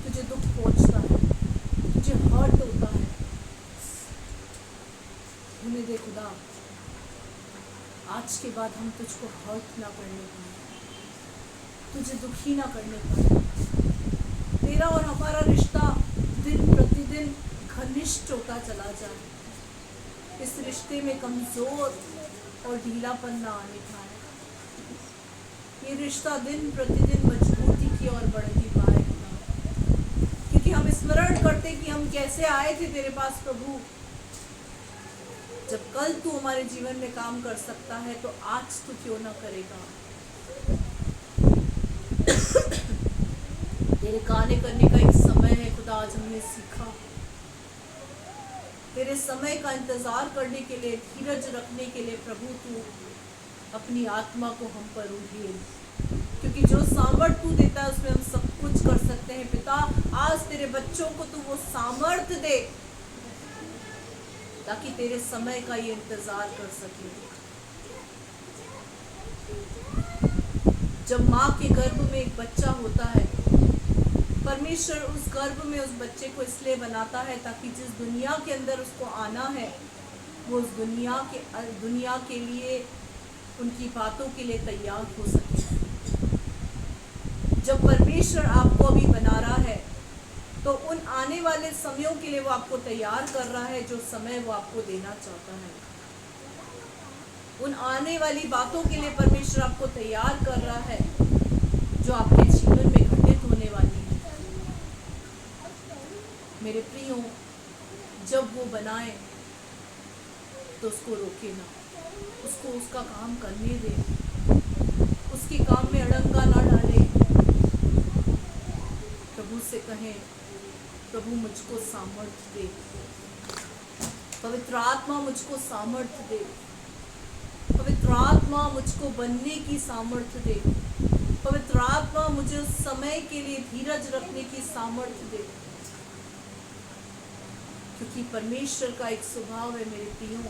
तुझे दुख पहुंचता है, तुझे हर्ट होता है। होने दे खुदा, आज के बाद हम तुझको हर्ट ना करने पाए, तुझे दुखी ना करने पाए। तेरा और हमारा रिश्ता दिन प्रतिदिन घनिष्ठ होता चला जाए। इस रिश्ते में कमजोर और ढीलापन ना आने पाए। ये रिश्ता दिन प्रतिदिन मजबूती की ओर बढ़ती पाए, क्योंकि हम स्मरण करते कि हम कैसे आए थे तेरे पास प्रभु। जब कल तू हमारे जीवन में काम कर सकता है तो आज तू क्यों ना करेगा। तेरे गाने करने का एक समय है खुदा, आज हमने सीखा। तेरे समय का इंतजार करने के लिए, धीरज रखने के लिए प्रभु तू अपनी आत्मा को हम पर उड़ेल, क्योंकि जो सामर्थ तू देता है उसमें हम सब कुछ कर सकते हैं। पिता, आज तेरे बच्चों को तू वो सामर्थ दे ताकि तेरे समय का ये इंतजार कर सके। जब माँ के गर्भ में एक बच्चा होता है, परमेश्वर उस गर्भ में उस बच्चे को इसलिए बनाता है ताकि जिस दुनिया के अंदर उसको आना है वो उस दुनिया के लिए, उनकी बातों के लिए तैयार हो सके। जब परमेश्वर आपको अभी बना रहा है तो उन आने वाले समयों के लिए वो आपको तैयार कर रहा है, जो समय वो आपको देना चाहता है। उन आने वाली बातों के लिए परमेश्वर आपको तैयार कर रहा है जो आपके जीवन में घटित होने वाली है। मेरे प्रियो, जब वो बनाए तो उसको रोके ना, उसको उसका काम करने दे, उसके काम में अड़ंगा ना डाले। प्रभु से कहें, प्रभु मुझको सामर्थ्य दे, पवित्र आत्मा मुझको सामर्थ्य दे, पवित्र आत्मा मुझको बनने की सामर्थ्य दे, पवित्र आत्मा मुझे उस समय के लिए धीरज रखने की सामर्थ्य दे। क्योंकि परमेश्वर का एक स्वभाव है मेरे प्रियो,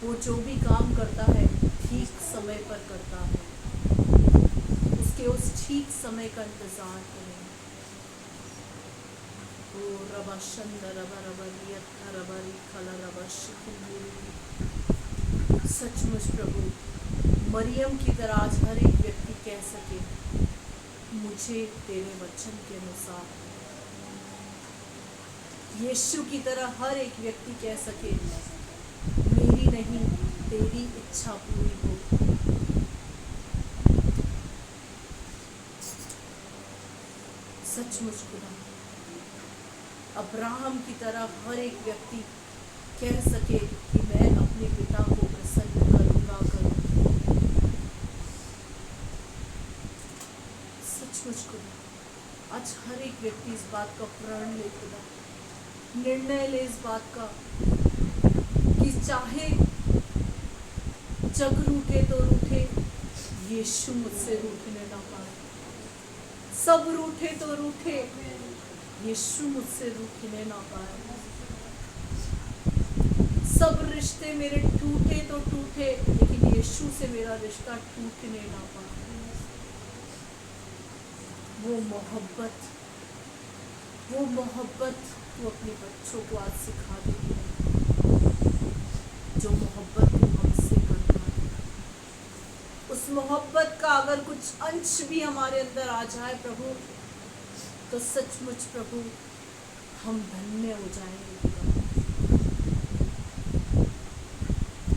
वो जो भी काम करता है ठीक समय पर करता है। उसके उस ठीक समय का इंतजार करें। ओ रबा शंदा रबा रबा रियत्था रबा रिखला रबा शिकुंदुरी। सचमुच प्रभु, मरियम की तरह आज हर एक व्यक्ति कह सके, मुझे तेरे वचन के अनुसार। यीशु की तरह हर एक व्यक्ति कह सके, मेरी नहीं तेरी इच्छा पूरी हो। सचमुच खुदा, अब्राहम की तरह हर एक व्यक्ति कह सके कि मैं अपने पिता को प्रसन्न करूंगा। सचमुच खुदा, आज हर एक व्यक्ति इस बात का प्रण ले खुदा, निर्णय ले इस बात का कि चाहे जग रूठे तो रूठे, यीशु मुझसे रूठने ना पाए। सब रूठे तो रूठे, यीशु मुझसे रूठने ना पाए। सब रिश्ते मेरे टूटे तो टूटे, लेकिन यीशु से मेरा रिश्ता टूटने ना पाए। वो मोहब्बत तू अपने बच्चों को आज सिखा देगी, जो मोहब्बत तू हमसे करता है। उस मोहब्बत का अगर कुछ अंश भी हमारे अंदर आ जाए प्रभु, तो सचमुच प्रभु हम धन्य हो जाएंगे।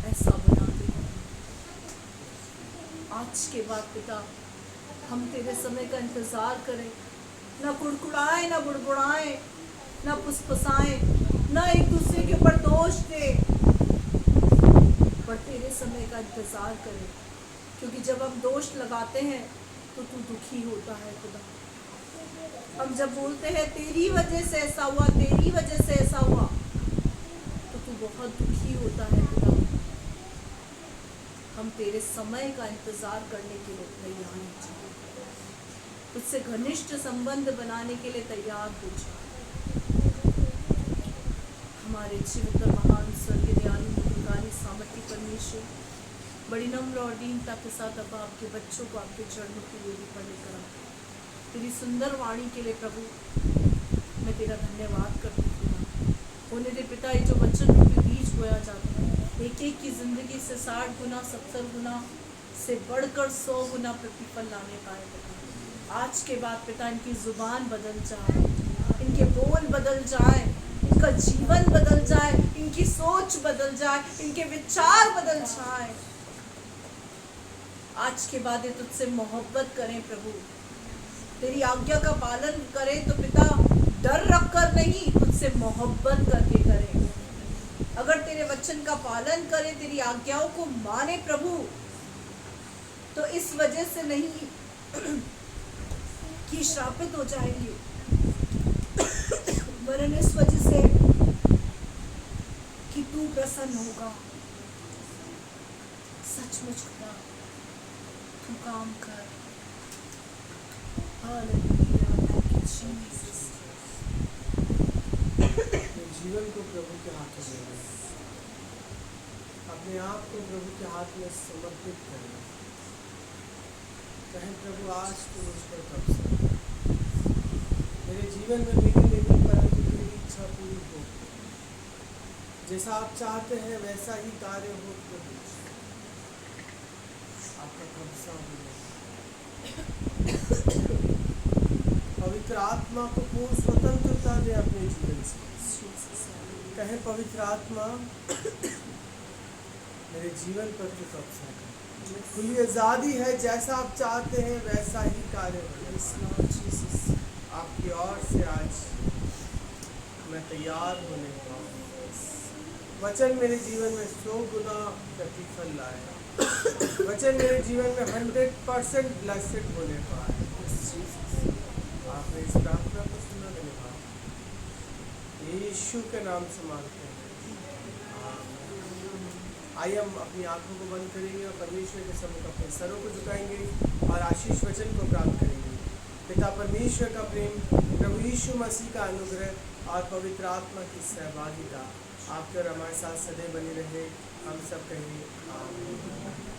ऐसा बना दे आज के बाद पिता, हम तेरे समय का इंतजार करें, ना कुड़कुड़ाएं, ना बुड़बुड़ाएं, ना फुसफुसाएं, ना एक दूसरे के ऊपर दोष दे, पर तेरे समय का इंतजार करें। क्योंकि जब हम दोष लगाते हैं तो तू दुखी होता है खुदा। हम जब बोलते हैं तेरी वजह से ऐसा हुआ, तेरी वजह से ऐसा हुआ, तो तू बहुत दुखी होता है खुदा। हम तेरे समय का इंतजार करने के लिए तैयार हो जाए, तुझसे घनिष्ठ संबंध बनाने के लिए तैयार हो जाए। हमारे जीवन पर महान स्वर्गीय दयालु मधुरकारी सामर्थ्य परमेश्वर, बड़ी नम्र और दीनता के साथ अब आपके बच्चों को आपके चरणों की वेदी पर लेकर आते हैं। तेरी सुंदर वाणी के लिए प्रभु मैं तेरा धन्यवाद करती हूँ। होने दे पिता, ये जो वचन रूपी बीज बोया जाता है, एक एक की जिंदगी से 60 गुना 70 गुना से बढ़कर 100 गुना प्रतिफल लाने पाए पिता। आज के बाद पिता इनकी जुबान बदल जाए, इनके बोल बदल जाए, इनका जीवन बदल जाए, इनकी सोच बदल जाए, इनके विचार बदल जाए। आज के बाद ये तुझसे मोहब्बत करें प्रभु, तेरी आज्ञा का पालन करें तो पिता डर रख कर नहीं, तुझसे मोहब्बत करके करें। अगर तेरे वचन का पालन करें, तेरी आज्ञाओं को माने प्रभु, तो इस वजह से नहीं कि श्रापित हो जाएंगे, वरन इस वजह से कि तू प्रसन्न होगा। सचमुच खुदा तू काम कर। Hallelujah, thank you Jesus. जीवन को प्रभु के हाथ में देना, अपने आप को प्रभु के हाथ में समर्पित करना। कहें प्रभु आज तो मुझ पर कब्जा, मेरे जीवन में मेरी नहीं परंतु तेरी इच्छा पूरी हो। जैसा आप चाहते हैं वैसा ही कार्य हो प्रभु, आपका कब्जा हो। पवित्र आत्मा को पूर्ण स्वतंत्रता दे अपने जीवन से। कहें पवित्र आत्मा मेरे जीवन पर तू कब्जा कर, खुली आज़ादी है, जैसा आप चाहते हैं वैसा ही कार्य हो। आपकी ओर से आज मैं तैयार होने का, वचन मेरे जीवन में 100 गुना प्रतिफल लाएगा। वचन मेरे जीवन में 100% ब्लेस्ड होने का है। आपने इस प्रार्थना को सुना, धन्यवाद। यीशु के नाम से मांगते हैं, आइए हम अपनी आंखों को बंद करेंगे और परमेश्वर के सम्मुख अपने सरों को झुकाएंगे और आशीष वचन को प्राप्त करेंगे। पिता परमेश्वर का प्रेम, प्रभु यीशु मसीह का अनुग्रह और पवित्र आत्मा की सहभागिता आपके और हमारे साथ सदैव बनी रहे। हम सब कहेंगे आमीन।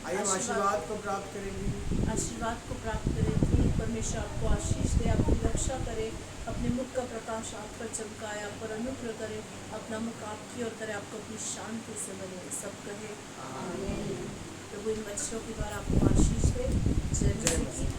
आइए हम आशीर्वाद को प्राप्त करेंगे। आशीर्वाद को प्राप्त करें कि परमेश्वर आपको आशीष दे, आपकी रक्षा करे, अपने मुख का प्रकाश आप पर चमकाए, आप पर अनुग्रह करे, अपना मुख आपकी ओर करे, आपको अपनी शांति से बने। सब कहे आमीन। प्रभु इन बच्चों के द्वारा आपको आशीष दे। जय मसीह।